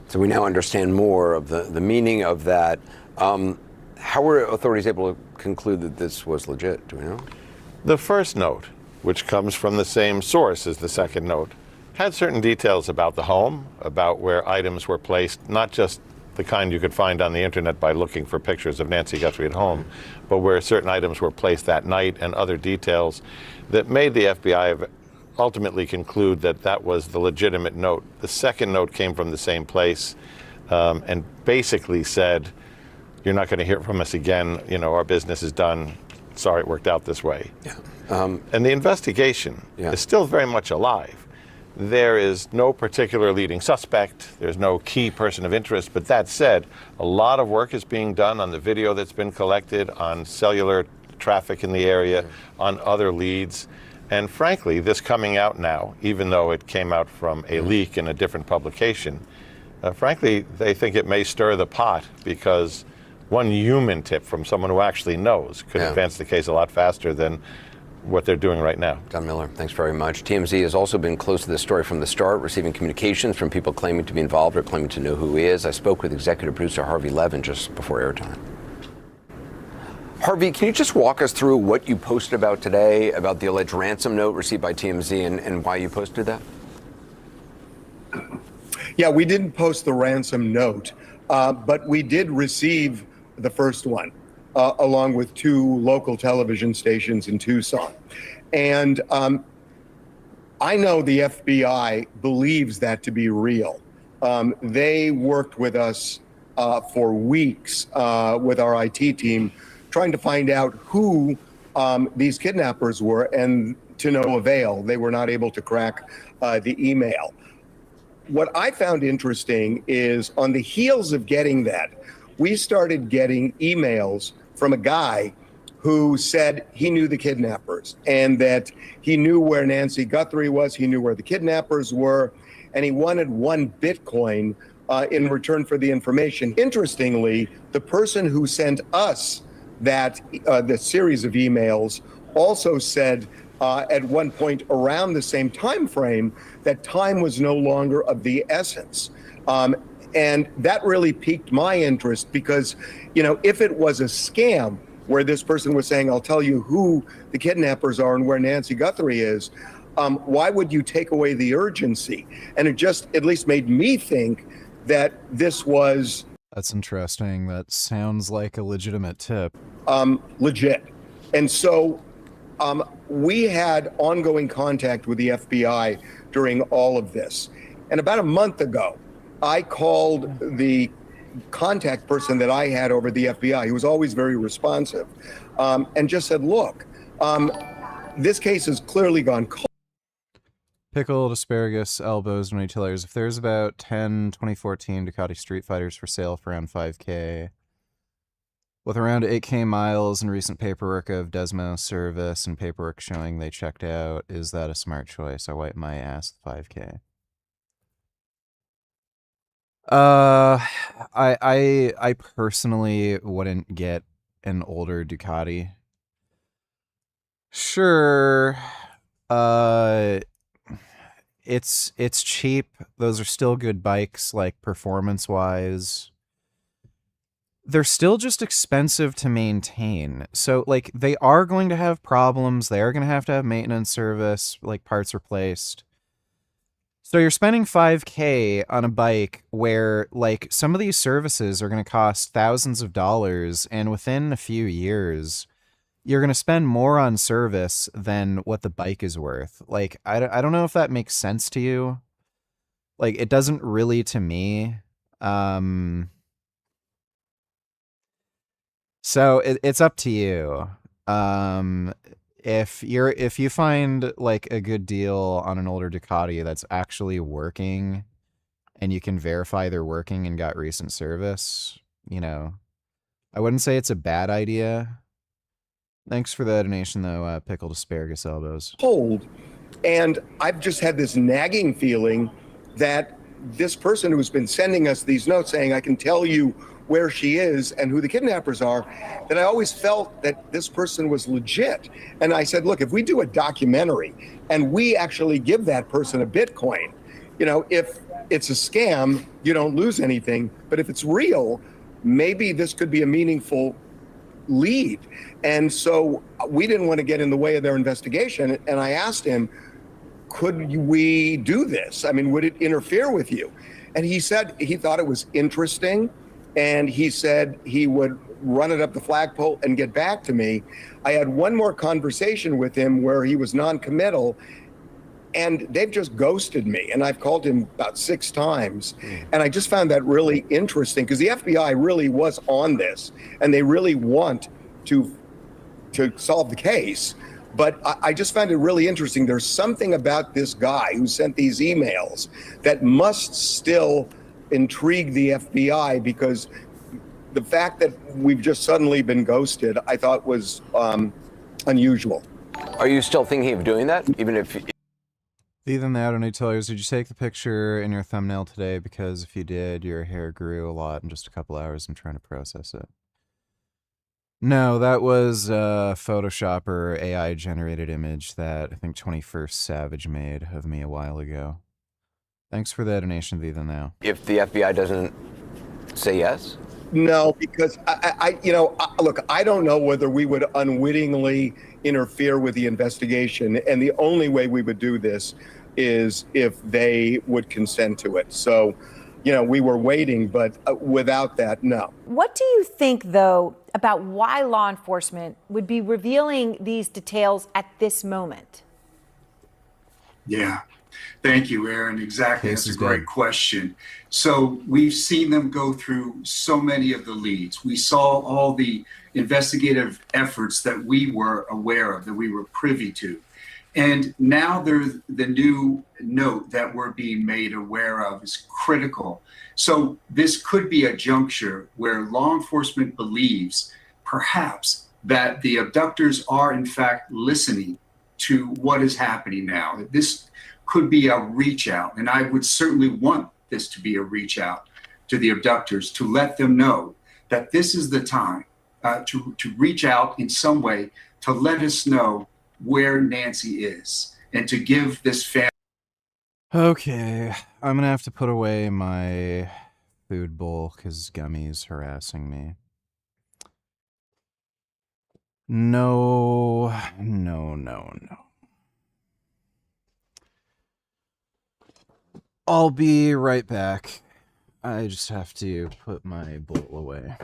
Speaker 10: So we now understand more of the meaning of that. How were authorities able to conclude that this was legit? Do we know?
Speaker 8: The first note, which comes from the same source as the second note, had certain details about the home, about where items were placed, not just the kind you could find on the internet by looking for pictures of Nancy Guthrie at home, but where certain items were placed that night and other details that made the FBI ultimately conclude that that was the legitimate note. The second note came from the same place and basically said, you're not going to hear from us again, our business is done, sorry it worked out this way. Yeah. And the investigation is still very much alive. There is no particular leading suspect. There's no key person of interest. But that said, a lot of work is being done on the video that's been collected, on cellular traffic in the area, on other leads. And frankly, this coming out now, even though it came out from a leak in a different publication, frankly, they think it may stir the pot because one human tip from someone who actually knows could advance the case a lot faster than what they're doing right now.
Speaker 10: Don Miller, thanks very much. TMZ has also been close to this story from the start, receiving communications from people claiming to be involved or claiming to know who he is. I spoke with executive producer Harvey Levin just before airtime. Harvey, can you just walk us through what you posted about today, about the alleged ransom note received by TMZ and why you posted that?
Speaker 12: Yeah, we didn't post the ransom note, but we did receive the first one. Along with two local television stations in Tucson. And I know the FBI believes that to be real. They worked with us for weeks with our IT team, trying to find out who these kidnappers were, and to no avail. They were not able to crack the email. What I found interesting is on the heels of getting that, we started getting emails from a guy who said he knew the kidnappers and that he knew where Nancy Guthrie was, he knew where the kidnappers were, and he wanted 1 Bitcoin in return for the information. Interestingly, the person who sent us that the series of emails also said at one point around the same time frame that time was no longer of the essence. And that really piqued my interest because, if it was a scam where this person was saying, I'll tell you who the kidnappers are and where Nancy Guthrie is, why would you take away the urgency? And it just at least made me think that this was...
Speaker 7: That's interesting. That sounds like a legitimate tip.
Speaker 12: Legit. And so we had ongoing contact with the FBI during all of this. And about a month ago, I called the contact person that I had over the FBI. He was always very responsive, and just said, look, this case has clearly gone cold.
Speaker 7: Pickled, asparagus, elbows, and retailers. If there's about 10 2014 Ducati Street Fighters for sale for around $5K, with around 8K miles and recent paperwork of Desmo service and paperwork showing they checked out, is that a smart choice? I wipe my ass with $5K. I personally wouldn't get an older Ducati. Sure, Uh, it's cheap. Those are still good bikes, like performance wise. They're still just expensive to maintain. So like they are going to have problems. They are going to have maintenance service, like parts replaced. So you're spending $5K on a bike where like some of these services are going to cost thousands of dollars, and within a few years you're going to spend more on service than what the bike is worth. Like I don't know if that makes sense to you. Like it doesn't really to me. So it's up to you. Um, if you find like a good deal on an older Ducati that's actually working, and you can verify they're working and got recent service, I wouldn't say it's a bad idea. Thanks for the donation though, pickled asparagus elbows.
Speaker 12: Hold. And I've just had this nagging feeling that this person who's been sending us these notes saying, I can tell you where she is and who the kidnappers are, that I always felt that this person was legit. And I said, look, if we do a documentary and we actually give that person a Bitcoin, if it's a scam, you don't lose anything. But if it's real, maybe this could be a meaningful lead. And so we didn't want to get in the way of their investigation. And I asked him, could we do this? I mean, would it interfere with you? And he said he thought it was interesting. And he said he would run it up the flagpole and get back to me. I had one more conversation with him where he was non-committal, and they've just ghosted me. And I've called him about 6 times. And I just found that really interesting because the FBI really was on this and they really want to solve the case. But I just found it really interesting. There's something about this guy who sent these emails that must still intrigue the FBI, because the fact that we've just suddenly been ghosted, I thought was unusual.
Speaker 10: Are you still thinking of doing that, even if...
Speaker 7: Even that, I tell you, did you take the picture in your thumbnail today? Because if you did, your hair grew a lot in just a couple hours. I'm trying to process it. No, that was a Photoshop or AI generated image that I think 21st Savage made of me a while ago. Thanks for the donation, Viva Now.
Speaker 10: If the FBI doesn't say yes?
Speaker 12: No, because look, I don't know whether we would unwittingly interfere with the investigation. And the only way we would do this is if they would consent to it. So, we were waiting, but without that, no.
Speaker 1: What do you think, though, about why law enforcement would be revealing these details at this moment?
Speaker 3: Yeah. Thank you, Aaron. Exactly. That's a great question. So we've seen them go through so many of the leads. We saw all the investigative efforts that we were aware of, that we were privy to. And now there's the new note that we're being made aware of is critical. So this could be a juncture where law enforcement believes perhaps that the abductors are in fact listening to what is happening now. This could be a reach out, and I would certainly want this to be a reach out to the abductors to let them know that this is the time to reach out in some way to let us know where Nancy is and to give this family.
Speaker 7: Okay, I'm gonna have to put away my food bowl because Gummy's harassing me. No. I'll be right back. I just have to put my bowl away.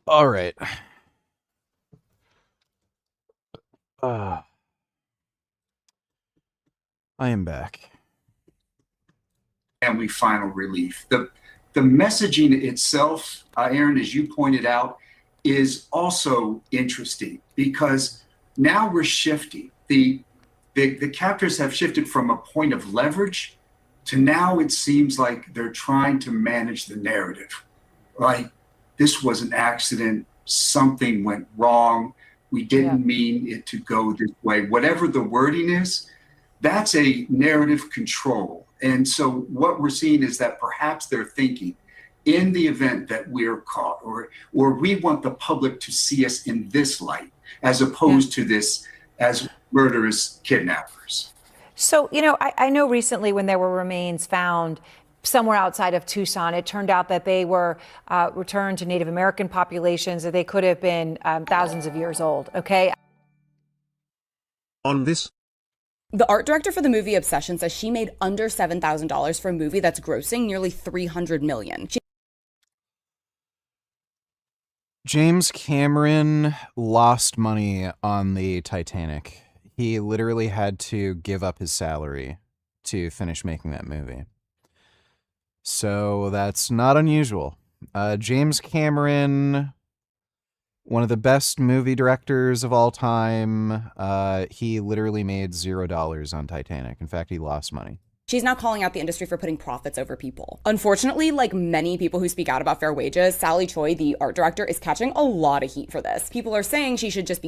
Speaker 7: All right. I am back.
Speaker 3: Family final relief. The messaging itself, Aaron, as you pointed out, is also interesting because now we're shifting. The captors have shifted from a point of leverage to now it seems like they're trying to manage the narrative. Like, this was an accident, something went wrong, we didn't mean it to go this way. Whatever the wording is, that's a narrative control. And so what we're seeing is that perhaps they're thinking, in the event that we're caught, or we want the public to see us in this light, as opposed to this as murderous kidnappers.
Speaker 1: So, I know recently when there were remains found somewhere outside of Tucson, it turned out that they were returned to Native American populations, that they could have been thousands of years old, okay?
Speaker 9: On this,
Speaker 4: the art director for the movie Obsession says she made under $7,000 for a movie that's grossing nearly $300 million.
Speaker 7: James Cameron lost money on the Titanic. He literally had to give up his salary to finish making that movie. So that's not unusual. James Cameron, one of the best movie directors of all time, he literally made $0 on Titanic. In fact, he lost money.
Speaker 4: She's now calling out the industry for putting profits over people. Unfortunately, like many people who speak out about fair wages, Sally Choi, the art director, is catching a lot of heat for this. People are saying she should just be...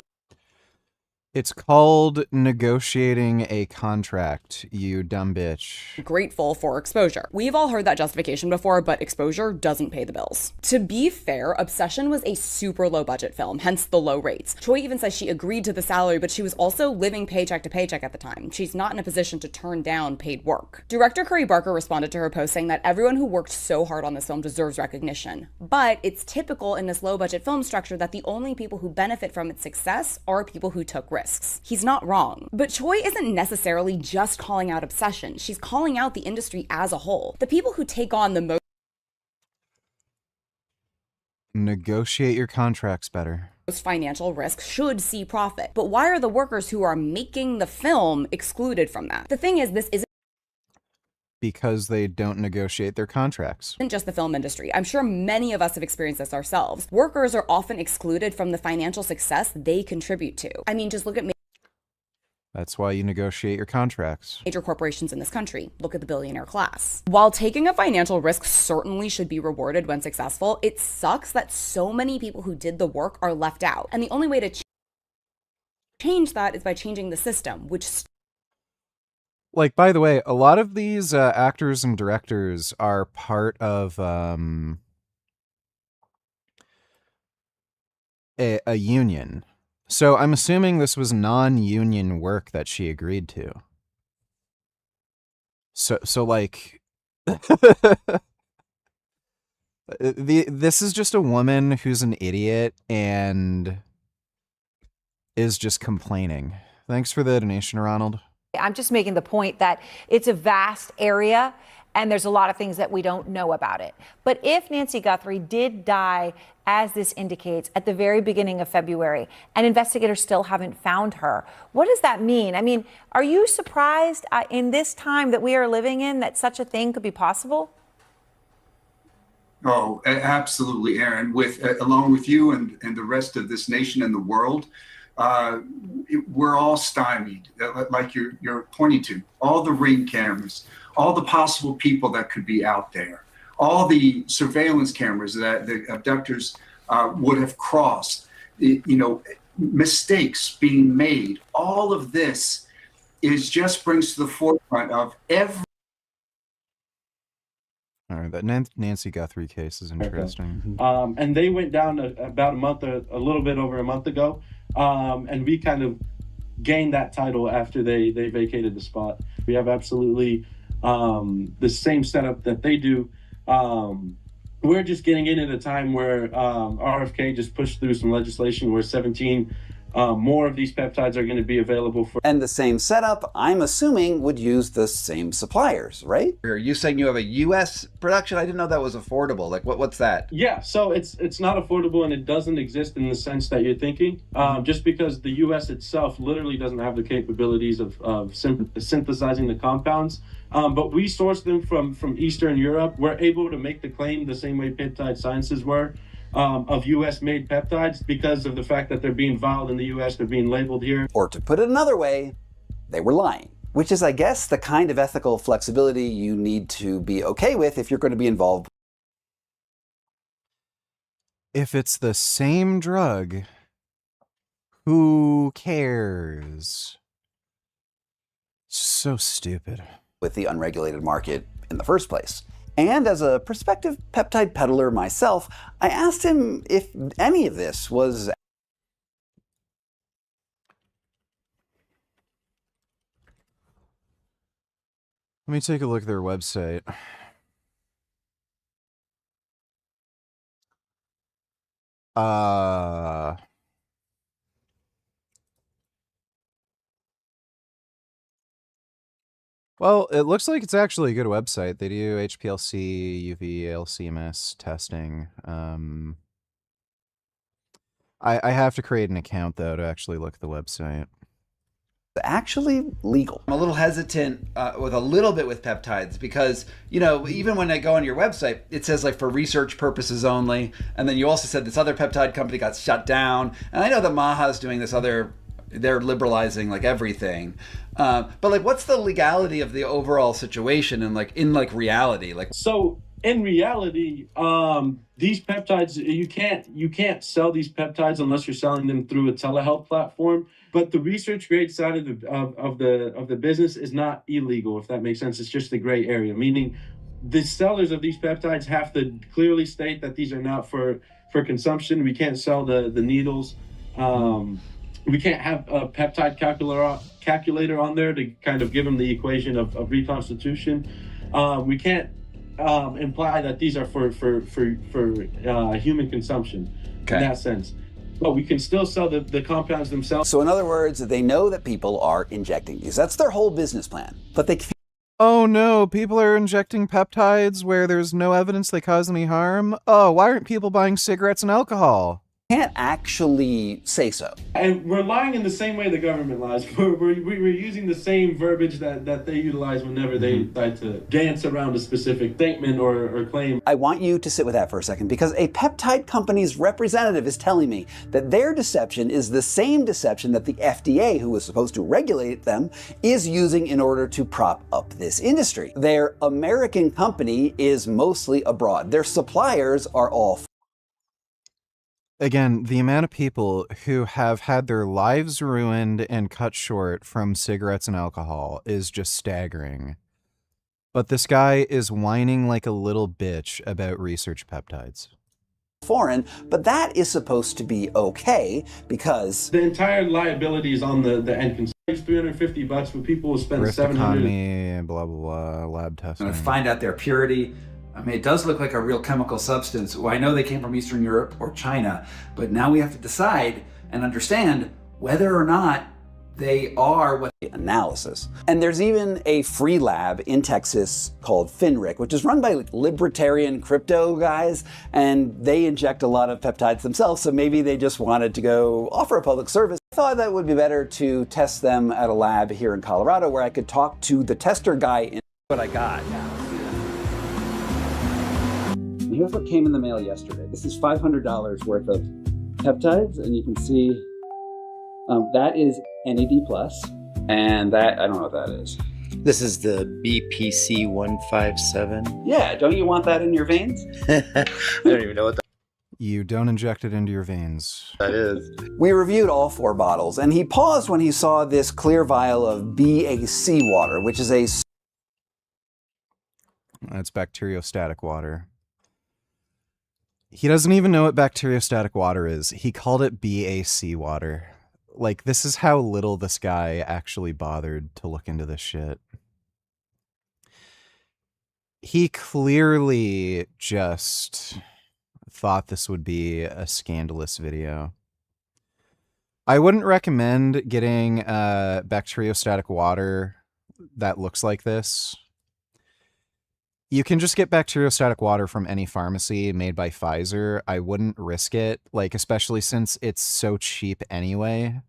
Speaker 7: It's called negotiating a contract, you dumb bitch.
Speaker 4: Grateful for exposure. We've all heard that justification before, but exposure doesn't pay the bills. To be fair, Obsession was a super low budget film, hence the low rates. Choi even says she agreed to the salary, but she was also living paycheck to paycheck at the time. She's not in a position to turn down paid work. Director Curry Barker responded to her post saying that everyone who worked so hard on this film deserves recognition. But it's typical in this low budget film structure that the only people who benefit from its success are people who took risks. He's not wrong. But Choi isn't necessarily just calling out Obsession. She's calling out the industry as a whole. The people who take on the most...
Speaker 7: Negotiate your contracts better.
Speaker 4: Financial risk should see profit. But why are the workers who are making the film excluded from that? The thing is, this isn't
Speaker 7: because they don't negotiate their contracts.
Speaker 4: Just the film industry. I'm sure many of us have experienced this ourselves. Workers are often excluded from the financial success they contribute to. I mean, just look at
Speaker 7: That's why you negotiate your contracts.
Speaker 4: Major corporations in this country. Look at the billionaire class. While taking a financial risk certainly should be rewarded when successful, it sucks that so many people who did the work are left out. And the only way to change that is by changing the system, which...
Speaker 7: Like, by the way, a lot of these actors and directors are part of a union. So I'm assuming this was non-union work that she agreed to. So like, this is just a woman who's an idiot and is just complaining. Thanks for the donation, Ronald.
Speaker 1: I'm just making the point that it's a vast area and there's a lot of things that we don't know about it. But if Nancy Guthrie did die, as this indicates, at the very beginning of February, and investigators still haven't found her, what does that mean? I mean, are you surprised in this time that we are living in that such a thing could be possible?
Speaker 3: Oh, absolutely, Aaron. Along with you and the rest of this nation and the world, we're all stymied, like you're pointing to. All the ring cameras, all the possible people that could be out there, all the surveillance cameras that the abductors would have crossed, mistakes being made. All of this just brings to the forefront of every...
Speaker 7: All right, that Nancy Guthrie case is interesting.
Speaker 18: And they went down about a little bit over a month ago. And we kind of gained that title after they vacated the spot. We have absolutely the same setup that they do. We're just getting in at a time where RFK just pushed through some legislation where 17 more of these peptides are going to be available for.
Speaker 2: And the same setup, I'm assuming, would use the same suppliers, right? Are you saying you have a U.S. production? I didn't know that was affordable. Like, what's that?
Speaker 18: Yeah, so it's not affordable, and it doesn't exist in the sense that you're thinking. Just because the U.S. itself literally doesn't have the capabilities of synthesizing the compounds. But we source them from Eastern Europe. We're able to make the claim the same way Peptide Sciences were. Of U.S.-made peptides because of the fact that they're being filed in the U.S., they're being labeled here.
Speaker 2: Or to put it another way, they were lying. Which is, I guess, the kind of ethical flexibility you need to be okay with if you're going to be involved.
Speaker 7: If it's the same drug, who cares? So stupid.
Speaker 2: With the unregulated market in the first place. And as a prospective peptide peddler myself, I asked him if any of this was...
Speaker 7: Let me take a look at their website. Well, it looks like it's actually a good website. They do HPLC, UV, LCMS testing. I have to create an account, though, to actually look at the website.
Speaker 2: Actually legal. I'm a little hesitant with a little bit with peptides because, you know, even when I go on your website, it says like for research purposes only. And then you also said this other peptide company got shut down. And I know that Maha's doing this other, they're liberalizing like everything. But like, what's the legality of the overall situation and like in like reality? Like,
Speaker 18: so in reality, these peptides, you can't sell these peptides unless you're selling them through a telehealth platform. But the research grade side of the business is not illegal, if that makes sense. It's just the gray area, meaning the sellers of these peptides have to clearly state that these are not for consumption. We can't sell the needles. We can't have a peptide calculator on there to kind of give them the equation of reconstitution. We can't imply that these are for human consumption in that sense. But we can still sell the compounds themselves.
Speaker 2: So in other words, they know that people are injecting these. That's their whole business plan. But they...
Speaker 7: Oh no, people are injecting peptides where there's no evidence they cause any harm? Oh, why aren't people buying cigarettes and alcohol?
Speaker 2: Can't actually say so.
Speaker 18: And we're lying in the same way the government lies. We're using the same verbiage that they utilize whenever they try to dance around a specific statement or claim.
Speaker 2: I want you to sit with that for a second because a peptide company's representative is telling me that their deception is the same deception that the FDA, who was supposed to regulate them, is using in order to prop up this industry. Their American company is mostly abroad. Their suppliers are all...
Speaker 7: Again, the amount of people who have had their lives ruined and cut short from cigarettes and alcohol is just staggering. But this guy is whining like a little bitch about research peptides.
Speaker 2: Foreign, but that is supposed to be okay because...
Speaker 18: The entire liability is on the end consumer. It's $350, but people will spend $700.
Speaker 7: Economy, blah, blah, blah, lab testing.
Speaker 2: I'm gonna find out their purity. I mean, it does look like a real chemical substance. Well, I know they came from Eastern Europe or China, but now we have to decide and understand whether or not they are what analysis. And there's even a free lab in Texas called FINRIC, which is run by libertarian crypto guys, and they inject a lot of peptides themselves, so maybe they just wanted to go offer a public service. I thought that would be better to test them at a lab here in Colorado where I could talk to the tester guy in what I got. Here's what came in the mail yesterday. This is $500 worth of peptides, and you can see that is NAD+, and that, I don't know what that is.
Speaker 13: This is the BPC 157.
Speaker 2: Yeah, don't you want that in your veins?
Speaker 13: I don't even know what that
Speaker 7: You don't inject it into your veins.
Speaker 13: that is.
Speaker 2: We reviewed all 4 bottles, and he paused when he saw this clear vial of BAC water, which is a...
Speaker 7: That's bacteriostatic water. He doesn't even know what bacteriostatic water is. He called it BAC water. Like, this is how little this guy actually bothered to look into this shit. He clearly just thought this would be a scandalous video. I wouldn't recommend getting bacteriostatic water that looks like this. You can just get bacteriostatic water from any pharmacy made by Pfizer. I wouldn't risk it, like, especially since it's so cheap anyway.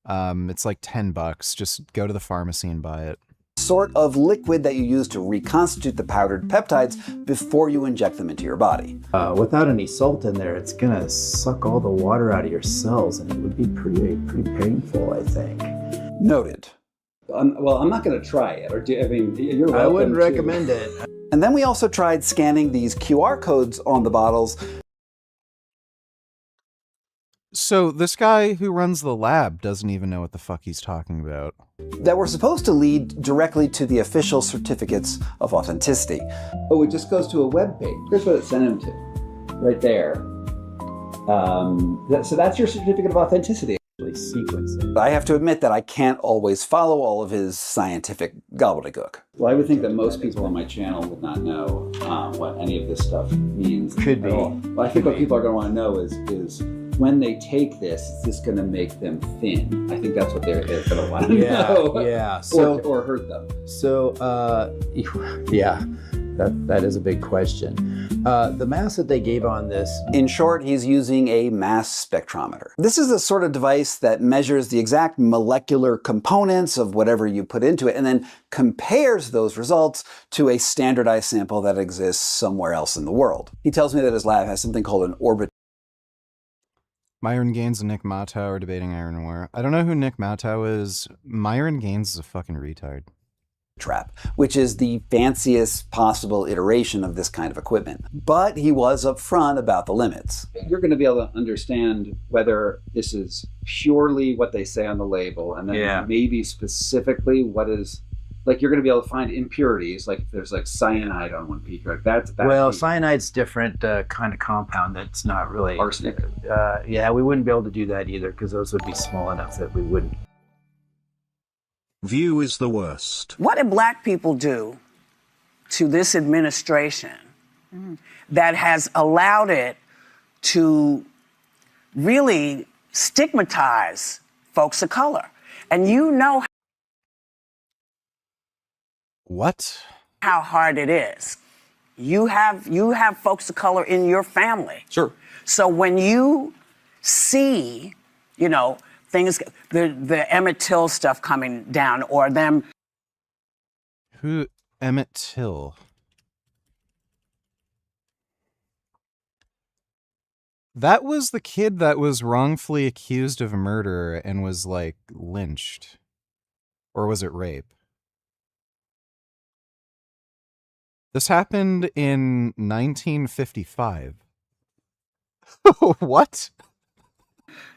Speaker 7: It's like $10. Just go to the pharmacy and buy it.
Speaker 2: Sort of liquid that you use to reconstitute the powdered peptides before you inject them into your body.
Speaker 13: Without any salt in there, it's gonna suck all the water out of your cells, and it would be pretty painful, I think.
Speaker 2: Noted.
Speaker 16: Well, I'm not going to try it. You're welcome.
Speaker 13: I wouldn't recommend it.
Speaker 2: And then we also tried scanning these QR codes on the bottles.
Speaker 7: So this guy who runs the lab doesn't even know what the fuck he's talking about.
Speaker 2: That were supposed to lead directly to the official certificates of authenticity.
Speaker 16: Oh, it just goes to a web page. Here's what it sent him to, right there. So that's your certificate of authenticity.
Speaker 13: Sequencing.
Speaker 2: I have to admit that I can't always follow all of his scientific gobbledygook.
Speaker 16: Well, I would think that most people on my channel would not know what any of this stuff means.
Speaker 13: Could be.
Speaker 16: Well, I think what people are going to want to know is when they take this, is this going to make them thin? I think that's what they're going to want to know.
Speaker 13: Yeah. So,
Speaker 16: or hurt them.
Speaker 13: So, yeah, that is a big question. The mass that they gave on this...
Speaker 2: In short, he's using a mass spectrometer. This is the sort of device that measures the exact molecular components of whatever you put into it and then compares those results to a standardized sample that exists somewhere else in the world. He tells me that his lab has something called an orbit.
Speaker 7: Myron Gaines and Nick Matow are debating iron ore. I don't know who Nick Matow is. Myron Gaines is a fucking retard.
Speaker 2: Trap, which is the fanciest possible iteration of this kind of equipment. But he was upfront about the limits.
Speaker 16: You're going to be able to understand whether this is purely what they say on the label, and then maybe specifically what is, like, you're going to be able to find impurities, like if there's like cyanide on one piece, like that's
Speaker 13: well, cyanide's different kind of compound that's not really
Speaker 16: arsenic.
Speaker 13: Yeah, we wouldn't be able to do that either because those would be small enough that we wouldn't.
Speaker 9: View is the worst.
Speaker 20: What did black people do to this administration that has allowed it to really stigmatize folks of color? And you know
Speaker 7: what?
Speaker 20: How hard it is. You have folks of color in your family.
Speaker 21: Sure.
Speaker 20: So when you see, things, the Emmett Till stuff coming down, or them.
Speaker 7: Who? Emmett Till. That was the kid that was wrongfully accused of murder and was, like, lynched. Or was it rape? This happened in 1955. What?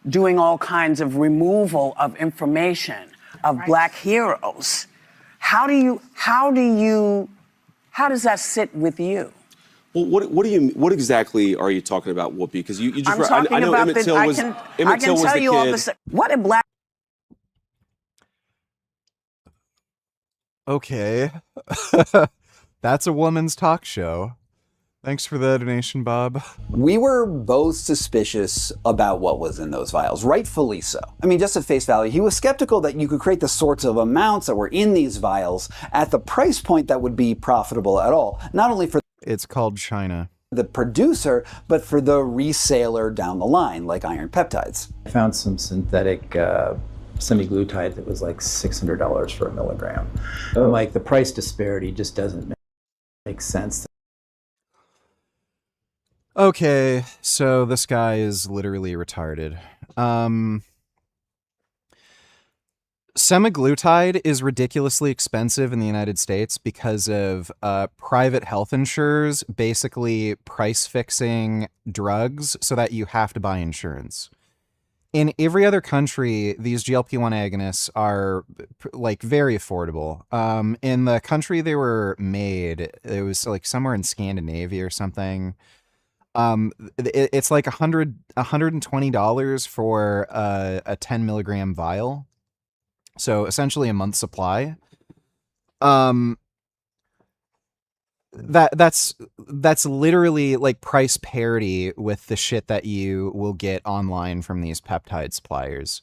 Speaker 20: Doing all kinds of removal of information of black heroes. How does that sit with you?
Speaker 21: Well, what exactly are you talking about, Whoopi? Because you just
Speaker 20: I know
Speaker 21: Emmett Till was
Speaker 20: I can tell you all the what did black.
Speaker 7: Okay. That's a woman's talk show. Thanks for the donation, Bob.
Speaker 2: We were both suspicious about what was in those vials, rightfully so. I mean, just at face value, he was skeptical that you could create the sorts of amounts that were in these vials at the price point that would be profitable at all, not only for
Speaker 7: It's called China.
Speaker 2: The producer, but for the reseller down the line, like iron peptides.
Speaker 13: I found some synthetic semaglutide that was like $600 for a milligram.
Speaker 21: Oh.
Speaker 13: I'm like, the price disparity just doesn't make sense.
Speaker 7: Okay, so this guy is literally retarded. Semaglutide is ridiculously expensive in the United States because of private health insurers basically price fixing drugs so that you have to buy insurance. In every other country, these GLP-1 agonists are like very affordable. In the country they were made, it was like somewhere in Scandinavia or something. It's like $120 for a 10 milligram vial. So essentially a month's supply. That's that's literally like price parity with the shit that you will get online from these peptide suppliers.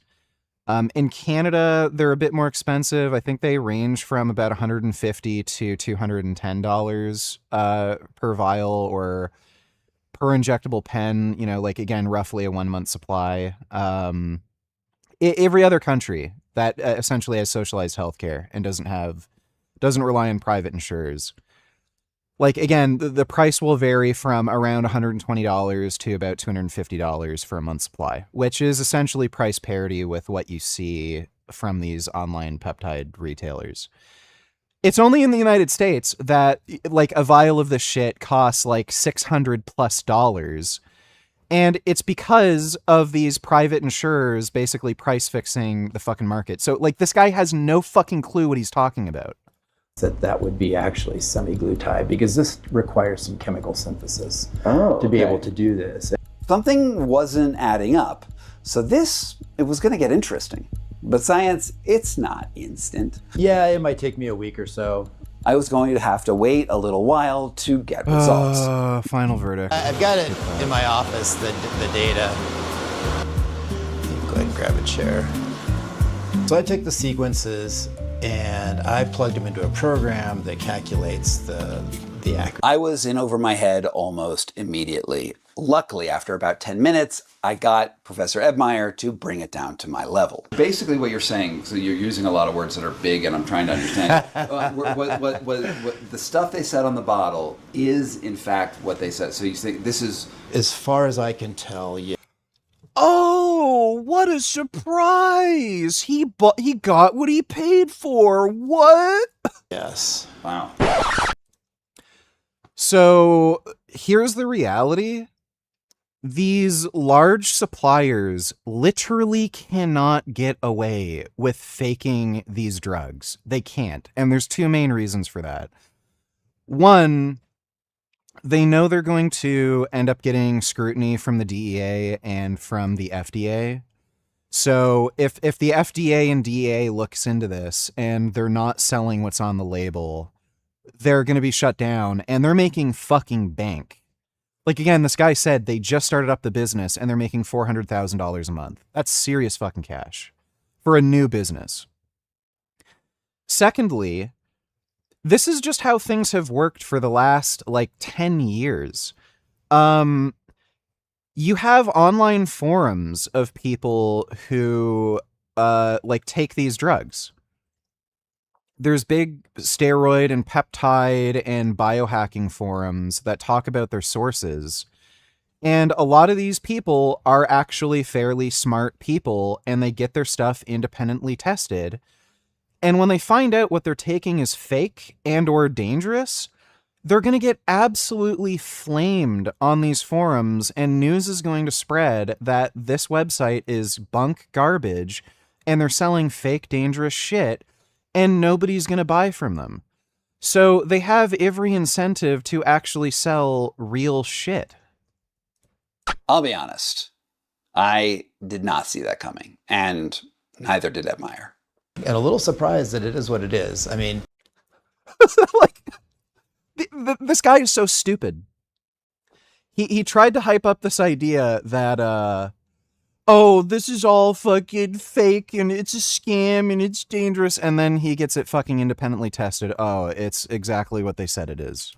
Speaker 7: In Canada, they're a bit more expensive. I think they range from about $150 to $210 per vial or per injectable pen, you know, like again, roughly a 1 month supply. Every other country that essentially has socialized healthcare and doesn't rely on private insurers. Like, again, the price will vary from around $120 to about $250 for a month's supply, which is essentially price parity with what you see from these online peptide retailers. It's only in the United States that, like, a vial of this shit costs like $600+. And it's because of these private insurers basically price fixing the fucking market. So, like, this guy has no fucking clue what he's talking about.
Speaker 13: That would be actually semiglutide, because this requires some chemical synthesis
Speaker 2: to
Speaker 13: be able to do this.
Speaker 2: Something wasn't adding up. So it was going to get interesting. But science, it's not instant.
Speaker 13: Yeah, it might take me a week or so.
Speaker 2: I was going to have to wait a little while to get results.
Speaker 7: Final verdict.
Speaker 5: I've got it in my office, the data. Go ahead and grab a chair. So I took the sequences and I plugged them into a program that calculates the accuracy.
Speaker 2: I was in over my head almost immediately. Luckily, after about 10 minutes, I got Professor Ebmeyer to bring it down to my level. Basically what you're saying, so you're using a lot of words that are big and I'm trying to understand. What the stuff they said on the bottle is in fact what they said. So you think this is...
Speaker 5: As far as I can tell, yeah.
Speaker 7: Oh, what a surprise! He got what he paid for. What?
Speaker 5: Yes.
Speaker 2: Wow.
Speaker 7: So here's the reality. These large suppliers literally cannot get away with faking these drugs. They can't. And there's two main reasons for that. One, they know they're going to end up getting scrutiny from the DEA and from the FDA. So if the FDA and DEA looks into this and they're not selling what's on the label, they're going to be shut down, and they're making fucking bank. Like, again, this guy said they just started up the business and they're making $400,000 a month. That's serious fucking cash for a new business. Secondly, this is just how things have worked for the last, like, 10 years. You have online forums of people who, take these drugs. There's big steroid and peptide and biohacking forums that talk about their sources. And a lot of these people are actually fairly smart people, and they get their stuff independently tested. And when they find out what they're taking is fake and or dangerous, they're going to get absolutely flamed on these forums, and news is going to spread that this website is bunk garbage and they're selling fake dangerous shit, and nobody's going to buy from them. So they have every incentive to actually sell real shit.
Speaker 2: I'll be honest. I did not see that coming, and neither did Ebmeyer.
Speaker 5: And a little surprised that it is what it is. I mean...
Speaker 7: This guy is so stupid. He tried to hype up this idea that, this is all fucking fake and it's a scam and it's dangerous. And then he gets it fucking independently tested. Oh, it's exactly what they said it is.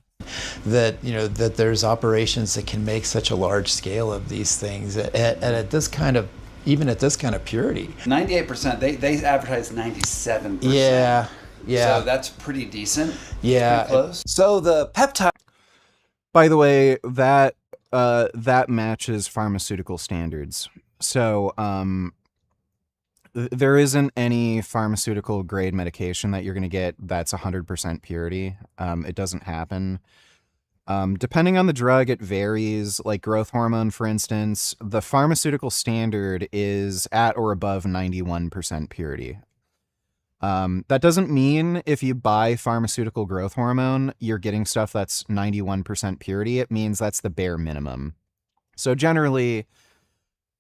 Speaker 5: That, that there's operations that can make such a large scale of these things at this kind of, even at this kind of purity.
Speaker 2: 98%, they advertise 97%.
Speaker 5: Yeah. Yeah.
Speaker 2: So that's pretty decent.
Speaker 5: Yeah.
Speaker 2: Pretty close. So the peptide.
Speaker 7: By the way, that matches pharmaceutical standards. So there isn't any pharmaceutical grade medication that you're going to get that's 100% purity. It doesn't happen. Depending on the drug, it varies. Like growth hormone, for instance, the pharmaceutical standard is at or above 91% purity. That doesn't mean if you buy pharmaceutical growth hormone, you're getting stuff that's 91% purity. It means that's the bare minimum. So generally,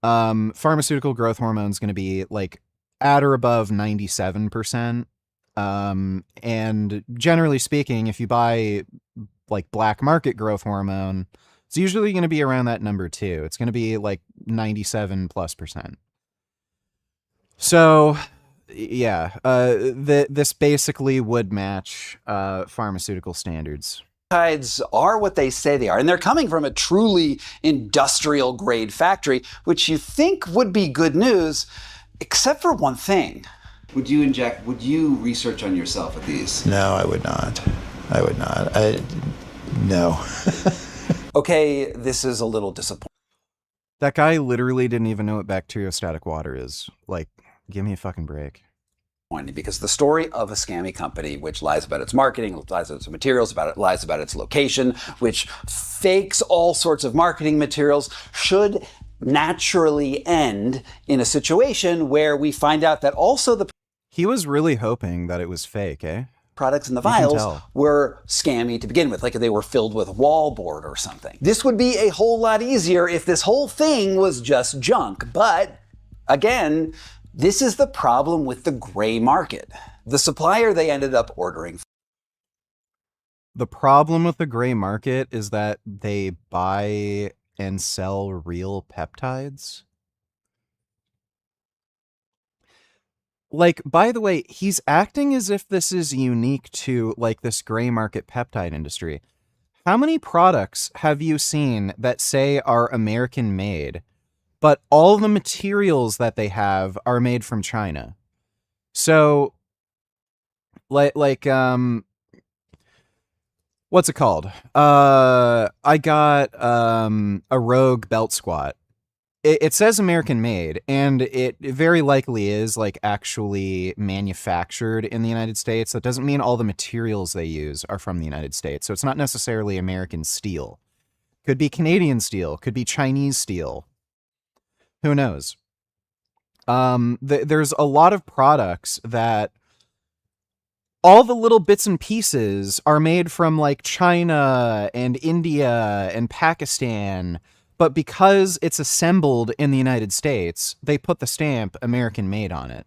Speaker 7: pharmaceutical growth hormone is going to be like at or above 97%. And generally speaking, if you buy like black market growth hormone, it's usually going to be around that number too. It's going to be like 97+%. So yeah, this basically would match pharmaceutical standards.
Speaker 2: Peptides are what they say they are, and they're coming from a truly industrial grade factory, which you think would be good news, except for one thing. Would you research on yourself with these?
Speaker 5: No, I would not. No.
Speaker 2: Okay, this is a little disappointing.
Speaker 7: That guy literally didn't even know what bacteriostatic water is. Like, give me a fucking break.
Speaker 2: Because the story of a scammy company which lies about its marketing, lies about its materials, lies about its location, which fakes all sorts of marketing materials, should naturally end in a situation where we find out that also the
Speaker 7: He was really hoping that it was fake, eh?
Speaker 2: products in the
Speaker 7: You can
Speaker 2: vials
Speaker 7: tell.
Speaker 2: were scammy to begin with, like they were filled with wallboard or something. This would be a whole lot easier if this whole thing was just junk, but again, this is the problem with the gray market. The supplier they ended up ordering.
Speaker 7: The problem with the gray market is that they buy and sell real peptides. Like, by the way, he's acting as if this is unique to, like, this gray market peptide industry. How many products have you seen that say are American made, but all the materials that they have are made from China? So, what's it called? I got a Rogue belt squat. It says American made, and it very likely is like actually manufactured in the United States. That doesn't mean all the materials they use are from the United States. So it's not necessarily American steel. Could be Canadian steel, could be Chinese steel. Who knows? There's a lot of products that all the little bits and pieces are made from like China and India and Pakistan, but because it's assembled in the United States, they put the stamp American made on it.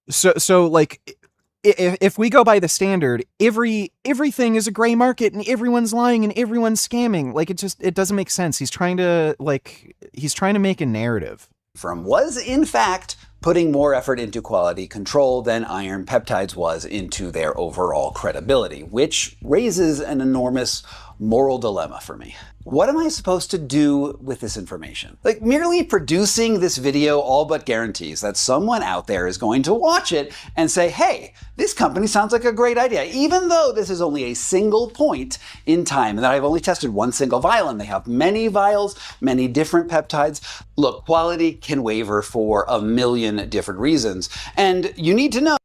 Speaker 7: So like, if we go by the standard, everything is a gray market and everyone's lying and everyone's scamming. Like, it doesn't make sense. He's trying to make a narrative.
Speaker 2: Was in fact putting more effort into quality control than iron peptides was into their overall credibility, which raises an enormous moral dilemma for me. What am I supposed to do with this information? Like, merely producing this video all but guarantees that someone out there is going to watch it and say, hey, this company sounds like a great idea, even though this is only a single point in time and that I've only tested one single vial and they have many vials, many different peptides. Look, quality can waver for a million different reasons, and you need to know.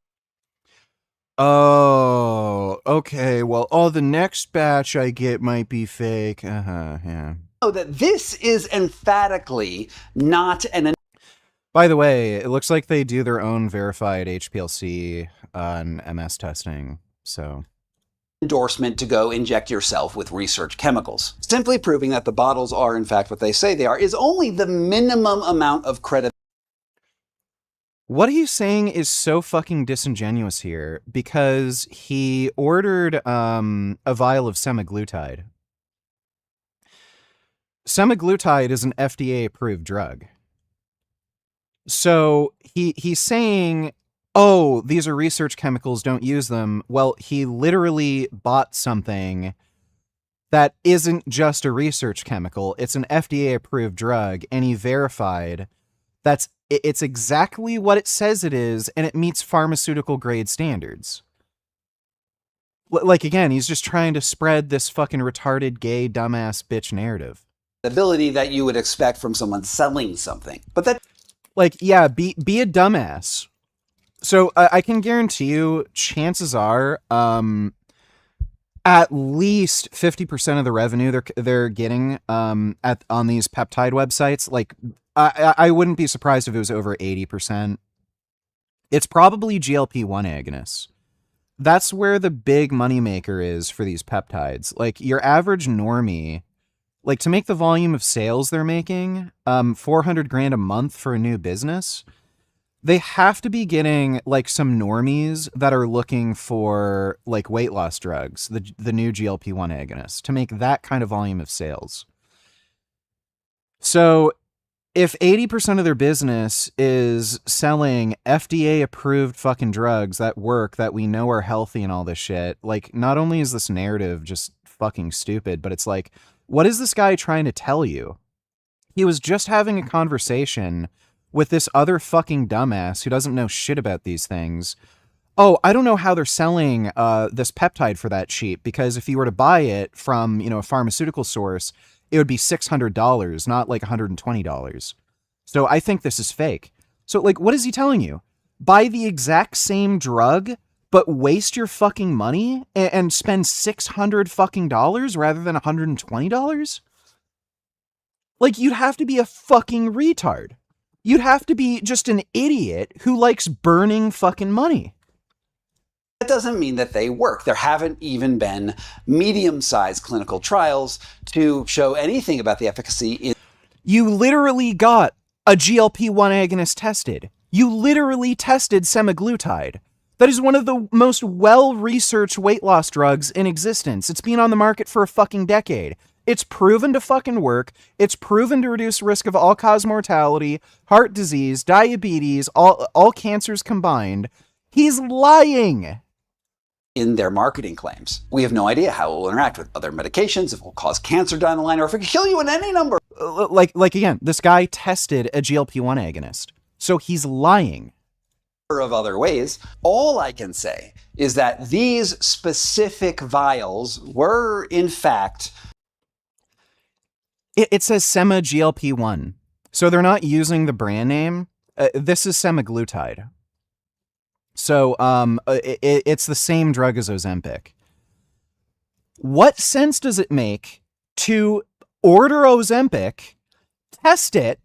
Speaker 7: Oh, okay. Well, the next batch I get might be fake. Yeah.
Speaker 2: That this is emphatically not an...
Speaker 7: By the way, it looks like they do their own verified HPLC on MS testing, so...
Speaker 2: endorsement to go inject yourself with research chemicals. Simply proving that the bottles are in fact what they say they are is only the minimum amount of credibility.
Speaker 7: What he's saying is so fucking disingenuous here, because he ordered a vial of semaglutide. Semaglutide is an FDA-approved drug. So he's saying, oh, these are research chemicals, don't use them. Well, he literally bought something that isn't just a research chemical. It's an FDA-approved drug, and he verified it's exactly what it says it is, and it meets pharmaceutical grade standards. Like, again, he's just trying to spread this fucking retarded, gay, dumbass bitch narrative.
Speaker 2: Ability that you would expect from someone selling something. But that...
Speaker 7: like, yeah, be a dumbass. So I can guarantee you, chances are, at least 50% of the revenue they're getting on these peptide websites, like, I wouldn't be surprised if it was over 80%. It's probably GLP-1 agonists. That's where the big moneymaker is for these peptides. Like, your average normie, like, to make the volume of sales they're making, $400 grand a month for a new business, They have to be getting like some normies that are looking for like weight loss drugs, the new GLP-1 agonist, to make that kind of volume of sales. So if 80% of their business is selling FDA approved fucking drugs that work, that we know are healthy and all this shit, like, not only is this narrative just fucking stupid, but it's like, what is this guy trying to tell you? He was just having a conversation with this other fucking dumbass who doesn't know shit about these things. Oh, I don't know how they're selling this peptide for that cheap, because if you were to buy it from, a pharmaceutical source, it would be $600, not like $120. So I think this is fake. So, like, what is he telling you? Buy the exact same drug, but waste your fucking money and spend $600 fucking dollars rather than $120? Like, you'd have to be a fucking retard. You'd have to be just an idiot who likes burning fucking money.
Speaker 2: That doesn't mean that they work. There haven't even been medium-sized clinical trials to show anything about the efficacy.
Speaker 7: You literally got a GLP-1 agonist tested. You literally tested semaglutide. That is one of the most well-researched weight loss drugs in existence. It's been on the market for a fucking decade. It's proven to fucking work. It's proven to reduce risk of all-cause mortality, heart disease, diabetes, all cancers combined. He's lying
Speaker 2: In their marketing claims. We have no idea how it will interact with other medications, if it will cause cancer down the line, or if it can kill you in any number.
Speaker 7: Like again, this guy tested a GLP-1 agonist. So he's lying.
Speaker 2: Of other ways. All I can say is that these specific vials were, in fact...
Speaker 7: It says Sema GLP-1. So they're not using the brand name. This is semaglutide. So it's the same drug as Ozempic. What sense does it make to order Ozempic, test it,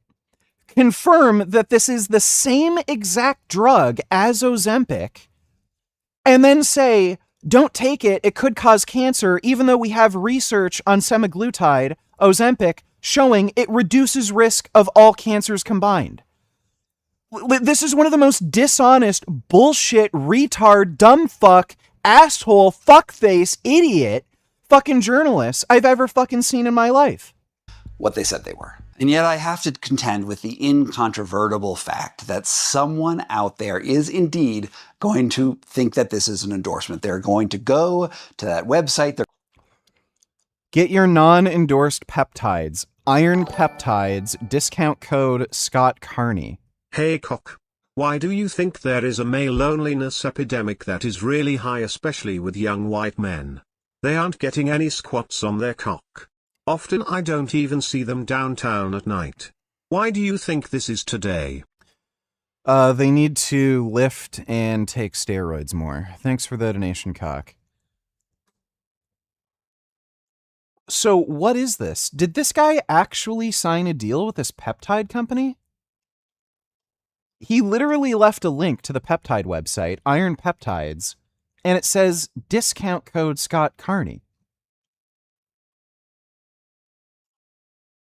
Speaker 7: confirm that this is the same exact drug as Ozempic, and then say, don't take it, it could cause cancer, even though we have research on semaglutide, Ozempic, showing it reduces risk of all cancers combined? This is one of the most dishonest, bullshit, retard, dumb fuck, asshole, fuckface, idiot fucking journalists I've ever fucking seen in my life.
Speaker 2: What they said they were. And yet I have to contend with the incontrovertible fact that someone out there is indeed going to think that this is an endorsement. They're going to go to that website.
Speaker 7: Get your non-endorsed peptides. Iron Peptides, discount code Scott Carney.
Speaker 9: Hey cock. Why do you think there is a male loneliness epidemic that is really high, especially with young white men? They aren't getting any squats on their cock. Often I don't even see them downtown at night. Why do you think this is today?
Speaker 7: They need to lift and take steroids more. Thanks for the donation, cock. So what is this? Did this guy actually sign a deal with this peptide company? He literally left a link to the peptide website, Iron Peptides, and it says discount code Scott Carney.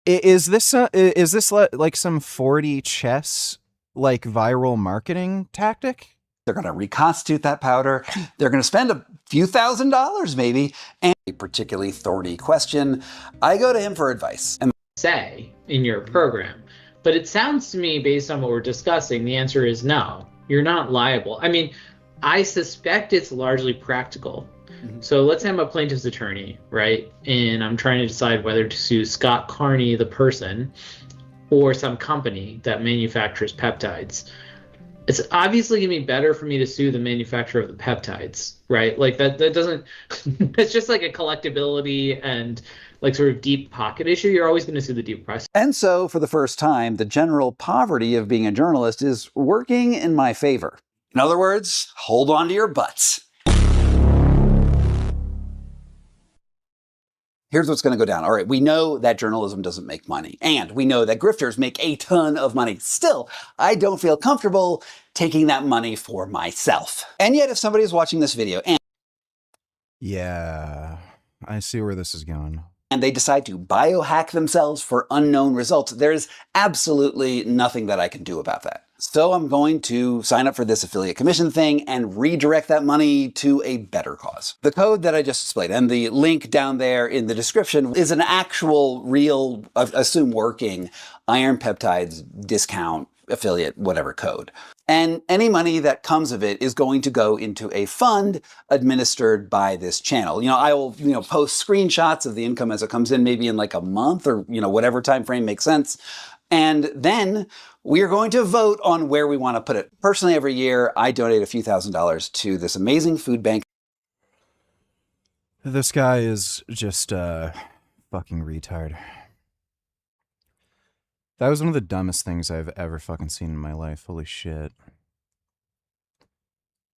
Speaker 7: Is this like some 4D chess like viral marketing tactic?
Speaker 2: They're going to reconstitute that powder. They're going to spend a few $1,000s maybe. And a particularly thorny question. I go to him for advice. And
Speaker 17: say in your program. But it sounds to me, based on what we're discussing, the answer is no. You're not liable. I mean, I suspect it's largely practical. So let's say I'm a plaintiff's attorney, right? And I'm trying to decide whether to sue Scott Carney, the person, or some company that manufactures peptides. It's obviously going to be better for me to sue the manufacturer of the peptides, right? Like that doesn't, it's just like a collectability and like sort of deep pocket issue. You're always going to sue the deep price.
Speaker 2: And so for the first time, the general poverty of being a journalist is working in my favor. In other words, hold on to your butts. Here's what's going to go down. All right, we know that journalism doesn't make money, and we know that grifters make a ton of money. Still, I don't feel comfortable taking that money for myself. And yet, if somebody is watching this video and
Speaker 7: yeah, I see where this is going.
Speaker 2: And they decide to biohack themselves for unknown results, there's absolutely nothing that I can do about that. So I'm going to sign up for this affiliate commission thing and redirect that money to a better cause. The code that I just displayed and the link down there in the description is an actual, real, assume working iron peptides discount affiliate whatever code. And any money that comes of it is going to go into a fund administered by this channel. I will, post screenshots of the income as it comes in, maybe in like a month or, whatever time frame makes sense. And then we are going to vote on where we want to put it. Personally, every year, I donate a few $1,000s to this amazing food bank.
Speaker 7: This guy is just fucking retard. That was one of the dumbest things I've ever fucking seen in my life. Holy shit.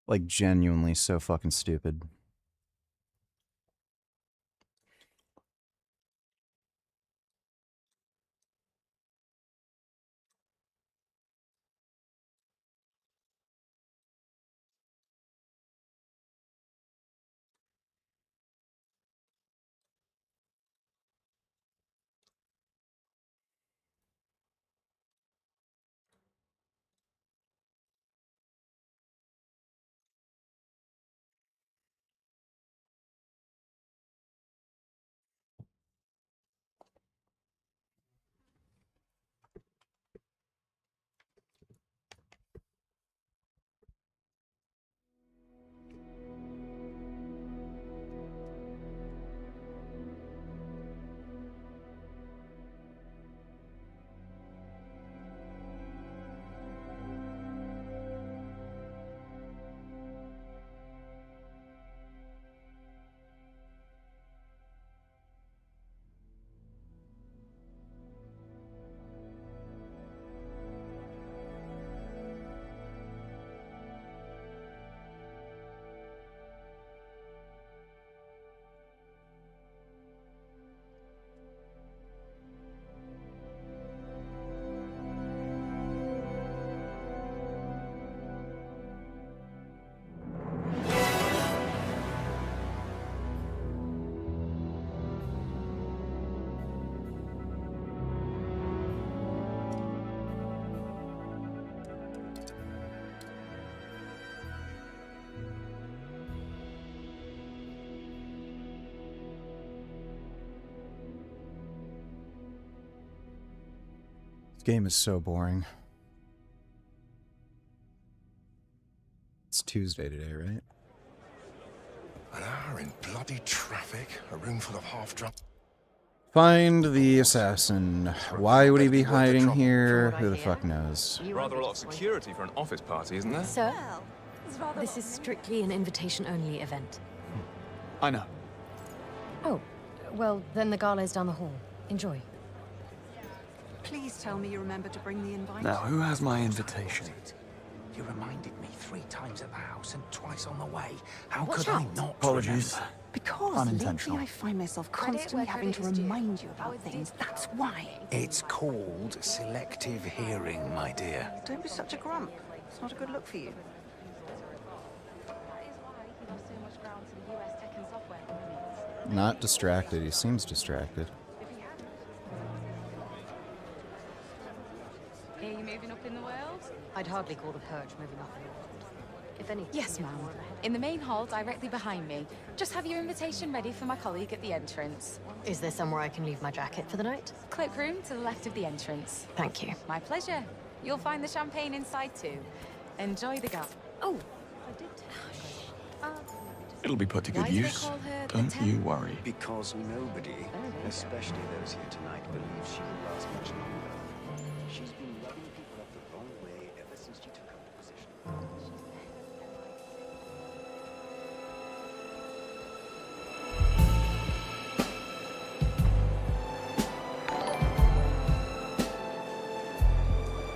Speaker 7: Like, genuinely so fucking stupid. This game is so boring. It's Tuesday today, right?
Speaker 19: An hour in bloody traffic, a room full of half-drunk...
Speaker 7: Find the assassin. Why would he be hiding here? Who the fuck knows?
Speaker 22: Rather a lot of security for an office party, isn't there?
Speaker 23: Sir, this is strictly an invitation-only event.
Speaker 22: I know.
Speaker 23: Oh, well, then the gala is down the hall. Enjoy.
Speaker 24: Please tell me you remember to bring the invite.
Speaker 22: Now, who has my invitation?
Speaker 25: You reminded me 3 times at the house and twice on the way. How
Speaker 24: What's
Speaker 25: could
Speaker 24: wrong?
Speaker 25: I not
Speaker 22: Apologies.
Speaker 25: remember?
Speaker 24: Because
Speaker 22: Unintentional.
Speaker 24: lately I find myself constantly having to remind you about things. That's why.
Speaker 25: It's called selective hearing, my dear.
Speaker 24: Don't be such a grump. It's not a good look for you.
Speaker 7: Not distracted. He seems distracted.
Speaker 23: Are you moving up in the world? I'd hardly call the purge moving up in the world. If any.
Speaker 26: Yes, ma'am. In the main hall directly behind me. Just have your invitation ready for my colleague at the entrance.
Speaker 23: Is there somewhere I can leave my jacket for the night?
Speaker 26: Cloakroom to the left of the entrance.
Speaker 23: Thank you.
Speaker 26: My pleasure. You'll find the champagne inside too. Enjoy the gala. Oh, I did.
Speaker 22: It'll be put to good
Speaker 26: Why do they
Speaker 22: use.
Speaker 26: call her the
Speaker 22: Don't you
Speaker 26: Temp?
Speaker 22: worry.
Speaker 25: Because nobody, especially those here tonight, believes she will last much longer. She's been rubbing people up the wrong way ever since she took up the position.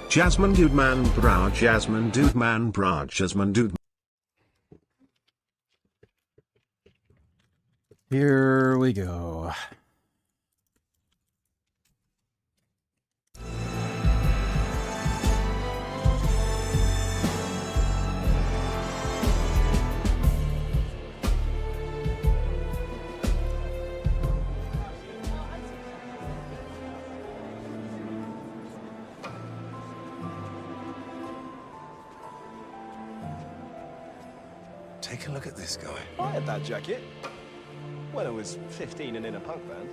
Speaker 9: Jasmine dude man bra, Jasmine dude man bra, Jasmine dude.
Speaker 7: Here we go.
Speaker 19: Take a look at this guy.
Speaker 22: I had that jacket when I was 15 and in a punk band.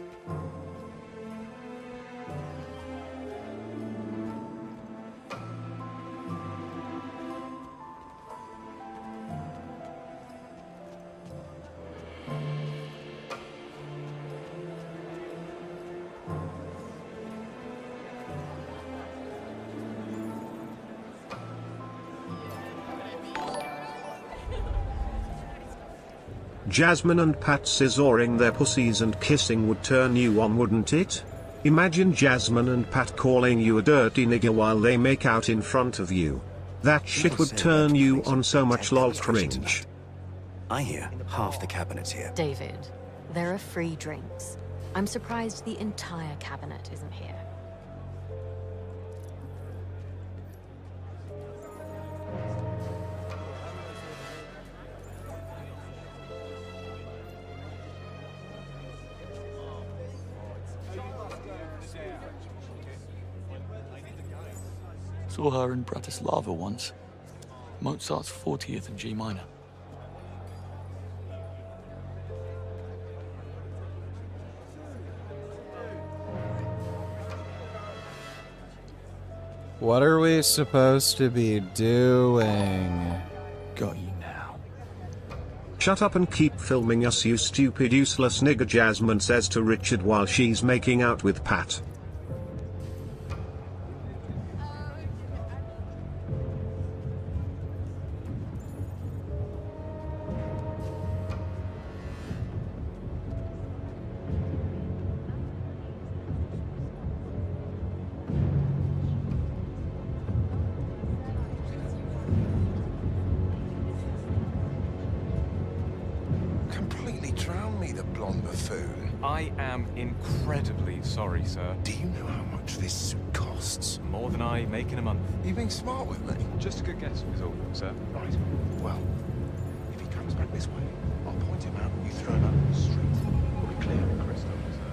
Speaker 9: Jasmine and Pat scissoring their pussies and kissing would turn you on, wouldn't it? Imagine Jasmine and Pat calling you a dirty nigger while they make out in front of you. That shit would turn you on so much, lol cringe.
Speaker 25: I hear half the cabinet's here.
Speaker 23: David, there are free drinks. I'm surprised the entire cabinet isn't here.
Speaker 22: Saw her in Bratislava once. Mozart's 40th in G minor.
Speaker 7: What are we supposed to be doing?
Speaker 22: Got you now.
Speaker 9: Shut up and keep filming us, you stupid useless nigger, Jasmine says to Richard while she's making out with Pat.
Speaker 19: Completely drowned me, the blonde buffoon.
Speaker 22: I am incredibly sorry, sir.
Speaker 19: Do you know how much this suit costs?
Speaker 22: More than I make in a month.
Speaker 19: You being smart with me?
Speaker 22: Just a good guess was all, sir.
Speaker 19: Right. Well, if he comes back this way, I'll point him out and you throw him out in the street.
Speaker 22: We'll be clear in Crystal, sir.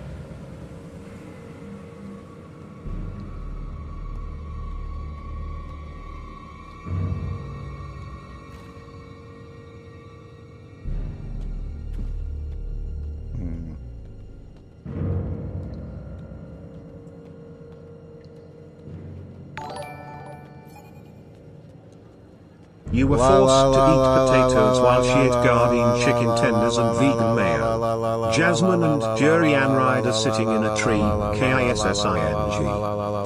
Speaker 9: You were forced to eat potatoes while she ate Guardian chicken tenders and vegan mayo. Jasmine and Jurian Ryder sitting in a tree. Kissing.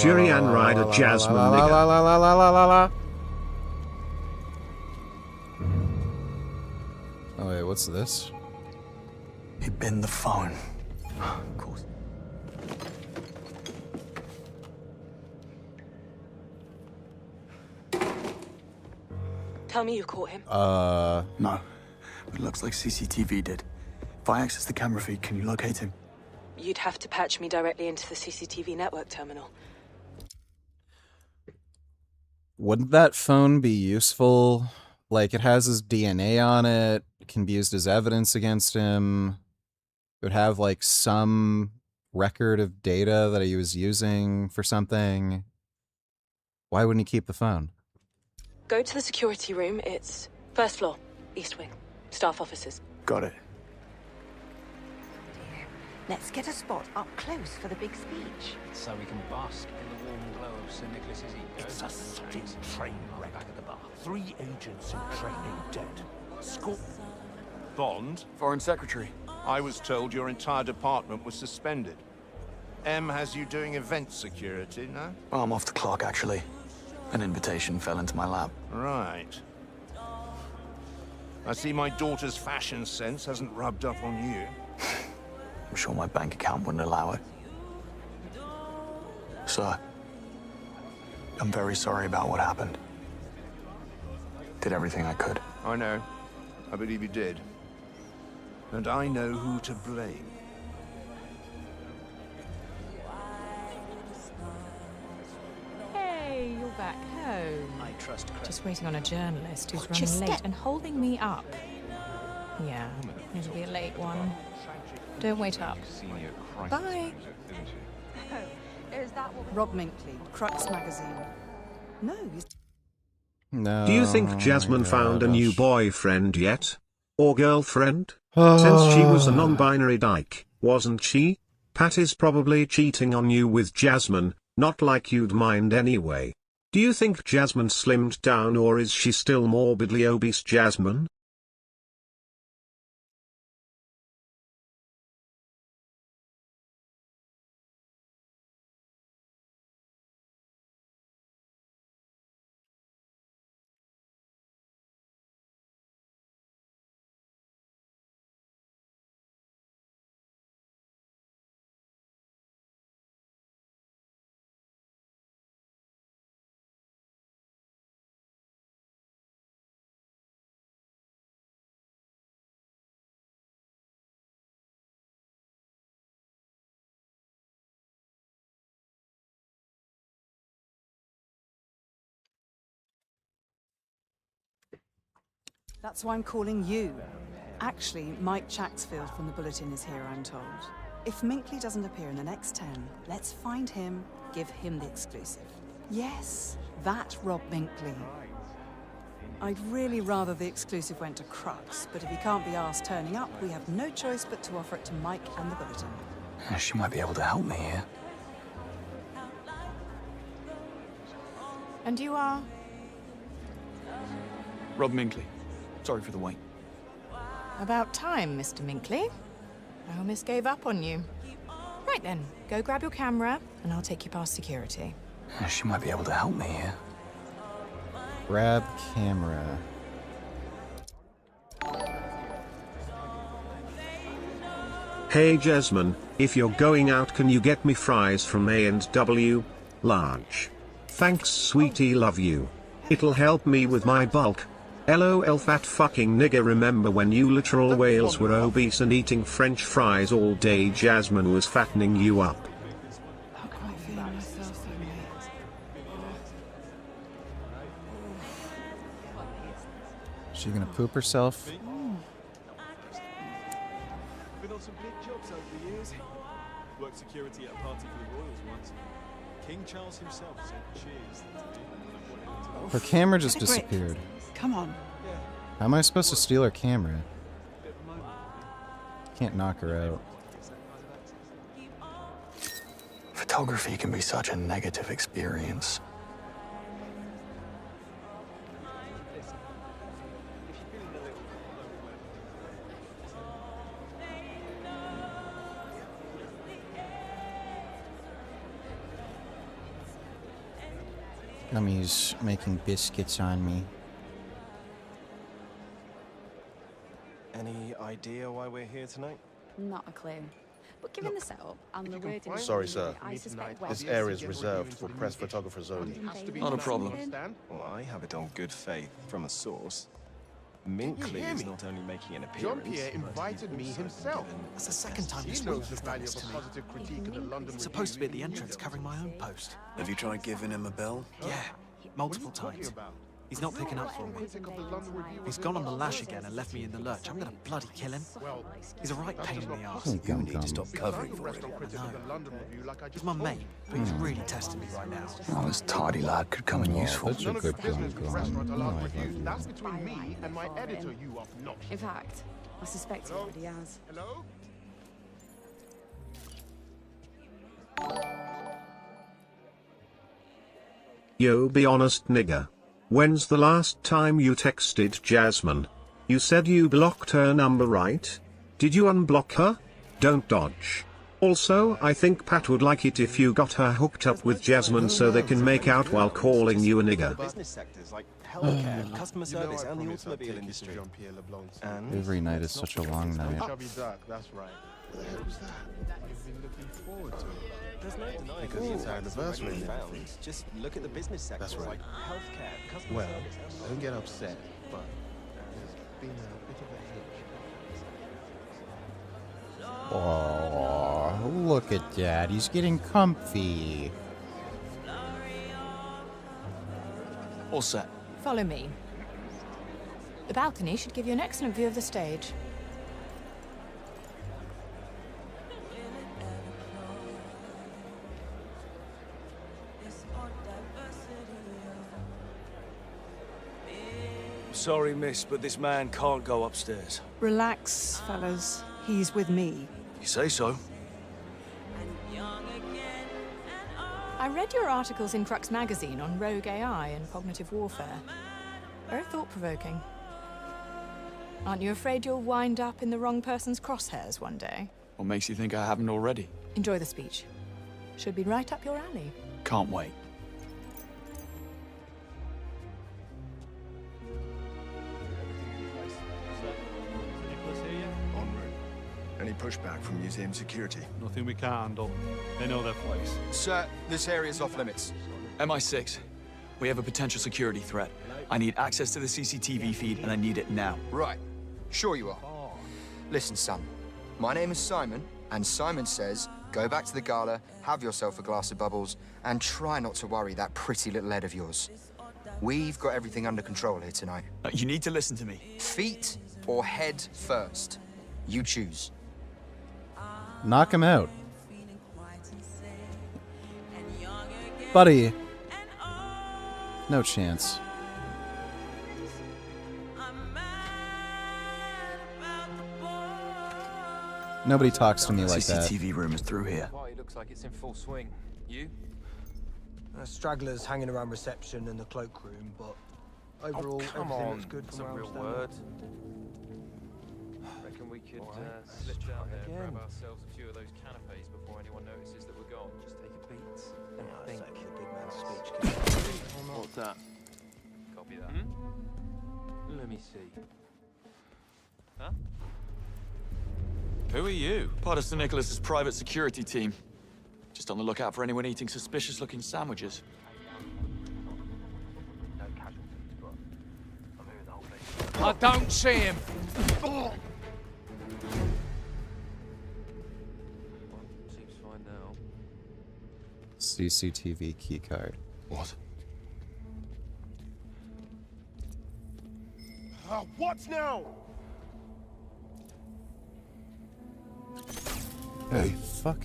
Speaker 9: Jurian Ryder, Jasmine nigger.
Speaker 7: Oh wait, what's this?
Speaker 22: He'd been the phone. Of course.
Speaker 6: Tell me you caught him.
Speaker 22: No. But it looks like CCTV did. If I access the camera feed, can you locate him?
Speaker 6: You'd have to patch me directly into the CCTV network terminal.
Speaker 7: Wouldn't that phone be useful? Like, it has his DNA on it. It can be used as evidence against him. It would have, like, some record of data that he was using for something. Why wouldn't he keep the phone?
Speaker 6: Go to the security room. It's first floor, East Wing. Staff offices.
Speaker 22: Got it.
Speaker 24: Let's get a spot up close for the big speech.
Speaker 8: So we can bask in the warm glow of Sir Nicholas's ego.
Speaker 10: It's a fucking train wreck. Back at the bar. 3 agents in training dead. School.
Speaker 11: Bond?
Speaker 22: Foreign Secretary.
Speaker 11: I was told your entire department was suspended. M has you doing event security, no?
Speaker 22: Well, I'm off the clock, actually. An invitation fell into my lap.
Speaker 11: Right. I see my daughter's fashion sense hasn't rubbed up on you.
Speaker 22: I'm sure my bank account wouldn't allow it. Sir, I'm very sorry about what happened. Did everything I could.
Speaker 11: I know. I believe you did. And I know who to blame. Hey, you're back home.
Speaker 25: I trust Craig.
Speaker 11: Just waiting on a journalist who's
Speaker 24: Watch your
Speaker 11: running late
Speaker 24: step.
Speaker 11: and holding me up. Yeah, it'll be a late one. Don't wait up. Bye.
Speaker 24: Is that what Rob Minkley, Crux Magazine. No,
Speaker 7: No.
Speaker 9: Do you think Jasmine found a new boyfriend yet? Or girlfriend? Since she was a non-binary dyke, wasn't she? Pat is probably cheating on you with Jasmine, not like you'd mind anyway. Do you think Jasmine slimmed down or is she still morbidly obese, Jasmine?
Speaker 24: That's why I'm calling you. Actually, Mike Chaxfield from the Bulletin is here, I'm told. If Minkley doesn't appear in the next 10, let's find him, give him the exclusive. Yes, that Rob Minkley. I'd really rather the exclusive went to Crux, but if he can't be asked turning up, we have no choice but to offer it to Mike and the Bulletin.
Speaker 22: She might be able to help me here.
Speaker 11: And you are?
Speaker 22: Rob Minkley. Sorry for the wait.
Speaker 11: About time, Mr. Minkley. I almost gave up on you. Right then, go grab your camera, and I'll take you past security.
Speaker 22: She might be able to help me here.
Speaker 7: Grab camera.
Speaker 9: Hey Jasmine, if you're going out can you get me fries from A&W? Large. Thanks sweetie, love you. It'll help me with my bulk. LOL fat fucking nigga, remember when you literal whales were obese and eating french fries all day? Jasmine was fattening you up.
Speaker 24: Not quite feeling myself,
Speaker 7: She gonna poop herself?
Speaker 19: Been on some big jobs over the years. Worked security at a party for the royals once. King Charles himself said cheers.
Speaker 7: Her camera just disappeared.
Speaker 24: Come on.
Speaker 7: How am I supposed to steal her camera? Can't knock her out.
Speaker 22: Photography can be such a negative experience.
Speaker 7: Gummy's making biscuits on me.
Speaker 1: Any idea why we're here tonight?
Speaker 26: Not a clue. But given the setup and the wording...
Speaker 1: Sorry, sir.
Speaker 26: I suspect
Speaker 1: This area is reserved for press photographers only.
Speaker 26: Not a problem.
Speaker 1: Well, I have it on good faith from a source. Minkley is not only making an appearance...
Speaker 10: Jean-Pierre invited me himself.
Speaker 3: That's the second time this week you've done this to me. Supposed to be at the entrance covering my own post.
Speaker 22: Have you tried giving him a bell?
Speaker 3: Yeah, multiple times. He's not picking up for me. He's gone on the lash again and left me in the lurch. I'm gonna bloody kill him. He's a right pain in the arse.
Speaker 7: You need to
Speaker 22: stop covering for him.
Speaker 3: He's my mate, but he's really testing me right now.
Speaker 22: Oh, this tardy lad could come in useful.
Speaker 7: Such a good gun.
Speaker 10: That's between me and my editor, you obnoxious.
Speaker 26: In fact, I suspect he already has.
Speaker 10: Hello?
Speaker 9: Yo, be honest nigga. When's the last time you texted Jasmine? You said you blocked her number, right? Did you unblock her? Don't dodge. Also, I think Pat would like it if you got her hooked up with Jasmine so they can make out while calling you a nigga.
Speaker 1: Business sectors like healthcare, customer service, and the automobile industry. And
Speaker 7: Every night is such a long night.
Speaker 10: That's right. What the hell was that? You've been looking forward to it.
Speaker 1: there's no denying
Speaker 10: Because it's our anniversary.
Speaker 1: Just look at the business sectors
Speaker 10: That's right.
Speaker 1: like healthcare, customer
Speaker 10: Well,
Speaker 1: service, and
Speaker 10: don't get upset, but there's been a bit of a hitch.
Speaker 7: Oh, look at that. He's getting comfy.
Speaker 22: All set.
Speaker 11: Follow me. The balcony should give you an excellent view of the stage.
Speaker 4: sorry, miss, but this man can't go upstairs.
Speaker 24: Relax, fellas. He's with me.
Speaker 4: You say so.
Speaker 11: I read your articles in Crux magazine on rogue AI and cognitive warfare. Very thought-provoking. Aren't you afraid you'll wind up in the wrong person's crosshairs one day?
Speaker 12: What makes you think I haven't already?
Speaker 11: Enjoy the speech. Should be right up your alley.
Speaker 12: Can't wait.
Speaker 1: En route. Any pushback from museum security?
Speaker 19: Nothing we can't handle. They know their place.
Speaker 14: Sir, this area's off limits.
Speaker 12: MI6, we have a potential security threat. I need access to the CCTV feed, and I need it now.
Speaker 14: Right. Sure you are. Listen, son. My name is Simon, and Simon says, go back to the gala, have yourself a glass of bubbles, and try not to worry that pretty little head of yours. We've got everything under control here tonight.
Speaker 12: You need to listen to me.
Speaker 14: Feet or head first? You choose.
Speaker 7: Knock him out. Buddy. No chance. Nobody talks to me like that.
Speaker 12: CCTV room is through here.
Speaker 15: Party looks like it's in full swing. You? Stragglers hanging around reception and the cloakroom, but overall, everything looks good from where I'm standing. Words. Reckon we could slip down there and grab ourselves a few of those canapes before anyone notices that we're gone. Just take a beat and think. The big man's speech. What's that? Copy that. Let me see. Huh?
Speaker 12: Who are you? Part of Sir Nicholas's private security team. Just on the lookout for anyone eating suspicious-looking sandwiches.
Speaker 15: No casualties, but I'm here with the whole place.
Speaker 10: I don't see him.
Speaker 15: Seems fine now.
Speaker 7: CCTV keycard.
Speaker 12: What?
Speaker 10: What now?
Speaker 7: Hey, fuck.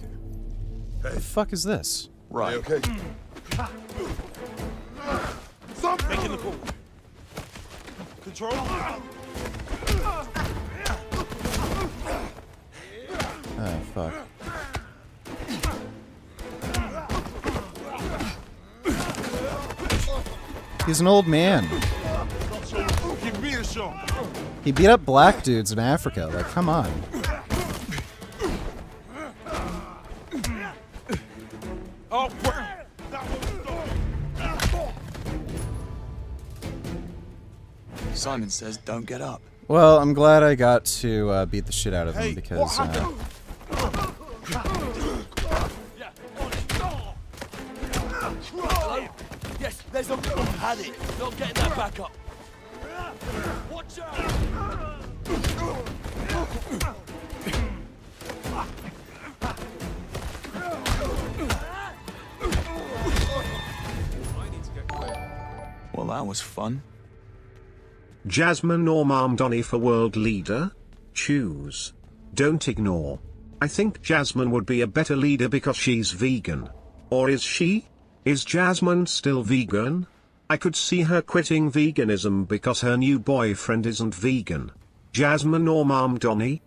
Speaker 7: Hey. The fuck is this?
Speaker 12: Right.
Speaker 10: Okay. Stop making the call. Control.
Speaker 7: Oh, fuck. He's an old man.
Speaker 10: Give me a shot.
Speaker 7: He beat up black dudes in Africa. Like, come on.
Speaker 10: Oh,
Speaker 12: Simon says don't get up.
Speaker 7: Well, I'm glad I got to beat the shit out of him because...
Speaker 10: Yes, there's a had it. Not getting that back up. Watch out!
Speaker 12: Well, that was fun.
Speaker 9: Jasmine or Mamdani for world leader? Choose. Don't ignore. I think Jasmine would be a better leader because she's vegan. Or is she? Is Jasmine still vegan? I could see her quitting veganism because her new boyfriend isn't vegan. Jasmine or Mamdani?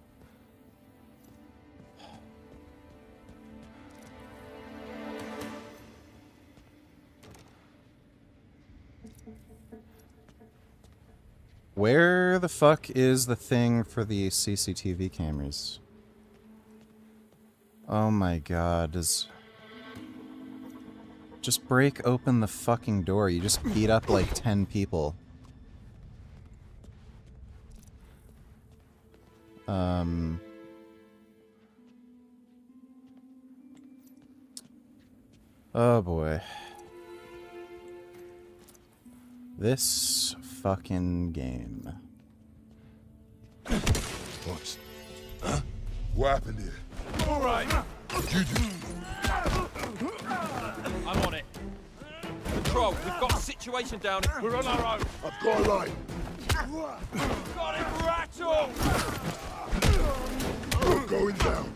Speaker 7: Where the fuck is the thing for the CCTV cameras? Oh my god, just break open the fucking door. You just beat up like 10 people. Oh boy. This fucking game.
Speaker 10: What? Huh? What happened here? All right. You do.
Speaker 16: I'm on it. Control, we've got a situation down.
Speaker 10: We're on our own. I've got a line.
Speaker 16: Got him rattled!
Speaker 10: We're going down.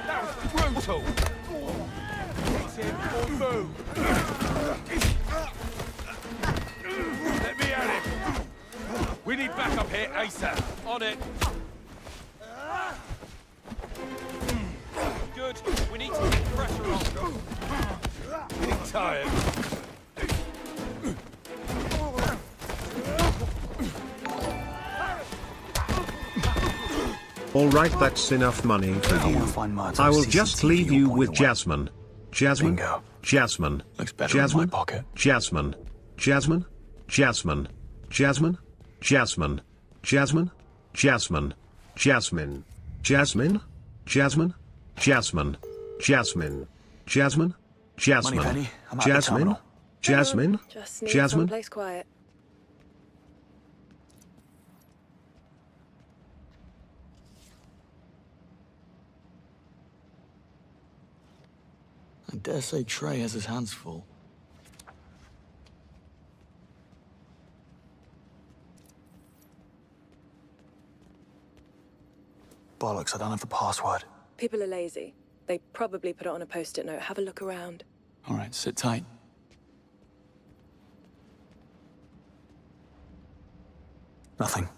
Speaker 16: That was brutal. It's him or move.
Speaker 10: need backup here, ASAP. On it. Good. We need to keep pressure on. Getting tired.
Speaker 9: Alright, that's enough money for you. I will just leave you with Jasmine. Jasmine?
Speaker 22: Bingo.
Speaker 9: Jasmine.
Speaker 22: Looks better
Speaker 9: Jasmine?
Speaker 22: in my pocket.
Speaker 9: Jasmine. Jasmine? Jasmine. Jasmine? Jasmine. Jasmine? Jasmine. Jasmine. Jasmine? Jasmine? Jasmine. Jasmine. Jasmine? Jasmine.
Speaker 22: Moneypenny, I'm at the
Speaker 9: Jasmine?
Speaker 22: terminal.
Speaker 9: Jasmine?
Speaker 6: Just need
Speaker 9: Jasmine?
Speaker 6: someplace quiet.
Speaker 12: I dare say Trey has his hands full.
Speaker 22: Bollocks, I don't have the password.
Speaker 6: People are lazy. They probably put it on a post-it note. Have a look around.
Speaker 12: All right, sit tight.
Speaker 22: Nothing.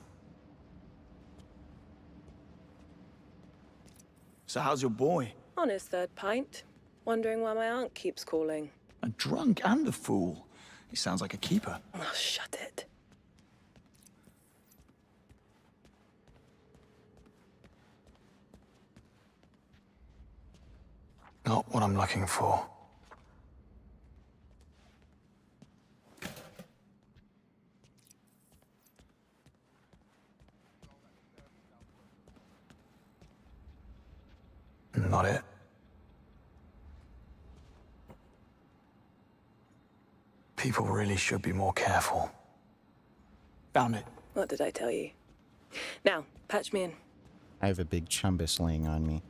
Speaker 12: So how's your boy?
Speaker 6: On his third pint. Wondering why my aunt keeps calling.
Speaker 12: A drunk and a fool. He sounds like a keeper.
Speaker 6: Oh, shut it.
Speaker 22: Not what I'm looking for. Not it. People really should be more careful.
Speaker 12: Found it.
Speaker 6: What did I tell you? Now, patch me in.
Speaker 7: I have a big chumbus laying on me.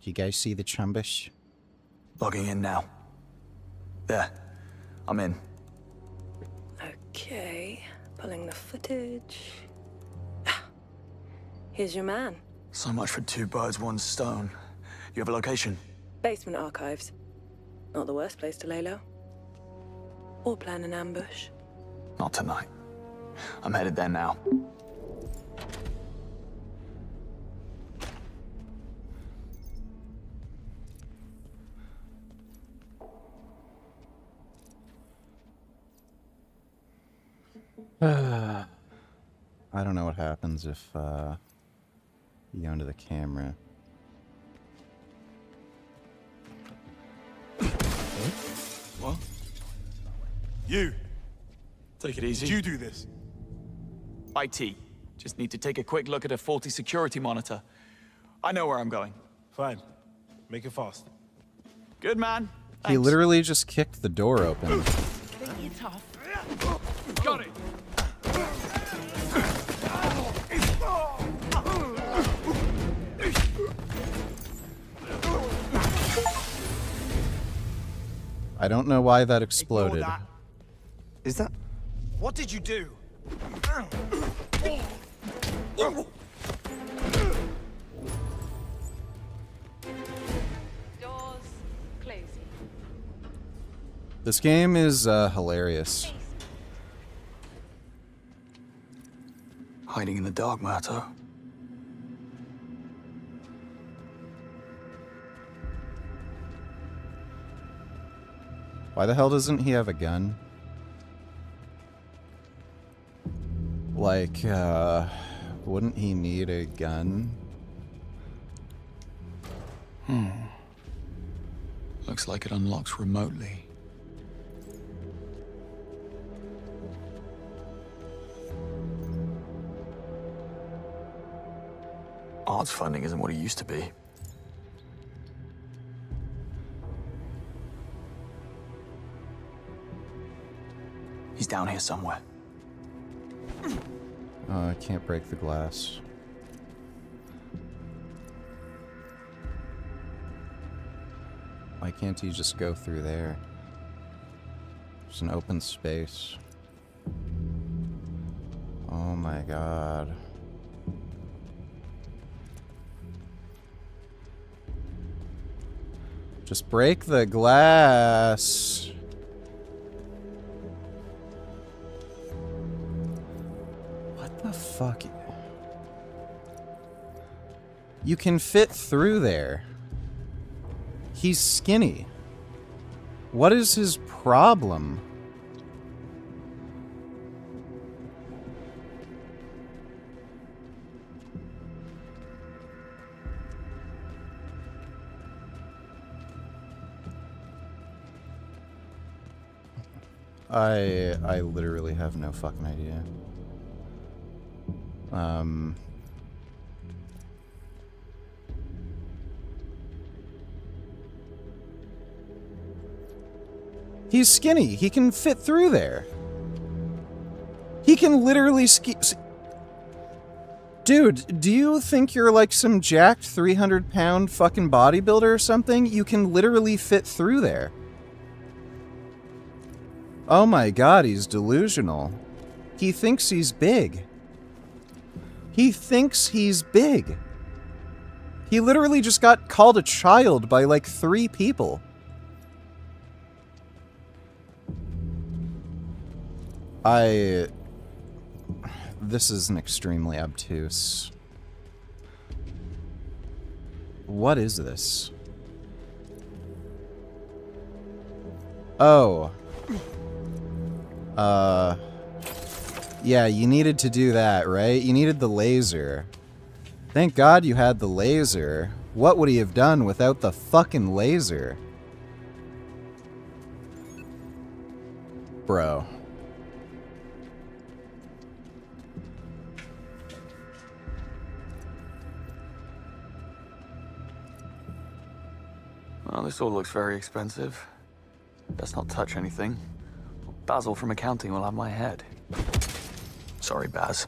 Speaker 7: Do you guys see the chumbus?
Speaker 22: Logging in now. There. I'm in.
Speaker 6: Okay, pulling the footage. Here's your man.
Speaker 22: So much for 2 birds, 1 stone. You have a location?
Speaker 6: Basement archives. Not the worst place to lay low. Or plan an ambush.
Speaker 22: Not tonight. I'm headed there now.
Speaker 7: I don't know what happens if you go into the camera.
Speaker 12: What?
Speaker 19: You!
Speaker 12: Take it easy.
Speaker 19: Did you do this?
Speaker 12: IT. Just need to take a quick look at a faulty security monitor. I know where I'm going.
Speaker 19: Fine. Make it fast.
Speaker 12: Good man.
Speaker 7: He
Speaker 12: Thanks.
Speaker 7: literally just kicked the door open.
Speaker 10: Got it.
Speaker 7: I don't know why that exploded.
Speaker 19: Is that... What did you do?
Speaker 26: Doors closing.
Speaker 7: This game is hilarious.
Speaker 22: Hiding in the dark, Mato.
Speaker 7: Why the hell doesn't he have a gun? Like, wouldn't he need a gun?
Speaker 12: Looks like it unlocks remotely.
Speaker 22: Arts funding isn't what it used to be. He's down here somewhere.
Speaker 7: I can't break the glass. Why can't he just go through there? There's an open space. Oh my god. Just break the glass. What the fuck? You can fit through there. He's skinny. What is his problem? I literally have no fucking idea. He's skinny. He can fit through there. He can literally Dude, do you think you're like some jacked 300-pound fucking bodybuilder or something? You can literally fit through there. Oh my god, he's delusional. He thinks he's big. He thinks he's big. He literally just got called a child by like 3 people. This is an extremely obtuse. What is this? Oh. Yeah, you needed to do that, right? You needed the laser. Thank God you had the laser. What would he have done without the fucking laser? Bro.
Speaker 12: Well, this all looks very expensive. Let's not touch anything. Basil from accounting will have my head. Sorry, Baz.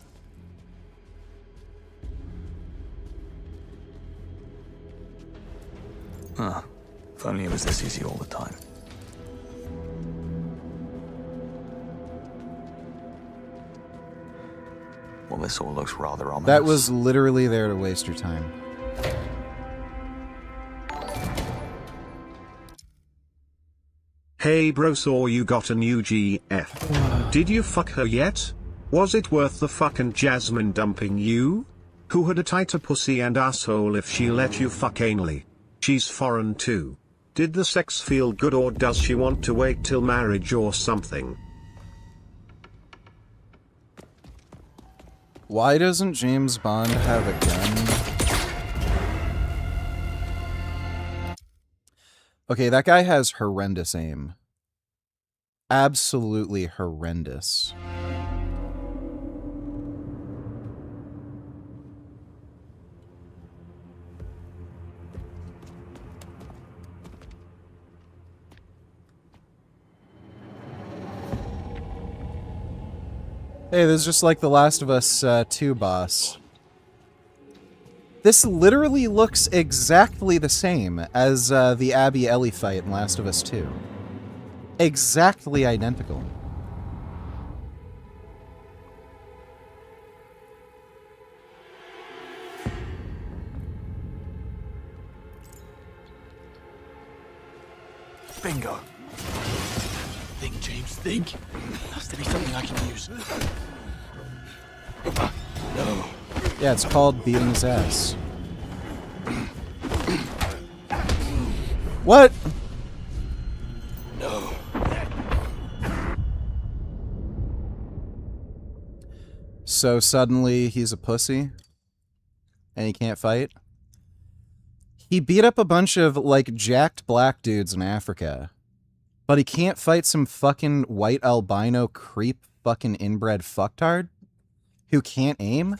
Speaker 12: Huh. If only it was this easy all the time. Well, this all looks rather ominous.
Speaker 7: That was literally there to waste your time.
Speaker 9: Hey bro, saw you got a new GF. Did you fuck her yet? Was it worth the fucking Jasmine dumping you? Who had a tighter pussy and asshole if she let you fuck anally? She's foreign too. Did the sex feel good or does she want to wait till marriage or something?
Speaker 7: Why doesn't James Bond have a gun? Okay, that guy has horrendous aim. Absolutely horrendous. Hey, this is just like The Last of Us 2 boss. This literally looks exactly the same as the Abby Ellie fight in Last of Us 2. Exactly identical.
Speaker 12: Bingo. Think, James, think. Has to be something I can use. No.
Speaker 7: Yeah, it's called beating his ass. What?
Speaker 12: No.
Speaker 7: So suddenly he's a pussy? And he can't fight? He beat up a bunch of, like, jacked black dudes in Africa. But he can't fight some fucking white albino creep fucking inbred fucktard? Who can't aim?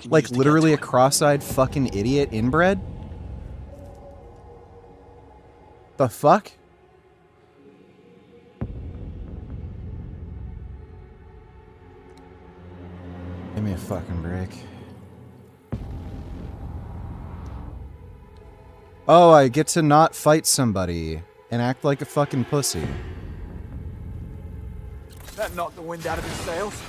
Speaker 7: Like, literally a cross-eyed fucking idiot inbred? The fuck? Give me a fucking break. Oh, I get to not fight somebody and act like a fucking pussy.
Speaker 12: That knocked the wind out of his sails.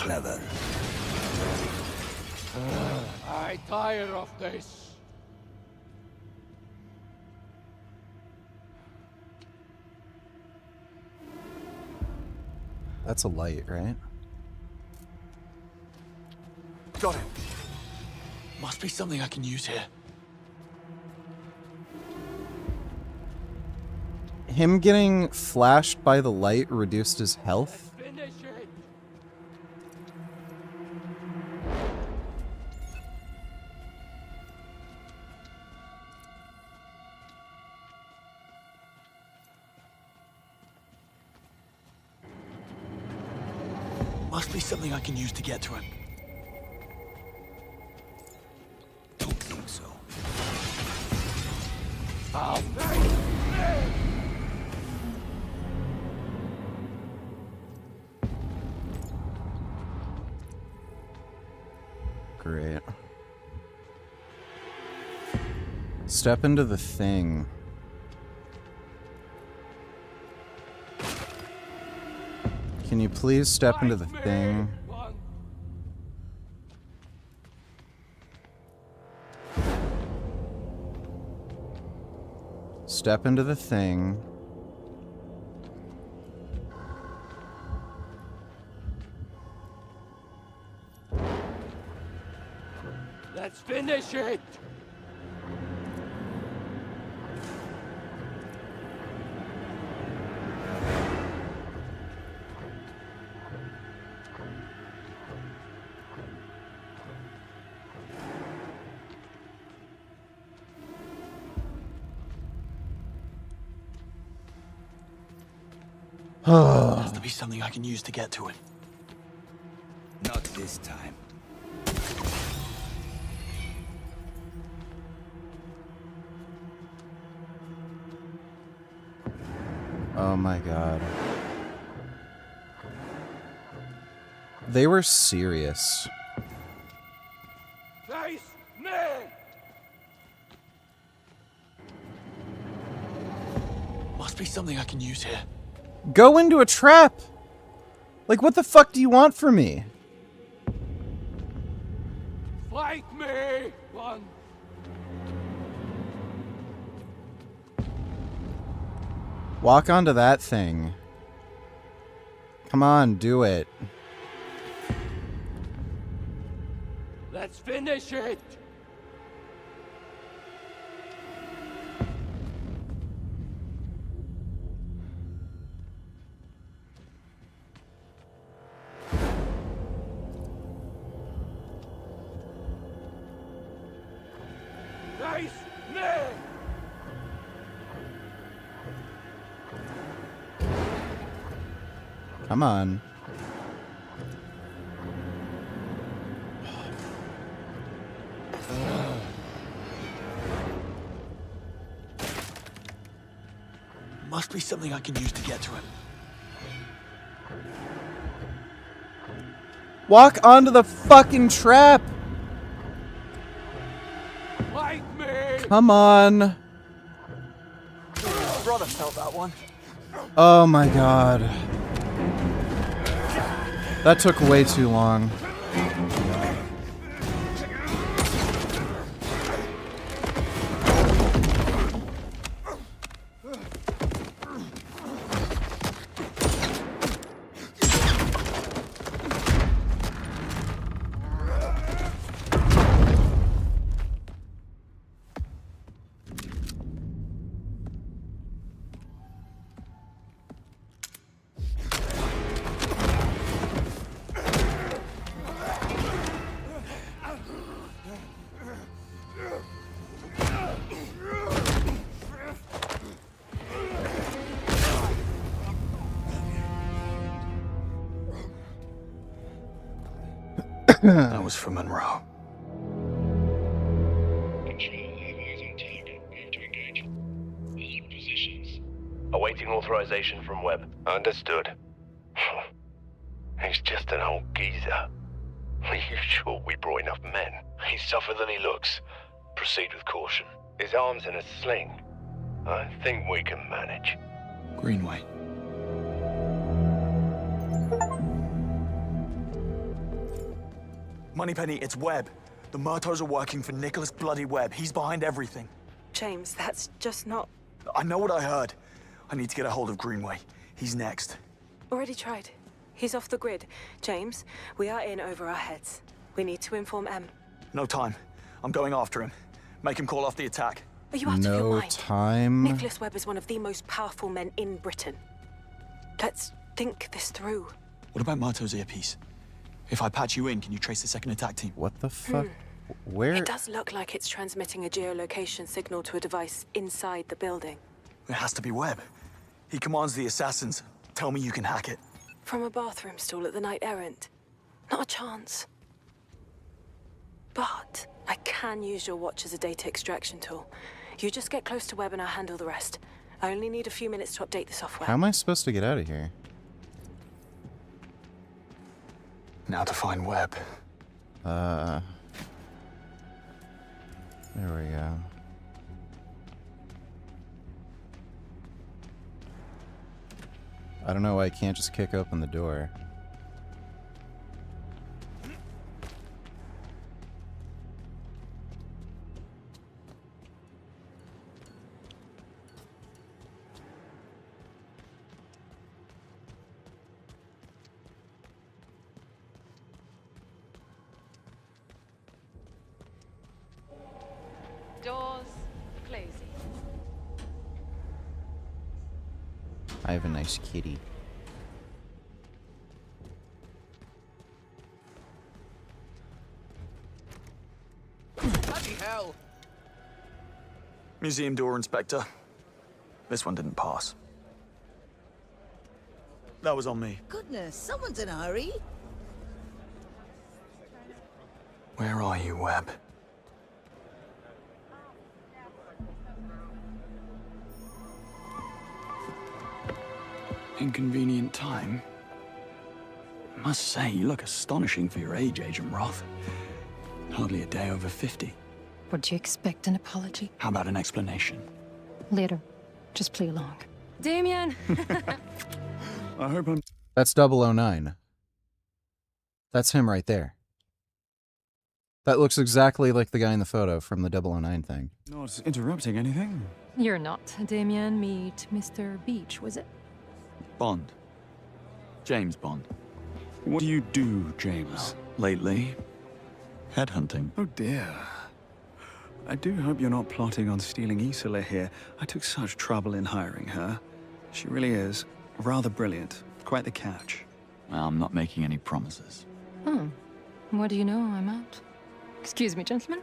Speaker 10: clever.
Speaker 16: I tire of this.
Speaker 7: That's a light, right?
Speaker 12: Got it. Must be something I can use here.
Speaker 7: Him getting flashed by the light reduced his health?
Speaker 16: Finish it.
Speaker 12: Must be something I can use to get to him.
Speaker 10: Don't think so.
Speaker 7: Great. Step into the thing. Can you please step into the thing? Step into the thing.
Speaker 16: Let's finish it.
Speaker 12: Has to be something I can use to get to it.
Speaker 10: Not this time.
Speaker 7: Oh my god. They were serious.
Speaker 16: Face me.
Speaker 12: Must be something I can use here.
Speaker 7: Go into a trap! Like, what the fuck do you want from me?
Speaker 16: Fight me. One.
Speaker 7: Walk onto that thing. Come on, do it.
Speaker 16: Let's finish it. Face me.
Speaker 7: Come on.
Speaker 12: Must be something I can use to get to him.
Speaker 7: Walk onto the fucking trap!
Speaker 16: Fight me.
Speaker 7: Come on.
Speaker 12: Brother felt that one.
Speaker 7: Oh my god. That took way too long.
Speaker 12: That was for Monroe.
Speaker 5: Awaiting authorization from Webb. Understood. He's just an old geezer. Are you sure we brought enough men? He's tougher than he looks. Proceed with caution. His arm's in a sling. I think we can manage.
Speaker 12: Greenway. Moneypenny, it's Webb. The Murtaugh are working for Nicholas bloody Webb. He's behind everything.
Speaker 6: James, that's just not...
Speaker 12: I know what I heard. I need to get a hold of Greenway. He's next.
Speaker 6: Already tried. He's off the grid. James, we are in over our heads. We need to inform M.
Speaker 12: No time. I'm going after him. Make him call off the attack.
Speaker 6: Are you out of your mind?
Speaker 7: Time.
Speaker 6: Nicholas Webb is one of the most powerful men in Britain. Let's think this through.
Speaker 12: What about Murtaugh's earpiece? If I patch you in, can you trace the second attack team?
Speaker 7: What the fuck? Where?
Speaker 6: It does look like it's transmitting a geolocation signal to a device inside the building.
Speaker 12: It has to be Webb. He commands the assassins. Tell me you can hack it.
Speaker 6: From a bathroom stall at the Knight Errant. Not a chance. But I can use your watch as a data extraction tool. You just get close to Webb and I'll handle the rest. I only need a few minutes to update the software.
Speaker 7: How am I supposed to get out of here?
Speaker 12: Now to find Webb.
Speaker 7: There we go. I don't know why I can't just kick open the door.
Speaker 26: Doors closing.
Speaker 7: I have a nice kitty.
Speaker 12: Bloody hell! Museum door, Inspector. This one didn't pass. That was on me.
Speaker 2: Goodness, someone's in a hurry.
Speaker 12: Where are you, Webb? Inconvenient time. I must say, you look astonishing for your age, Agent Roth. Hardly a day over 50.
Speaker 23: Would you expect an apology?
Speaker 12: How about an explanation?
Speaker 23: Later. Just play along.
Speaker 26: Damien!
Speaker 12: I hope I'm...
Speaker 7: That's 009. That's him right there. That looks exactly like the guy in the photo from the 009 thing.
Speaker 13: Not interrupting anything?
Speaker 23: You're not. Damien, meet Mr. Beach, was it?
Speaker 12: Bond. James Bond.
Speaker 13: What do you do, James?
Speaker 12: Lately, headhunting.
Speaker 13: Oh dear. I do hope you're not plotting on stealing Isola here. I took such trouble in hiring her. She really is rather brilliant. Quite the catch.
Speaker 12: Well, I'm not making any promises.
Speaker 23: Oh. What do you know? I'm out. Excuse me, gentlemen.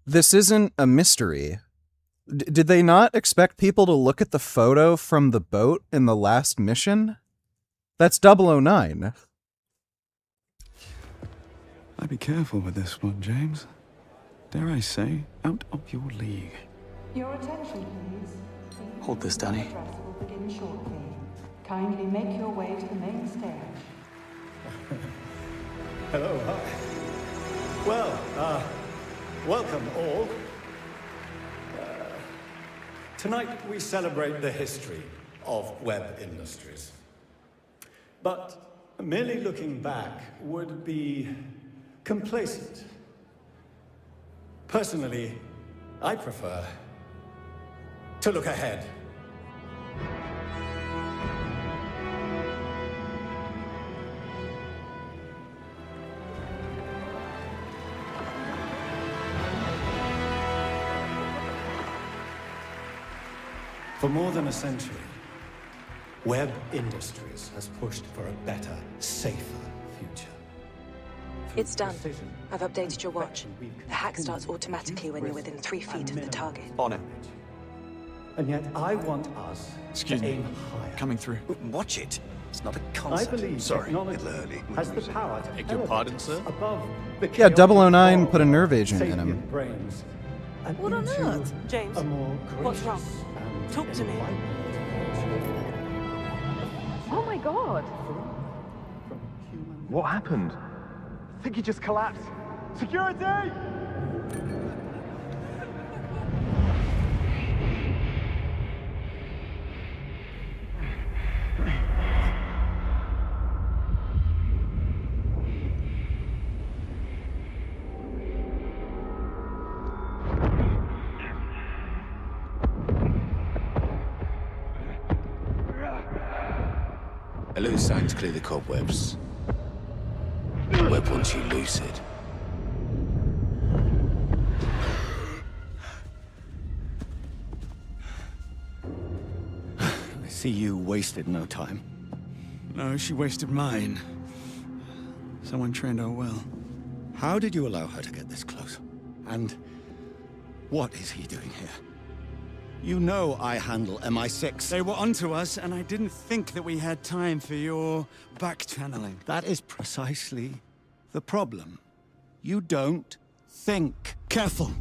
Speaker 7: This isn't a mystery. Did they not expect people to look at the photo from the boat in the last mission? That's 009.
Speaker 13: I'd be careful with this one, James. Dare I say, out of your league.
Speaker 17: Your attention, please.
Speaker 12: Hold this, Danny.
Speaker 17: The address will begin shortly. Kindly make your way to the main stage.
Speaker 18: Hello, hi. Well, welcome all. Tonight we celebrate the history of Webb Industries. But merely looking back would be complacent. Personally, I prefer to look ahead. For more than a century, Webb Industries has pushed for a better, safer future.
Speaker 6: It's done. I've updated your watch. The hack starts automatically when you're within 3 feet of the target.
Speaker 12: On it.
Speaker 18: And yet I want us
Speaker 12: Excuse
Speaker 18: to
Speaker 12: me.
Speaker 18: aim higher.
Speaker 12: Coming through.
Speaker 25: Watch it. It's not a
Speaker 18: I
Speaker 25: concert.
Speaker 18: believe
Speaker 25: Sorry.
Speaker 18: technology has the power to
Speaker 25: Beg your
Speaker 18: elevate
Speaker 25: pardon,
Speaker 18: us
Speaker 25: sir?
Speaker 18: above the
Speaker 7: Yeah,
Speaker 18: chaotic
Speaker 7: 009
Speaker 18: fall
Speaker 7: put a
Speaker 18: of
Speaker 7: nerve agent in him.
Speaker 18: sapient brains and
Speaker 2: What on
Speaker 18: into
Speaker 2: earth?
Speaker 6: James,
Speaker 18: a more
Speaker 6: what's wrong?
Speaker 18: gracious and
Speaker 6: Talk to me.
Speaker 17: Oh my god!
Speaker 20: What happened? I think he just collapsed. Security!
Speaker 2: A little sign to clear the cobwebs. Web wants you lucid.
Speaker 13: I see you wasted no time. No, she wasted mine. Someone trained her well.
Speaker 18: How did you allow her to get this close? And what is he doing here? You know I handle MI6.
Speaker 13: They were onto us, and I didn't think that we had time for your back-channeling.
Speaker 18: That is precisely the problem. You don't think.
Speaker 13: Careful.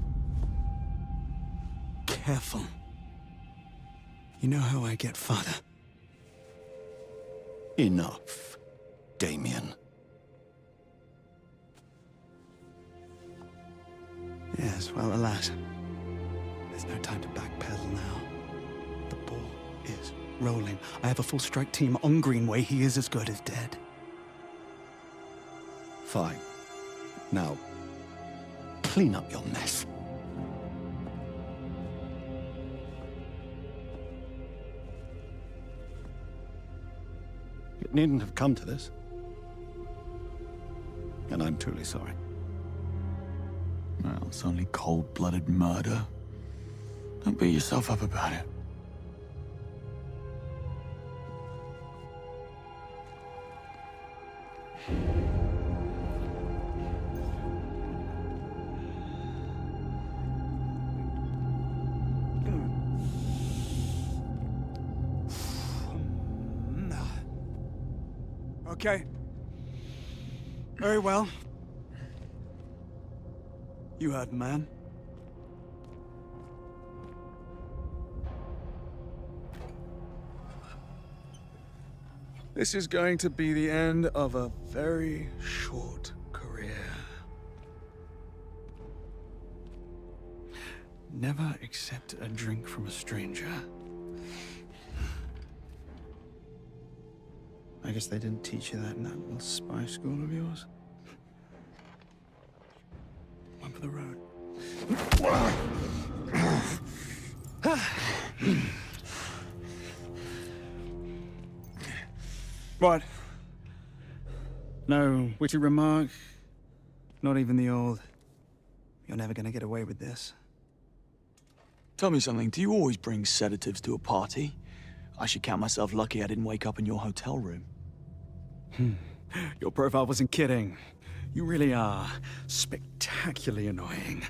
Speaker 13: Careful. You know how I get father.
Speaker 18: Enough, Damien.
Speaker 13: Yes, well, alas. There's no time to backpedal now. The ball is rolling. I have a full strike team on Greenway. He is as good as dead.
Speaker 18: Fine. Now, clean up your mess. It needn't have come to this. And I'm truly sorry.
Speaker 12: Well, it's only cold-blooded murder. Don't beat yourself up about it.
Speaker 13: Okay. Very well. You heard, man. This is going to be the end of a very short career. Never accept a drink from a stranger. I guess they didn't teach you that in that little spy school of yours. One for the road. What? No witty remark? Not even the old, "You're never gonna get away with this."
Speaker 12: Tell me something, do you always bring sedatives to a party? I should count myself lucky I didn't wake up in your hotel room.
Speaker 13: Your profile wasn't kidding. You really are spectacularly annoying.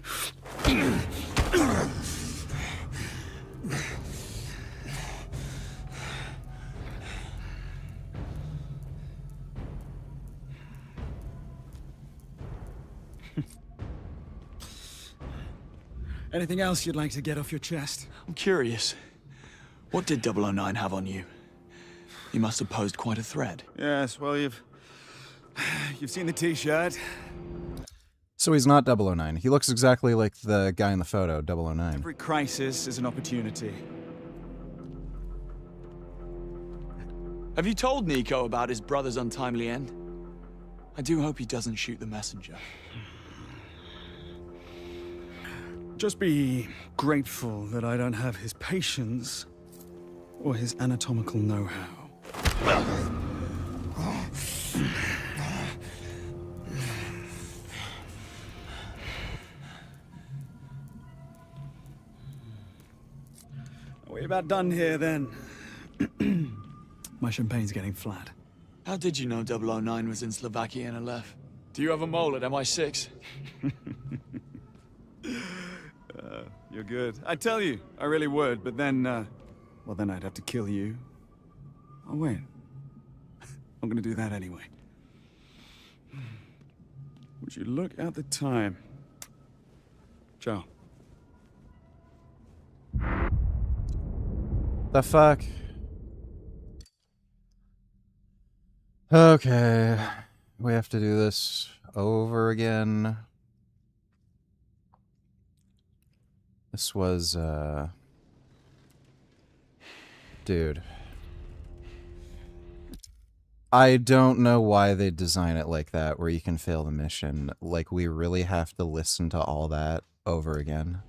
Speaker 13: Anything else you'd like to get off your chest?
Speaker 12: I'm curious. What did 009 have on you? You must have posed quite a threat.
Speaker 13: Yes, well, you've seen the t-shirt.
Speaker 7: So he's not 009. He looks exactly like the guy in the photo, 009.
Speaker 13: Every crisis is an opportunity.
Speaker 12: Have you told Nico about his brother's untimely end? I do hope he doesn't shoot the messenger.
Speaker 13: Just be grateful that I don't have his patience or his anatomical know-how. We're about done here, then. My champagne's getting flat.
Speaker 12: How did you know 009 was in Slovakia and left? Do you have a mole at MI6?
Speaker 13: You're good. I'd tell you, I really would, but then, well, then I'd have to kill you. Oh, wait. I'm gonna do that anyway. Would you look at the time? Ciao.
Speaker 7: The fuck? Okay. We have to do this over again. This was, dude. I don't know why they design it like that, where you can fail the mission. Like, we really have to listen to all that over again.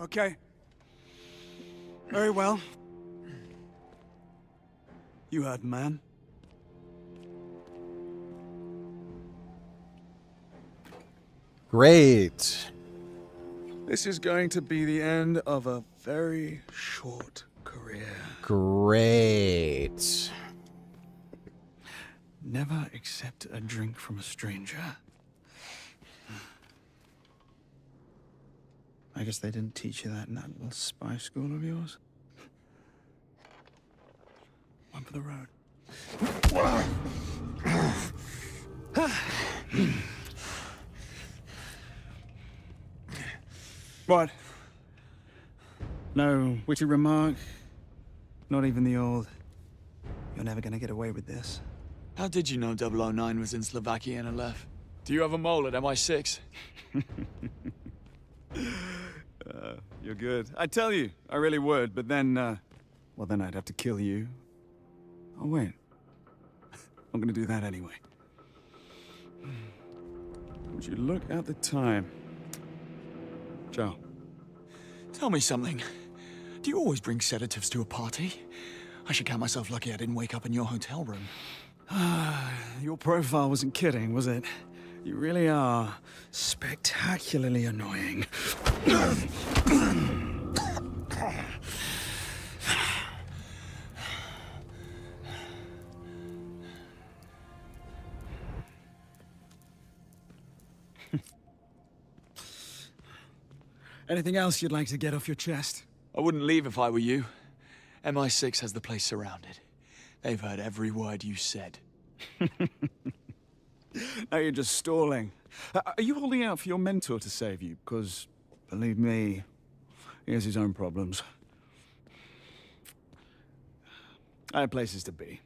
Speaker 13: Okay. Very well. You heard, man.
Speaker 7: Great.
Speaker 13: This is going to be the end of a very short career.
Speaker 7: Great.
Speaker 13: Never accept a drink from a stranger. I guess they didn't teach you that in that little spy school of yours. One for the road. What? No witty remark? Not even the old, "You're never gonna get away with this."
Speaker 12: How did you know 009 was in Slovakia and left? Do you have a mole at MI6?
Speaker 13: You're good. I'd tell you, I really would, but then, well, then I'd have to kill you. Oh, wait. I'm gonna do that anyway. Would you look at the time? Joe.
Speaker 12: Tell me something. Do you always bring sedatives to a party? I should count myself lucky I didn't wake up in your hotel room.
Speaker 13: Your profile wasn't kidding, was it? You really are spectacularly annoying. Anything else you'd like to get off your chest?
Speaker 12: I wouldn't leave if I were you. MI6 has the place surrounded. They've heard every word you said.
Speaker 13: Now you're just stalling. Are you holding out for your mentor to save you? Because, believe me, he has his own problems. I have places to be.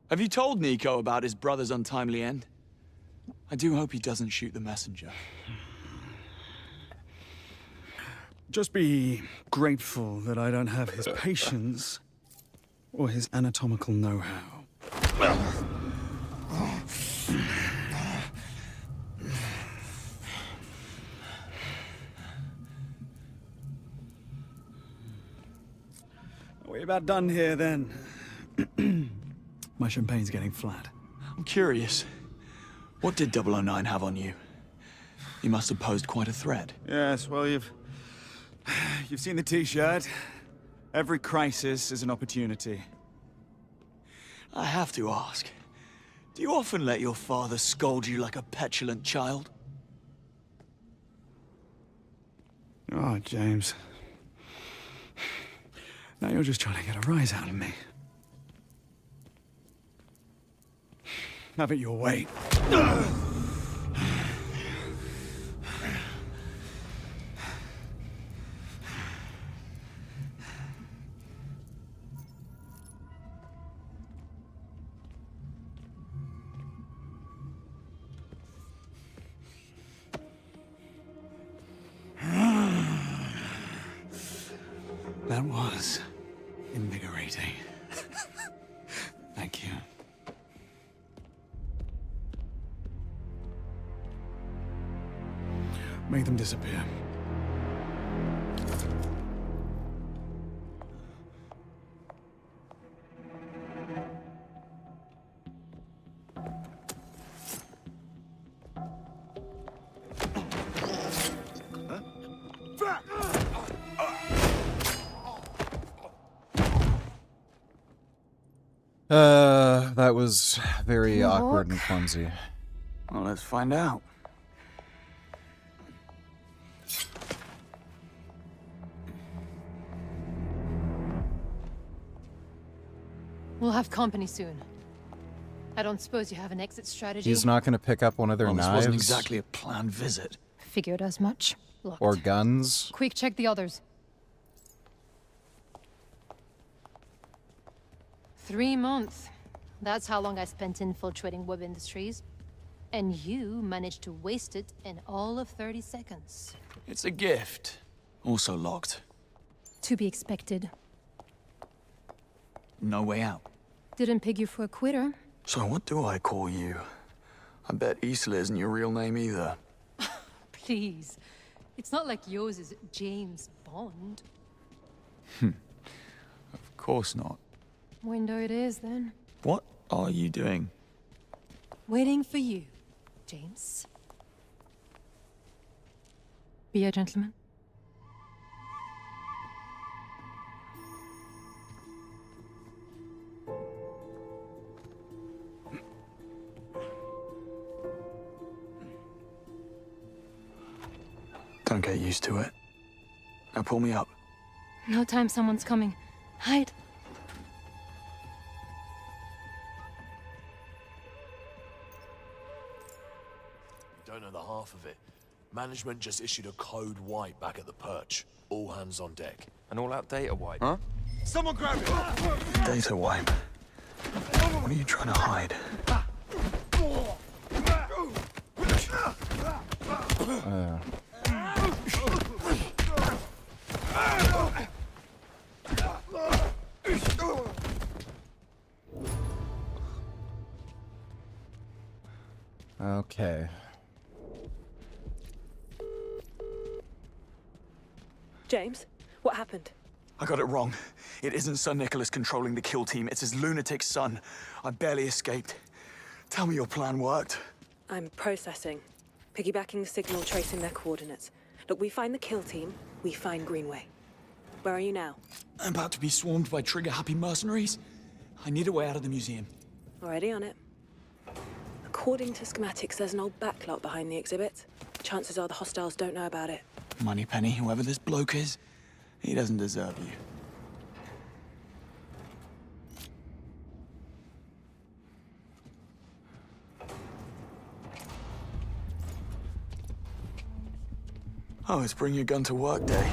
Speaker 12: Have you told Nico about his brother's untimely end? I do hope he doesn't shoot the messenger.
Speaker 13: Just be grateful that I don't have his patience or his anatomical know-how. We're about done here, then. My champagne's getting flat.
Speaker 12: I'm curious. What did 009 have on you? You must have posed quite a threat.
Speaker 13: Yes, well, you've seen the T-shirt. Every crisis is an opportunity.
Speaker 12: I have to ask, do you often let your father scold you like a petulant child?
Speaker 13: Oh, James. Now you're just trying to get a rise out of me. Have it your way. That was invigorating. Thank you. Make them disappear.
Speaker 7: That was very awkward and clumsy.
Speaker 12: Well, let's find out.
Speaker 3: We'll have company soon. I don't suppose you have an exit strategy?
Speaker 7: He's not going to pick up one of their
Speaker 12: Well,
Speaker 7: knives.
Speaker 12: This wasn't exactly a planned visit.
Speaker 3: Figured as much. Locked.
Speaker 7: Or guns.
Speaker 3: Quick, check the others. 3 months. That's how long I spent infiltrating web industries. And you managed to waste it in all of 30 seconds.
Speaker 12: It's a gift. Also locked.
Speaker 3: To be expected.
Speaker 12: No way out.
Speaker 3: Didn't peg you for a quitter.
Speaker 12: So what do I call you? I bet Isla isn't your real name either.
Speaker 3: Please. It's not like yours is James Bond.
Speaker 12: Of course not.
Speaker 3: Window it is, then.
Speaker 12: What are you doing?
Speaker 3: Waiting for you, James. Be a gentleman.
Speaker 12: Don't get used to it. Now pull me up.
Speaker 3: No time, someone's coming. Hide.
Speaker 10: You don't know the half of it. Management just issued a code white back at the perch. All hands on deck.
Speaker 15: An all-out data wipe.
Speaker 12: Huh?
Speaker 10: Someone grab it!
Speaker 12: Data wipe. What are you trying to hide?
Speaker 7: Okay.
Speaker 6: James, what happened?
Speaker 12: I got it wrong. It isn't Sir Nicholas controlling the kill team. It's his lunatic son. I barely escaped. Tell me your plan worked.
Speaker 6: I'm processing. Piggybacking the signal, tracing their coordinates. Look, we find the kill team, we find Greenway. Where are you now?
Speaker 12: I'm about to be swarmed by trigger-happy mercenaries. I need a way out of the museum.
Speaker 6: Already on it. According to schematics, there's an old backlot behind the exhibit. Chances are the hostiles don't know about it.
Speaker 12: Moneypenny, whoever this bloke is, he doesn't deserve you. Oh, it's bring your gun to work day.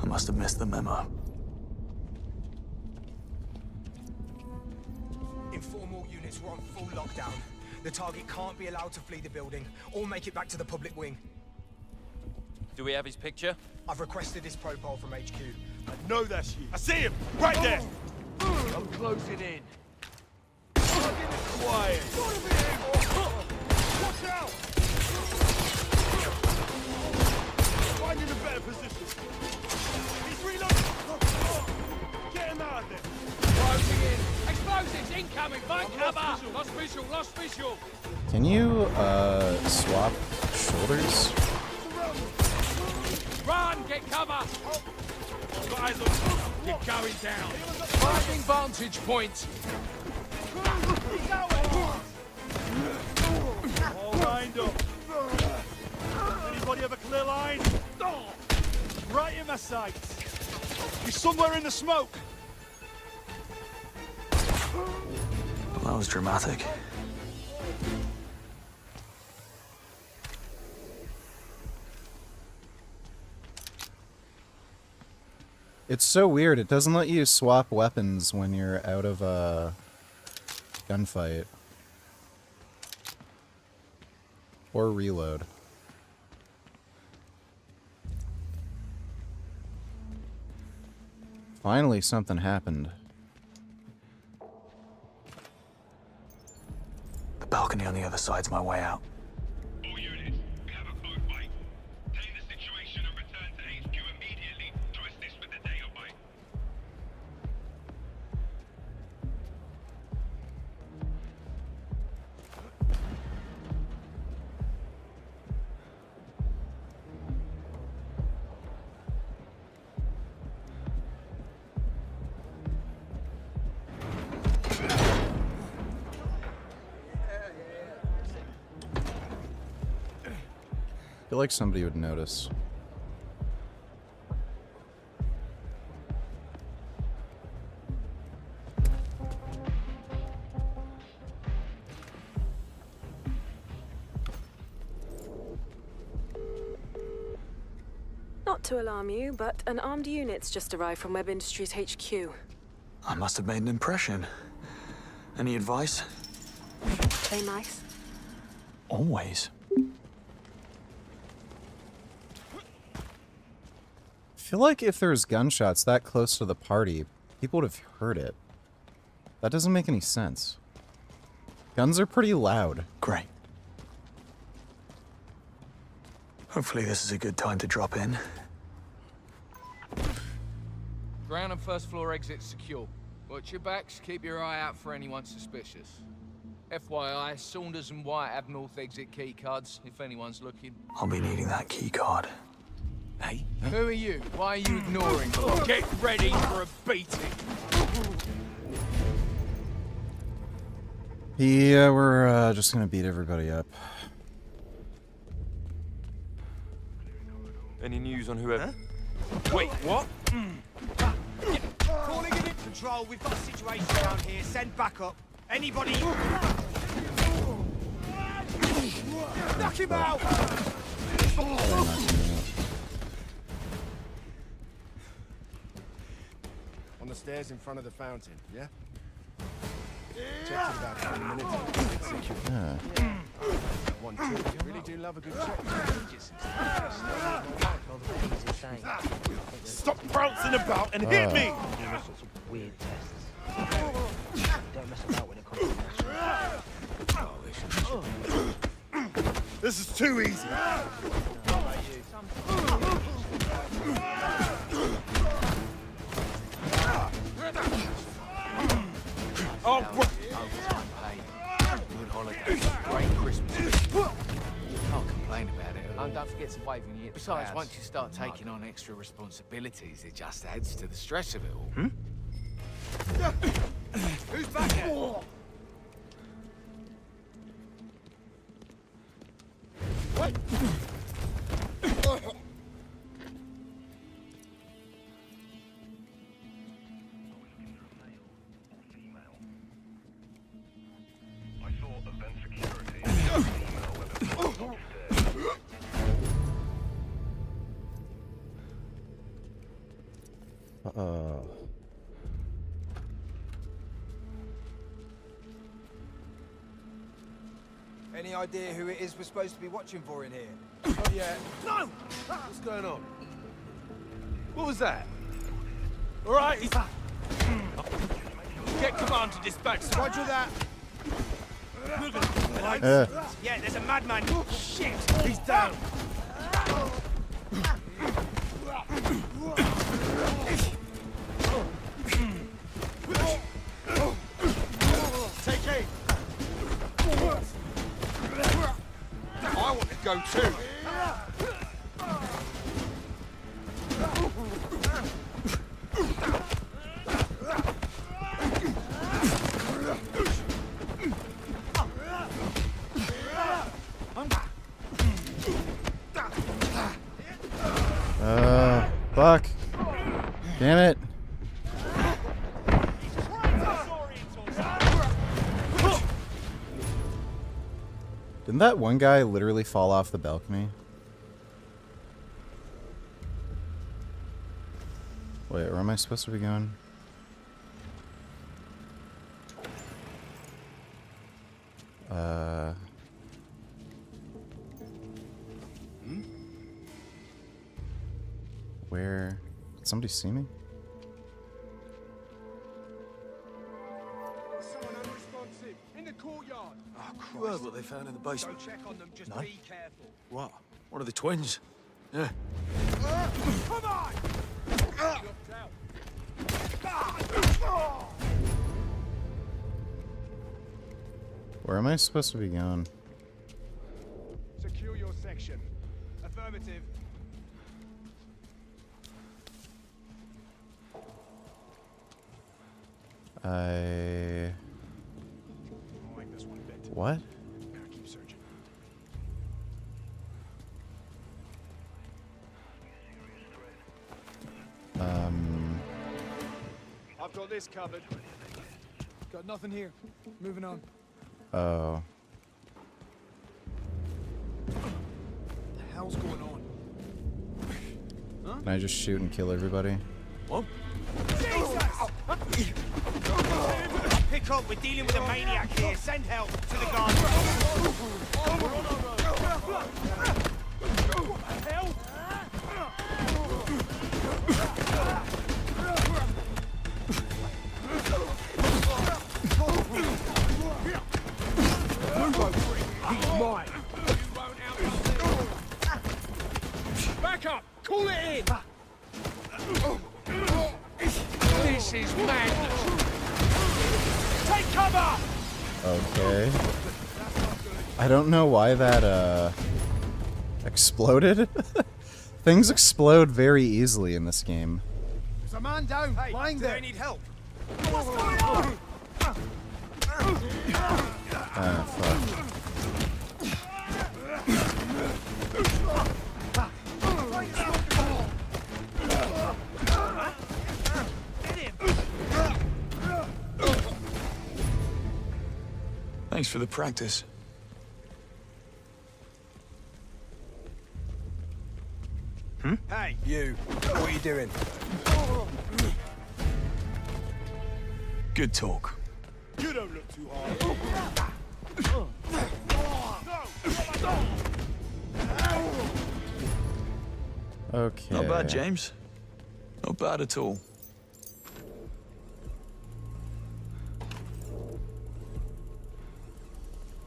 Speaker 12: I must have missed the memo.
Speaker 1: Informal units were on full lockdown. The target can't be allowed to flee the building or make it back to the public wing.
Speaker 15: Do we have his picture?
Speaker 1: I've requested his profile from HQ.
Speaker 10: I know that's you. I see him! Right there!
Speaker 15: I'm closing in.
Speaker 10: Quiet! Watch out! Find in a better position. He's reloading! Get him out of there!
Speaker 16: Closing in. Explosives incoming. Find cover. Lost visual. Lost visual.
Speaker 7: Can you, swap shoulders?
Speaker 16: Run. Get cover.
Speaker 10: Guys, look.
Speaker 16: You're going down. Finding vantage point.
Speaker 10: All lined up. Anybody have a clear line? Right in my sights. You're somewhere in the smoke.
Speaker 12: Well, that was dramatic.
Speaker 7: It's so weird. It doesn't let you swap weapons when you're out of a gunfight. Or reload. Finally, something happened.
Speaker 12: The balcony on the other side's my way out.
Speaker 4: All units, we have a code white. Tell the situation and return to HQ immediately to assist with the data wipe.
Speaker 7: I feel like somebody would notice.
Speaker 6: Not to alarm you, but an armed unit's just arrived from Web Industries HQ.
Speaker 12: I must have made an impression. Any advice?
Speaker 6: Play nice.
Speaker 12: Always.
Speaker 7: I feel like if there's gunshots that close to the party, people would have heard it. That doesn't make any sense. Guns are pretty loud.
Speaker 12: Great. Hopefully this is a good time to drop in.
Speaker 16: Ground and first floor exits secure. Watch your backs, keep your eye out for anyone suspicious. FYI, Saunders and White have north exit key cards, if anyone's looking.
Speaker 12: I'll be needing that key card.
Speaker 16: Hey? Who are you? Why are you ignoring me? Get ready for a beating!
Speaker 7: Yeah, we're just gonna beat everybody up.
Speaker 15: Any news on whoever? Wait, what?
Speaker 1: Calling it in control. We've got a situation down here. Send backup. Anybody? Knock him out!
Speaker 8: On the stairs in front of the fountain, yeah? Checked in about 20 minutes. It's secure.
Speaker 7: Yeah.
Speaker 8: One, two. You really do love a good check.
Speaker 10: Stop bouncing about and hit me!
Speaker 25: Weird tests. Don't mess about when it comes to
Speaker 10: This is too easy.
Speaker 16: Oh, overtime pay. Good holiday. Great Christmas. Can't complain about it. And don't forget to wave when you hit the Besides, once you start taking on extra responsibilities, it just adds to the stress of it all.
Speaker 1: Who's back there?
Speaker 8: What?
Speaker 1: Any idea who it is we're supposed to be watching for in here?
Speaker 8: Not yet. No! What's going on?
Speaker 10: What was that? All right, get command to dispatch.
Speaker 1: Roger that. Yeah, there's a madman. Shit!
Speaker 10: He's down.
Speaker 1: Take aim. I want to go too.
Speaker 7: Fuck. Damn it. Didn't that one guy literally fall off the balcony? Wait, where am I supposed to be going? Where? Did somebody see me?
Speaker 1: Someone unresponsive in the courtyard.
Speaker 15: Oh, Christ. You heard what they found in the basement?
Speaker 1: Don't check on them, just
Speaker 15: No?
Speaker 1: be careful.
Speaker 15: What? One of the twins? Yeah.
Speaker 1: Come on!
Speaker 7: Where am I supposed to be going?
Speaker 1: Secure your section. Affirmative.
Speaker 7: I
Speaker 1: like this one a bit.
Speaker 7: What?
Speaker 1: Gotta keep searching. I've got this covered. Got nothing here. Moving on.
Speaker 7: Oh.
Speaker 1: What the hell's going on? Huh?
Speaker 7: Can I just shoot and kill everybody?
Speaker 1: What? Jesus! Pick up, we're dealing with a maniac here. Send help to the guard. Move over. He's mine.
Speaker 10: Back up! Call it in! This is madness! Take cover!
Speaker 7: Okay. I don't know why that, exploded. Things explode very easily in this game.
Speaker 8: There's a man down, lying there.
Speaker 1: They need help.
Speaker 8: What's going on?
Speaker 7: Ah, fuck.
Speaker 12: Thanks for the practice.
Speaker 1: Hey, you. What are you doing?
Speaker 12: Good talk.
Speaker 10: You don't look too hard.
Speaker 7: Okay.
Speaker 12: Not bad, James. Not bad at all.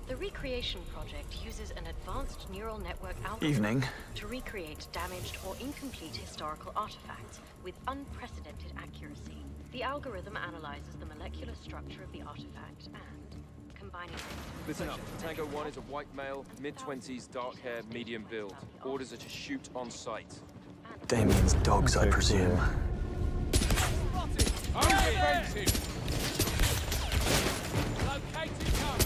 Speaker 23: The recreation project uses an advanced neural network algorithm
Speaker 12: Evening.
Speaker 23: to recreate damaged or incomplete historical artifacts with unprecedented accuracy. The algorithm analyzes the molecular structure of the artifact and, combining it
Speaker 15: Listen up. Tango 1 is a white male, mid-20s, dark hair, medium build. Orders are to shoot on sight.
Speaker 12: Damien's dogs, I presume.
Speaker 10: Offensive! Located home.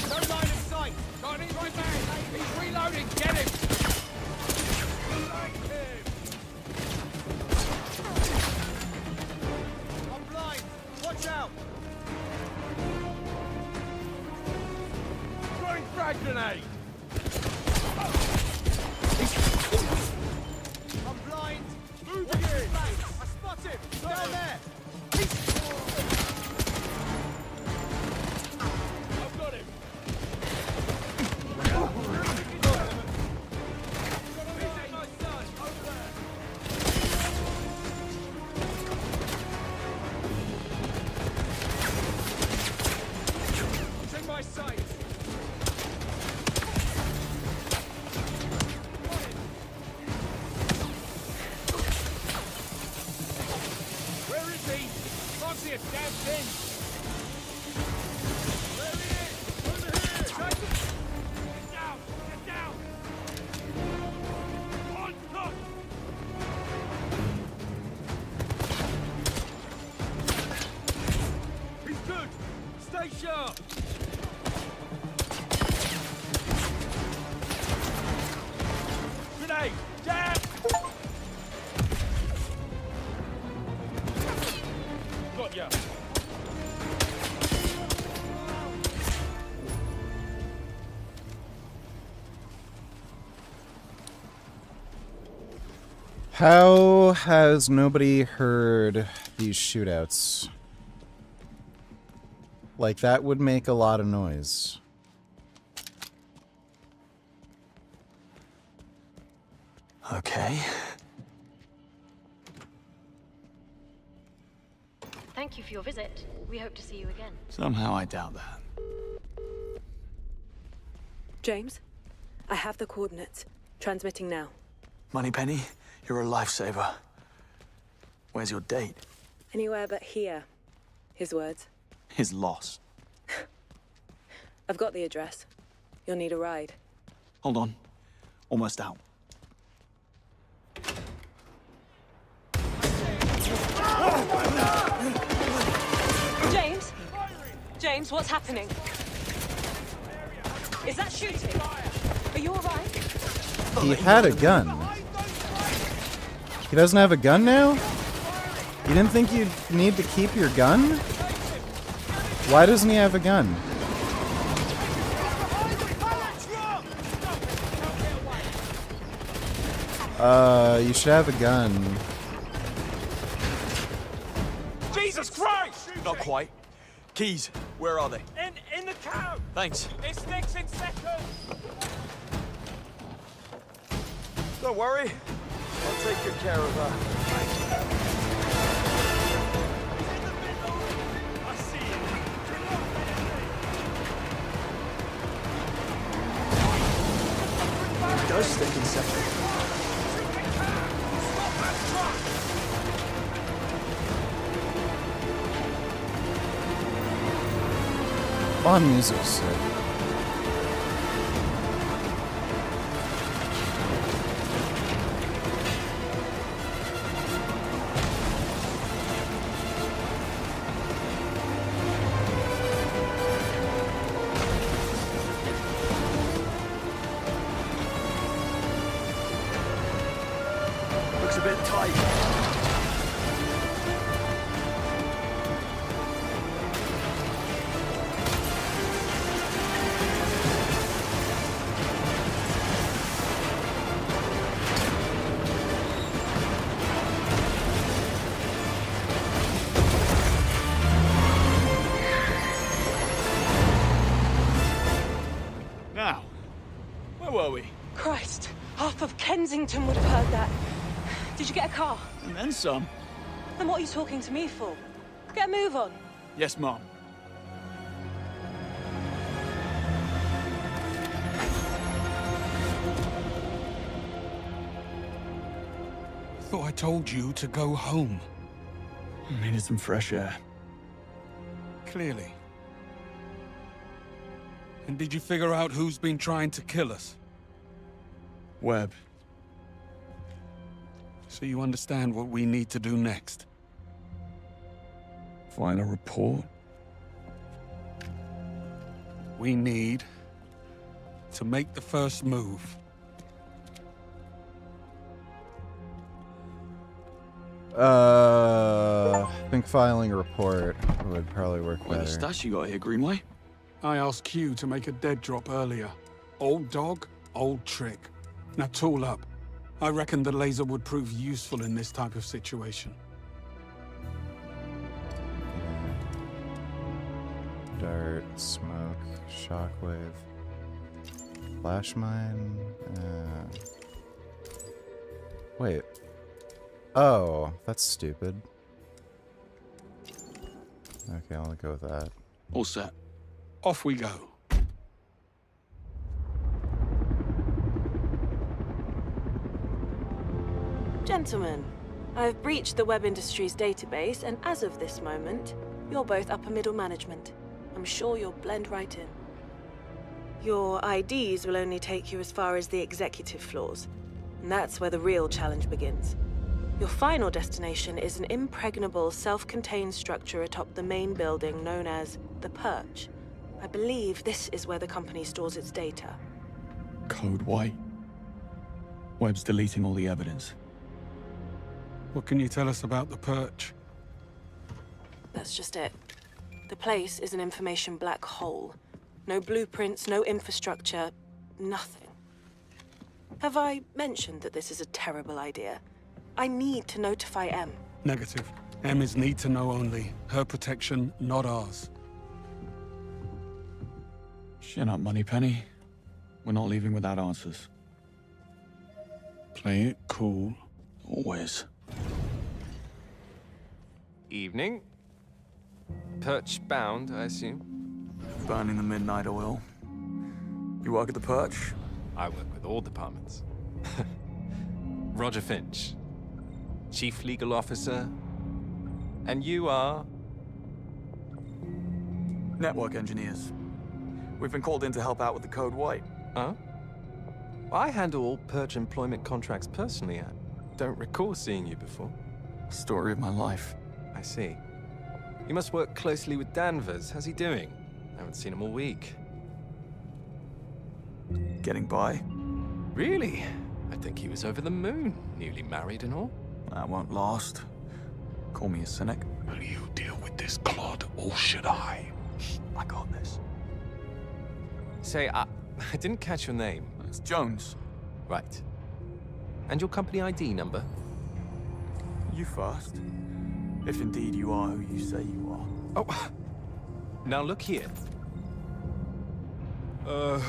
Speaker 10: No line of sight. Got an injured man. He's reloading. Get him.
Speaker 8: I'm blind. Watch out.
Speaker 10: Throwing frag grenade.
Speaker 8: I'm blind. Move again. I spot him. Down there.
Speaker 10: I've got him. He's in my sight. Where is he? Can't see a damn thing. There he is! Over here! Take him! Get down! Get down! On top! He's good! Stay sharp! Grenade! Down! Got ya!
Speaker 7: How has nobody heard these shootouts? Like, that would make a lot of noise.
Speaker 12: Okay.
Speaker 23: Thank you for your visit. We hope to see you again.
Speaker 12: Somehow I doubt that.
Speaker 6: James, I have the coordinates. Transmitting now.
Speaker 12: Moneypenny, you're a lifesaver. Where's your date?
Speaker 6: Anywhere but here. His words.
Speaker 12: His loss.
Speaker 6: I've got the address. You'll need a ride.
Speaker 12: Hold on. Almost out.
Speaker 6: James? James, what's happening? Is that shooting? Are you alright?
Speaker 7: He had a gun. He doesn't have a gun now? You didn't think you'd need to keep your gun? Why doesn't he have a gun? You should have a gun.
Speaker 10: Jesus Christ!
Speaker 12: Not quite. Keys, where are they?
Speaker 10: In the cab!
Speaker 12: Thanks.
Speaker 10: It's next in second!
Speaker 15: Don't worry. I'll take good care of her.
Speaker 10: I see you.
Speaker 12: does stick in separate.
Speaker 7: Bond music's sick.
Speaker 12: Looks a bit tight.
Speaker 10: Now, where were we?
Speaker 6: Christ, half of Kensington would have heard that. Did you get a car?
Speaker 10: And then some.
Speaker 6: Then what are you talking to me for? Get a move on.
Speaker 10: Yes, Mom.
Speaker 11: Thought I told you to go home.
Speaker 12: I needed some fresh air.
Speaker 11: Clearly. And did you figure out who's been trying to kill us?
Speaker 12: Webb.
Speaker 11: So you understand what we need to do next?
Speaker 12: File a report?
Speaker 11: We need to make the first move.
Speaker 7: I think filing a report would probably work
Speaker 12: What
Speaker 7: better.
Speaker 12: the stash you got here, Greenway?
Speaker 11: I asked Q to make a dead drop earlier. Old dog, old trick. Now tool up. I reckon the laser would prove useful in this type of situation.
Speaker 7: Dart, smoke, shockwave, flash mine. Wait. Oh, that's stupid. Okay, I'll go with that.
Speaker 11: All set. Off we go.
Speaker 6: Gentlemen, I've breached the Web Industries database, and as of this moment, you're both upper middle management. I'm sure you'll blend right in. Your IDs will only take you as far as the executive floors, and that's where the real challenge begins. Your final destination is an impregnable, self-contained structure atop the main building known as the Perch. I believe this is where the company stores its data.
Speaker 12: Code White. Webb's deleting all the evidence.
Speaker 11: What can you tell us about the Perch?
Speaker 6: That's just it. The place is an information black hole. No blueprints, no infrastructure, nothing. Have I mentioned that this is a terrible idea? I need to notify M.
Speaker 11: Negative. M is need to know only. Her protection, not ours.
Speaker 12: Shut up, Moneypenny. We're not leaving without answers.
Speaker 11: Play it cool.
Speaker 12: Always.
Speaker 15: Evening. Perch bound, I assume.
Speaker 12: Burning the midnight oil. You work at the Perch?
Speaker 15: I work with all departments. Roger Finch, Chief Legal Officer. And you are?
Speaker 12: Network engineers. We've been called in to help out with the Code White.
Speaker 15: Huh? I handle all Perch employment contracts personally. I don't recall seeing you before.
Speaker 12: Story of my life.
Speaker 15: I see. You must work closely with Danvers. How's he doing? I haven't seen him all week.
Speaker 12: Getting by.
Speaker 15: Really? I think he was over the moon, newly married and all.
Speaker 12: That won't last. Call me a cynic.
Speaker 11: Will you deal with this clod, or should I?
Speaker 12: I got this.
Speaker 15: Say, I didn't catch your name.
Speaker 12: It's Jones.
Speaker 15: Right. And your company ID number?
Speaker 12: You first. If indeed you are who you say you are.
Speaker 15: Oh, now look here.
Speaker 12: Are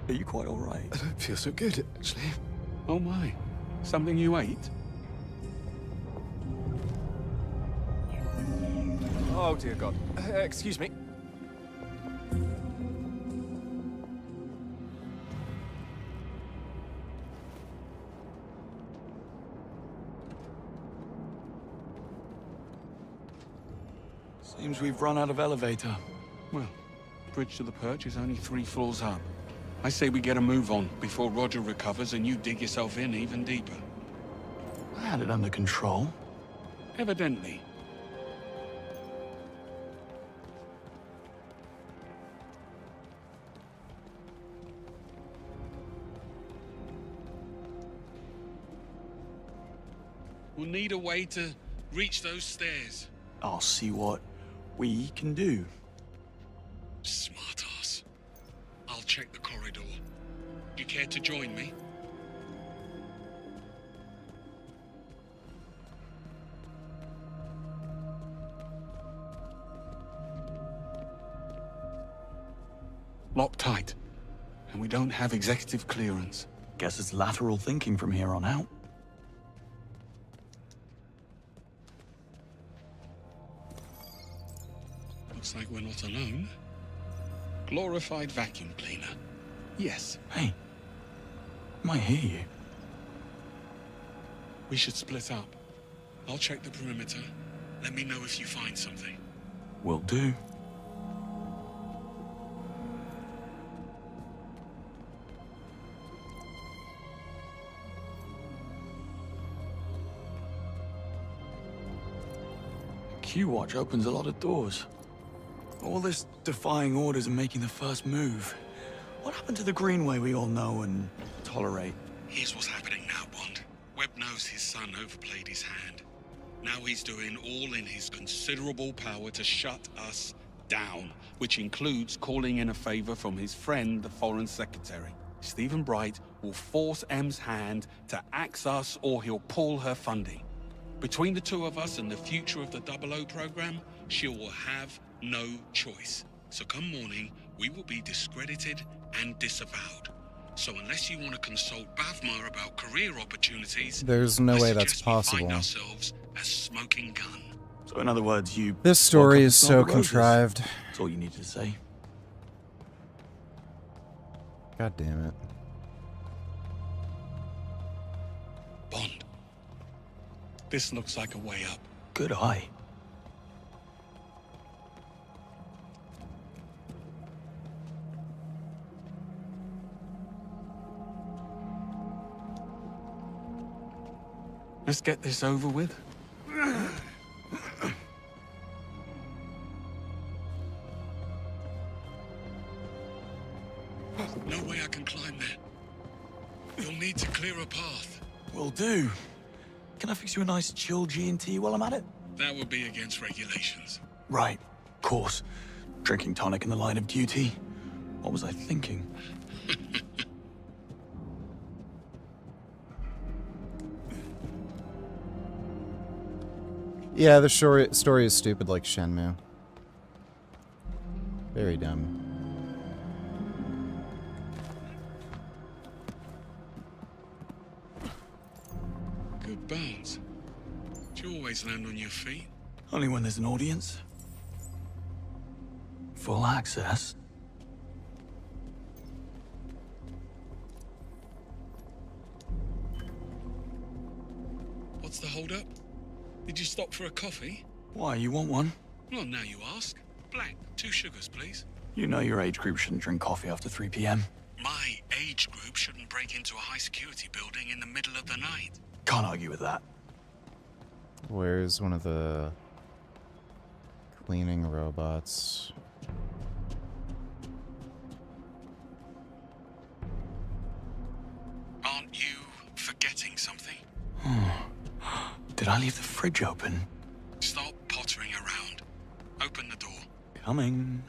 Speaker 12: you quite all right?
Speaker 2: I don't feel so good, actually.
Speaker 11: Oh my. Something you ate?
Speaker 15: Oh, dear God. Excuse me.
Speaker 11: Seems we've run out of elevator. Well, bridge to the perch is only 3 floors up. I say we get a move on before Roger recovers and you dig yourself in even deeper.
Speaker 12: I had it under control.
Speaker 11: Evidently. We'll need a way to reach those stairs.
Speaker 12: I'll see what we can do.
Speaker 11: Smart ass. I'll check the corridor. You care to join me? Locked tight. And we don't have executive clearance.
Speaker 12: Guess it's lateral thinking from here on out.
Speaker 11: Looks like we're not alone. Glorified vacuum cleaner. Yes.
Speaker 12: Hey. Might hear you.
Speaker 11: We should split up. I'll check the perimeter. Let me know if you find something.
Speaker 12: Will do. Q-Watch opens a lot of doors. All this defying orders and making the first move. What happened to the Greenway we all know and tolerate?
Speaker 11: Here's what's happening now, Bond. Webb knows his son overplayed his hand. Now he's doing all in his considerable power to shut us down, which includes calling in a favor from his friend, the Foreign Secretary. Stephen Bright will force M's hand to axe us or he'll pull her funding. Between the two of us and the future of the 00 program, she will have no choice. So come morning, we will be discredited and disavowed. So unless you want to consult Bavmar about career opportunities,
Speaker 7: there's no way that's
Speaker 11: we
Speaker 7: possible.
Speaker 11: find ourselves a smoking gun.
Speaker 12: So in other words, you...
Speaker 7: This story is so contrived.
Speaker 12: That's all you needed to say.
Speaker 7: God damn it.
Speaker 11: Bond. This looks like a way up.
Speaker 12: Good eye.
Speaker 11: Let's get this over with. No way I can climb there. You'll need to clear a path.
Speaker 12: Will do. Can I fix you a nice chill G&T while I'm at it?
Speaker 11: That would be against regulations.
Speaker 12: Right. Of course. Drinking tonic in the line of duty. What was I thinking?
Speaker 7: Yeah, the story is stupid like Shenmue. Very dumb.
Speaker 11: Good bounce. Do you always land on your feet?
Speaker 12: Only when there's an audience. Full access.
Speaker 11: What's the hold up? Did you stop for a coffee?
Speaker 12: Why, you want one?
Speaker 11: Well, now you ask. Black, 2 sugars, please.
Speaker 12: You know your age group shouldn't drink coffee after 3 p.m.
Speaker 11: My age group shouldn't break into a high-security building in the middle of the night.
Speaker 12: Can't argue with that.
Speaker 7: Where's one of the cleaning robots?
Speaker 11: Aren't you forgetting something?
Speaker 12: Did I leave the fridge open?
Speaker 11: Stop pottering around. Open the door.
Speaker 12: Coming.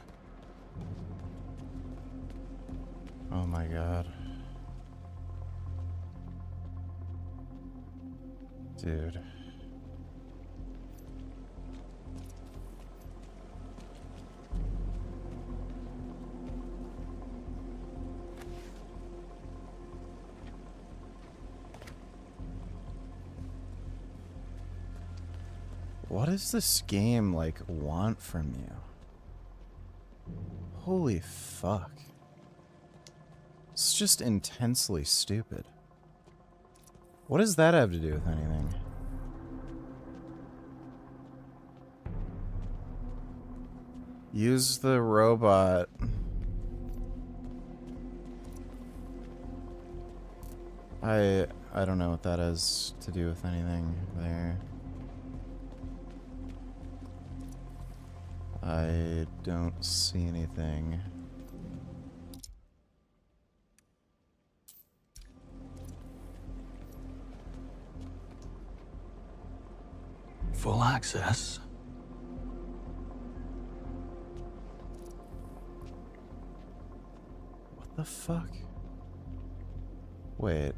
Speaker 7: Oh my god. Dude. What does this game, like, want from you? Holy fuck. It's just intensely stupid. What does that have to do with anything? Use the robot. I don't know what that has to do with anything there. I don't see anything.
Speaker 12: Full access?
Speaker 7: What the fuck? Wait.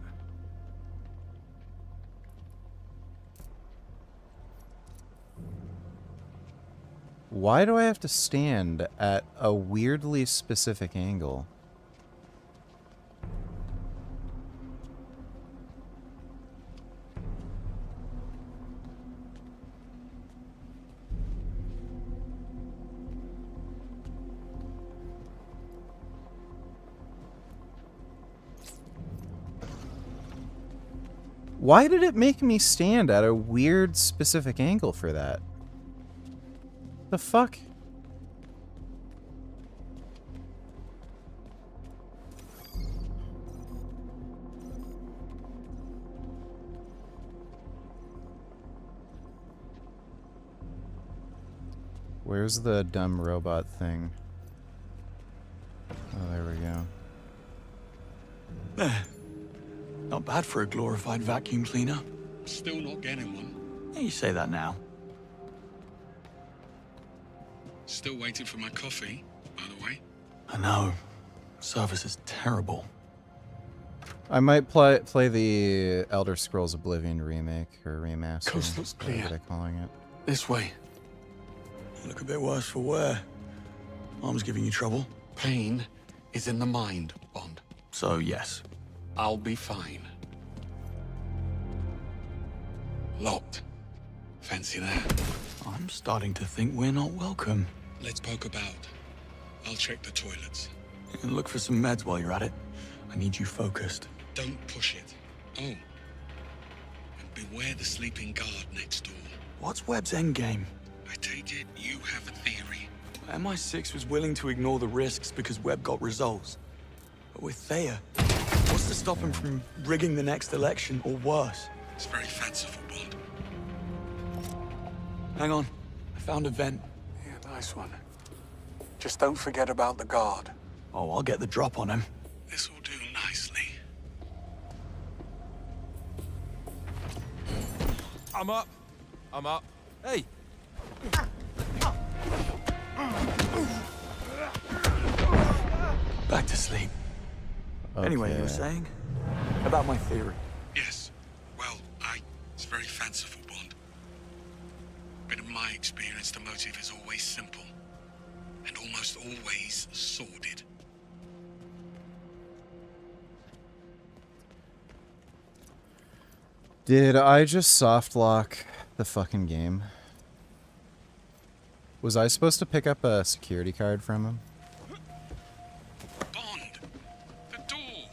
Speaker 7: Why do I have to stand at a weirdly specific angle? Why did it make me stand at a weird specific angle for that? The fuck? Where's the dumb robot thing? Oh, there we go.
Speaker 12: There. Not bad for a glorified vacuum cleaner.
Speaker 11: Still not getting one.
Speaker 12: Yeah, you say that now.
Speaker 11: Still waiting for my coffee, by the way.
Speaker 12: I know. Service is terrible.
Speaker 7: I might play the Elder Scrolls Oblivion remake or remaster.
Speaker 12: Coast looks clear.
Speaker 7: What are they calling it?
Speaker 12: This way. You look a bit worse for wear. Arm's giving you trouble.
Speaker 11: Pain is in the mind, Bond.
Speaker 12: So, yes.
Speaker 11: I'll be fine. Locked. Fancy that?
Speaker 12: I'm starting to think we're not welcome.
Speaker 11: Let's poke about. I'll check the toilets.
Speaker 12: And look for some meds while you're at it. I need you focused.
Speaker 11: Don't push it. Oh. And beware the sleeping guard next door.
Speaker 12: What's Webb's endgame?
Speaker 11: I take it you have a theory.
Speaker 12: MI6 was willing to ignore the risks because Webb got results. But with Thayer, what's to stop him from rigging the next election or worse?
Speaker 11: It's very fanciful, Bond.
Speaker 12: Hang on. I found a vent.
Speaker 11: Yeah, nice one. Just don't forget about the guard.
Speaker 12: Oh, I'll get the drop on him.
Speaker 11: This will do nicely.
Speaker 15: I'm up. I'm up. Hey.
Speaker 12: Back to sleep. Anyway, you were saying? About my theory.
Speaker 11: Yes. Well, it's very fanciful, Bond. But in my experience, the motive is always simple. And almost always sordid.
Speaker 7: Did I just soft lock the fucking game? Was I supposed to pick up a security card from him?
Speaker 11: Bond! The door!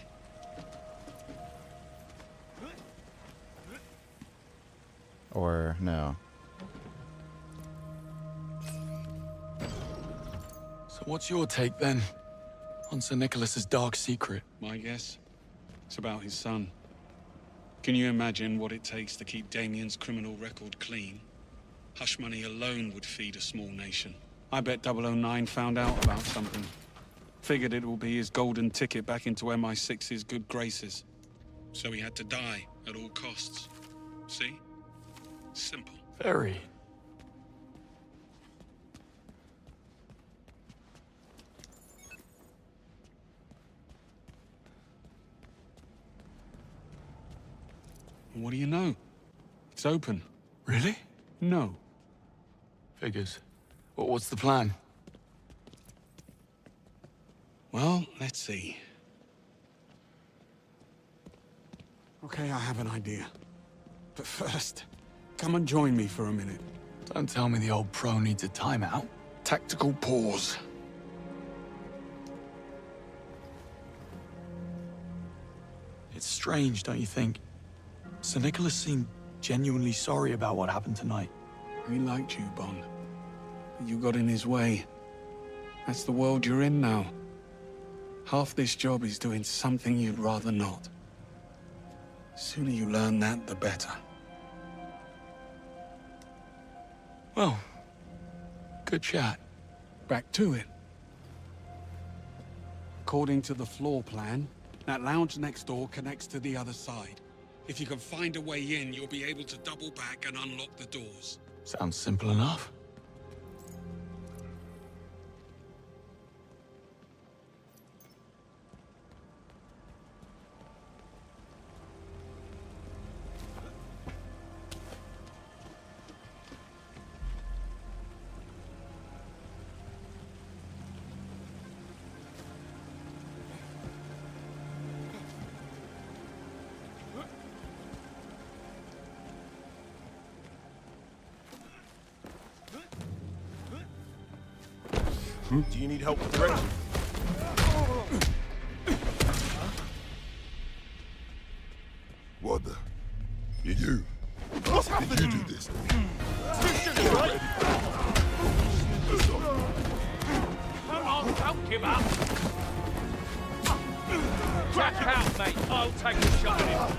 Speaker 7: Or no?
Speaker 12: So what's your take then? On Sir Nicholas's dark secret?
Speaker 11: My guess? It's about his son. Can you imagine what it takes to keep Damien's criminal record clean? Hush money alone would feed a small nation. I bet 009 found out about something. Figured it will be his golden ticket back into MI6's good graces. So he had to die at all costs. See? Simple.
Speaker 12: Very.
Speaker 11: What do you know? It's open.
Speaker 12: Really?
Speaker 11: No.
Speaker 12: Figures. What's the plan?
Speaker 11: Well, let's see.
Speaker 9: Okay, I have an idea. But first, come and join me for a minute.
Speaker 12: Don't tell me the old pro needs a timeout.
Speaker 11: Tactical pause.
Speaker 12: It's strange, don't you think? Sir Nicholas seemed genuinely sorry about what happened tonight.
Speaker 11: He liked you, Bond. But you got in his way. That's the world you're in now. Half this job is doing something you'd rather not. The sooner you learn that, the better. Well, good chat.
Speaker 9: Back to it. According to the floor plan, that lounge next door connects to the other side.
Speaker 11: If you can find a way in, you'll be able to double back and unlock the doors.
Speaker 12: Sounds simple enough.
Speaker 8: Do you need help with direction?
Speaker 5: What the? You.
Speaker 8: What's happening?
Speaker 5: Did you do this?
Speaker 8: Right?
Speaker 10: Don't give up. Crack out, mate. I'll take a shot at him.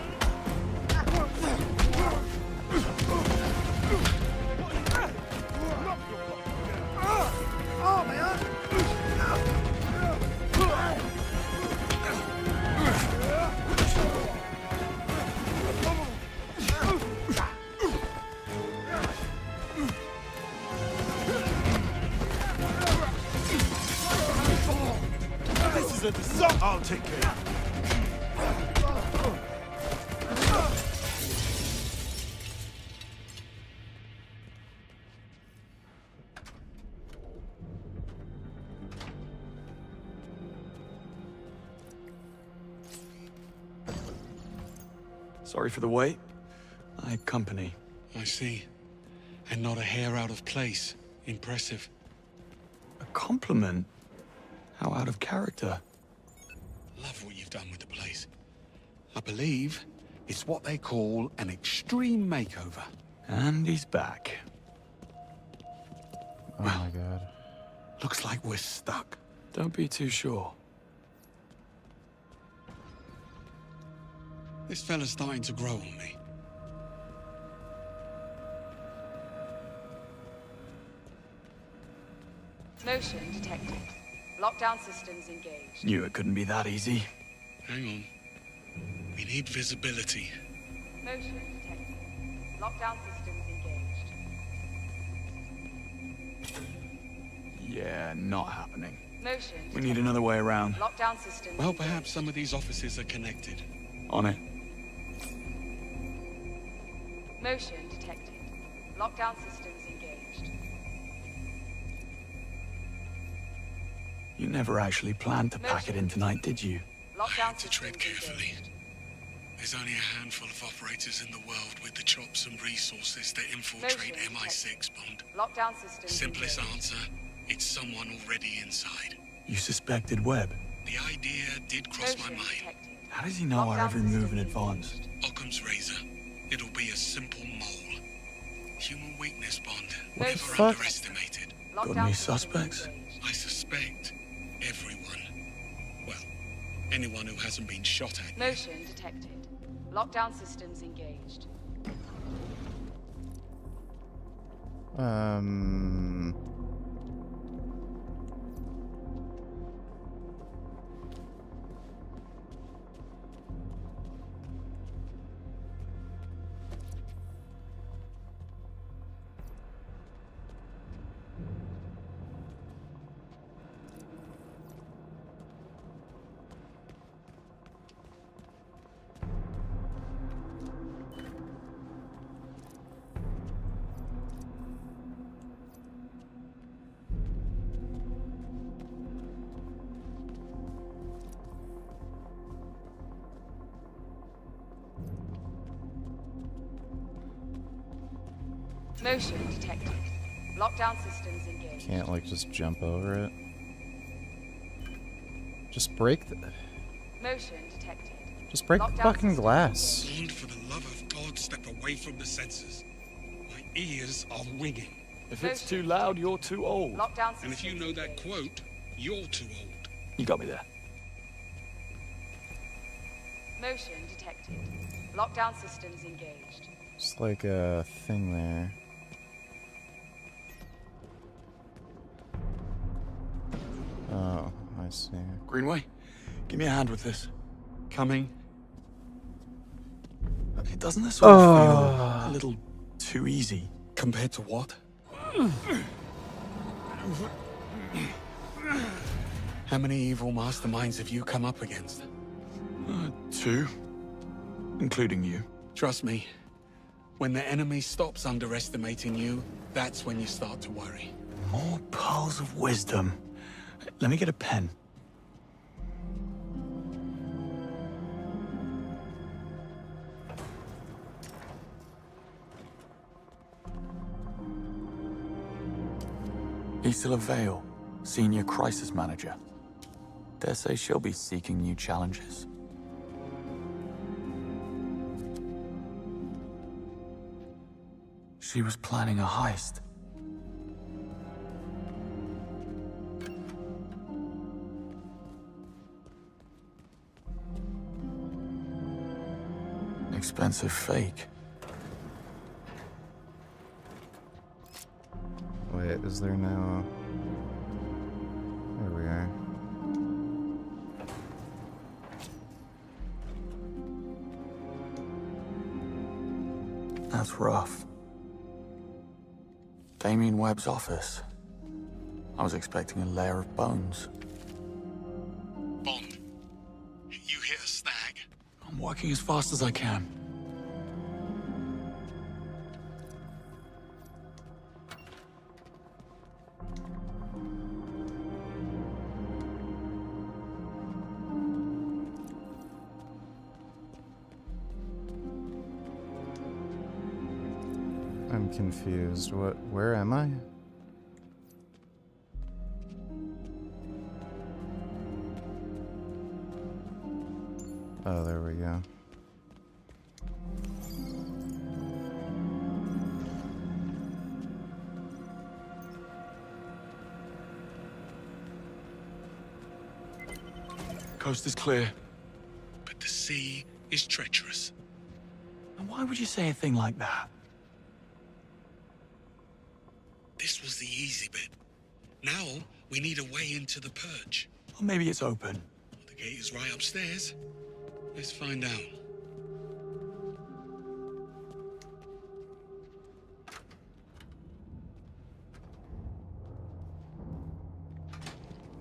Speaker 8: This is a disaster. I'll take care of it.
Speaker 12: Sorry for the wait. I had company.
Speaker 11: I see. And not a hair out of place. Impressive.
Speaker 12: A compliment? How out of character.
Speaker 11: Love what you've done with the place. I believe it's what they call an extreme makeover.
Speaker 12: And he's back.
Speaker 7: Oh my god.
Speaker 11: Looks like we're stuck.
Speaker 12: Don't be too sure.
Speaker 11: This fella's starting to grow on me.
Speaker 26: Motion detected. Lockdown systems engaged.
Speaker 12: Knew it couldn't be that easy.
Speaker 11: Hang on. We need visibility.
Speaker 26: Motion detected. Lockdown systems engaged.
Speaker 12: Yeah, not happening.
Speaker 26: Motion
Speaker 12: We need another way around.
Speaker 26: Lockdown systems
Speaker 11: Well, perhaps some of these offices are connected.
Speaker 12: On it.
Speaker 26: Motion detected. Lockdown systems engaged.
Speaker 12: You never actually planned to pack it in tonight, did you?
Speaker 26: Lockdown
Speaker 11: to tread carefully. There's only a handful of operators in the world with the chops and resources to infiltrate MI6, Bond.
Speaker 26: Lockdown systems
Speaker 11: Simplest
Speaker 26: engaged.
Speaker 11: answer, it's someone already inside.
Speaker 12: You suspected Webb.
Speaker 11: The idea did cross my mind.
Speaker 12: How does he know our every move in advance?
Speaker 11: Occam's razor. It'll be a simple mole. Human weakness, Bond.
Speaker 12: What the
Speaker 11: Never
Speaker 12: fuck?
Speaker 11: underestimated.
Speaker 12: Got any suspects?
Speaker 11: I suspect everyone. Well, anyone who hasn't been shot at.
Speaker 26: Motion detected. Lockdown systems engaged. Motion detected. Lockdown systems engaged.
Speaker 7: Can't like just jump over it. Just break the.
Speaker 26: Motion detected.
Speaker 7: Just break the
Speaker 26: Lockdown
Speaker 7: fucking
Speaker 26: systems
Speaker 7: glass.
Speaker 11: Bond, for the love of God, step away from the sensors. My ears are ringing.
Speaker 12: If it's too loud, you're too old.
Speaker 26: Lockdown
Speaker 11: And if you know that quote, You're too old.
Speaker 12: You got me there.
Speaker 26: Motion detected. Lockdown systems engaged.
Speaker 7: It's like a thing there. Oh, I see.
Speaker 12: Greenway, give me a hand with this.
Speaker 8: Coming.
Speaker 12: Doesn't this all feel a little too easy?
Speaker 8: Compared to what? How many evil masterminds have you come up against?
Speaker 12: 2. Including you.
Speaker 8: Trust me, when the enemy stops underestimating you, that's when you start to worry.
Speaker 12: More pearls of wisdom. Let me get a pen. Isla Vale, Senior Crisis Manager. Dare say she'll be seeking new challenges. She was planning a heist. Expensive fake.
Speaker 7: Wait, is there no... There we are.
Speaker 12: That's rough. Damien Webb's office. I was expecting a layer of bones.
Speaker 11: Bond, you hit a snag.
Speaker 12: I'm working as fast as I can.
Speaker 7: I'm confused. Where am I? Oh, there we go.
Speaker 12: Coast is clear.
Speaker 11: But the sea is treacherous.
Speaker 12: And why would you say a thing like that?
Speaker 11: This was the easy bit. Now, we need a way into the purge.
Speaker 12: Or maybe it's open.
Speaker 11: The gate is right upstairs. Let's find out.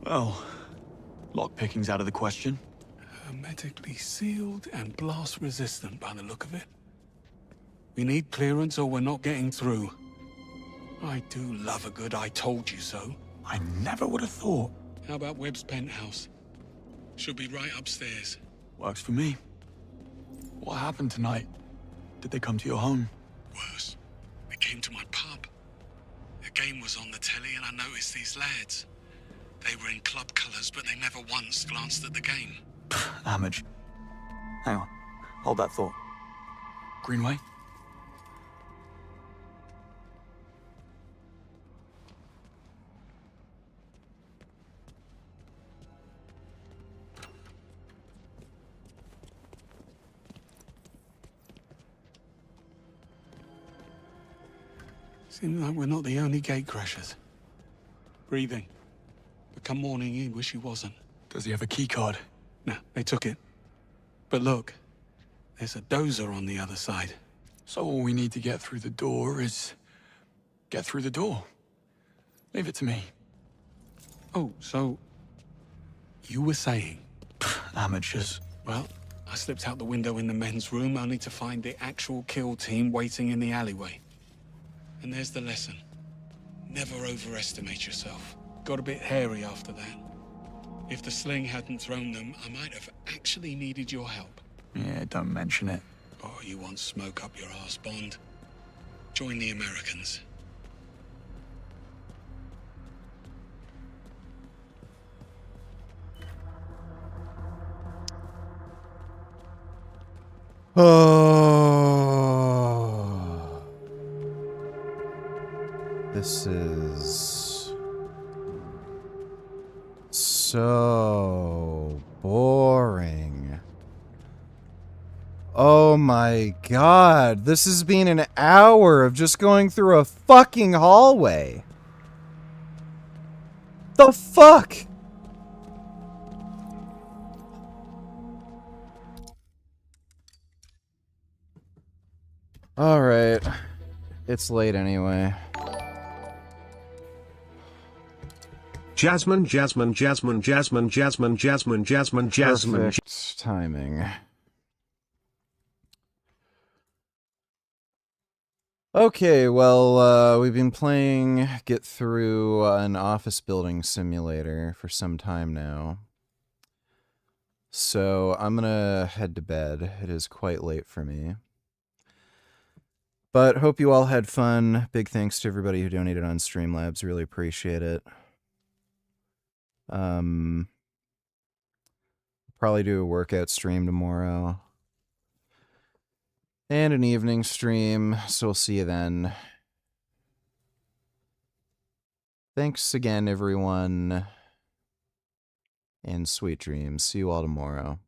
Speaker 12: Well, lockpicking's out of the question.
Speaker 8: Hermetically sealed and blast resistant by the look of it. We need clearance or we're not getting through. I do love a good I told you so.
Speaker 12: I never would have thought.
Speaker 11: How about Webb's penthouse? Should be right upstairs.
Speaker 12: Works for me. What happened tonight? Did they come to your home?
Speaker 11: Worse. They came to my pub. A game was on the telly and I noticed these lads. They were in club colours, but they never once glanced at the game.
Speaker 12: Amateur. Hang on. Hold that thought. Greenway?
Speaker 8: Seems like we're not the only gatecrashers. Breathing. But come morning, he wish he wasn't.
Speaker 12: Does he have a keycard?
Speaker 8: No, they took it. But look, there's a dozer on the other side.
Speaker 12: So all we need to get through the door is... get through the door. Leave it to me.
Speaker 8: Oh, so... you were saying?
Speaker 12: Amateurs.
Speaker 8: Well, I slipped out the window in the men's room only to find the actual kill team waiting in the alleyway. And there's the lesson. Never overestimate yourself. Got a bit hairy after that. If the sling hadn't thrown them, I might have actually needed your help.
Speaker 12: Yeah, don't mention it.
Speaker 11: Oh, you want smoke up your arse, Bond? Join the Americans.
Speaker 7: Oh. This is so boring. Oh my god, this has been an hour of just going through a fucking hallway. The fuck? Alright. It's late anyway.
Speaker 14: Jasmine, Jasmine, Jasmine, Jasmine, Jasmine, Jasmine, Jasmine, Jasmine.
Speaker 7: Perfect timing. Okay, well, we've been playing Get Through an office building simulator for some time now. So I'm gonna head to bed. It is quite late for me. But hope you all had fun. Big thanks to everybody who donated on Streamlabs. Really appreciate it. Probably do a workout stream tomorrow. And an evening stream, so we'll see you then. Thanks again, everyone. And sweet dreams. See you all tomorrow.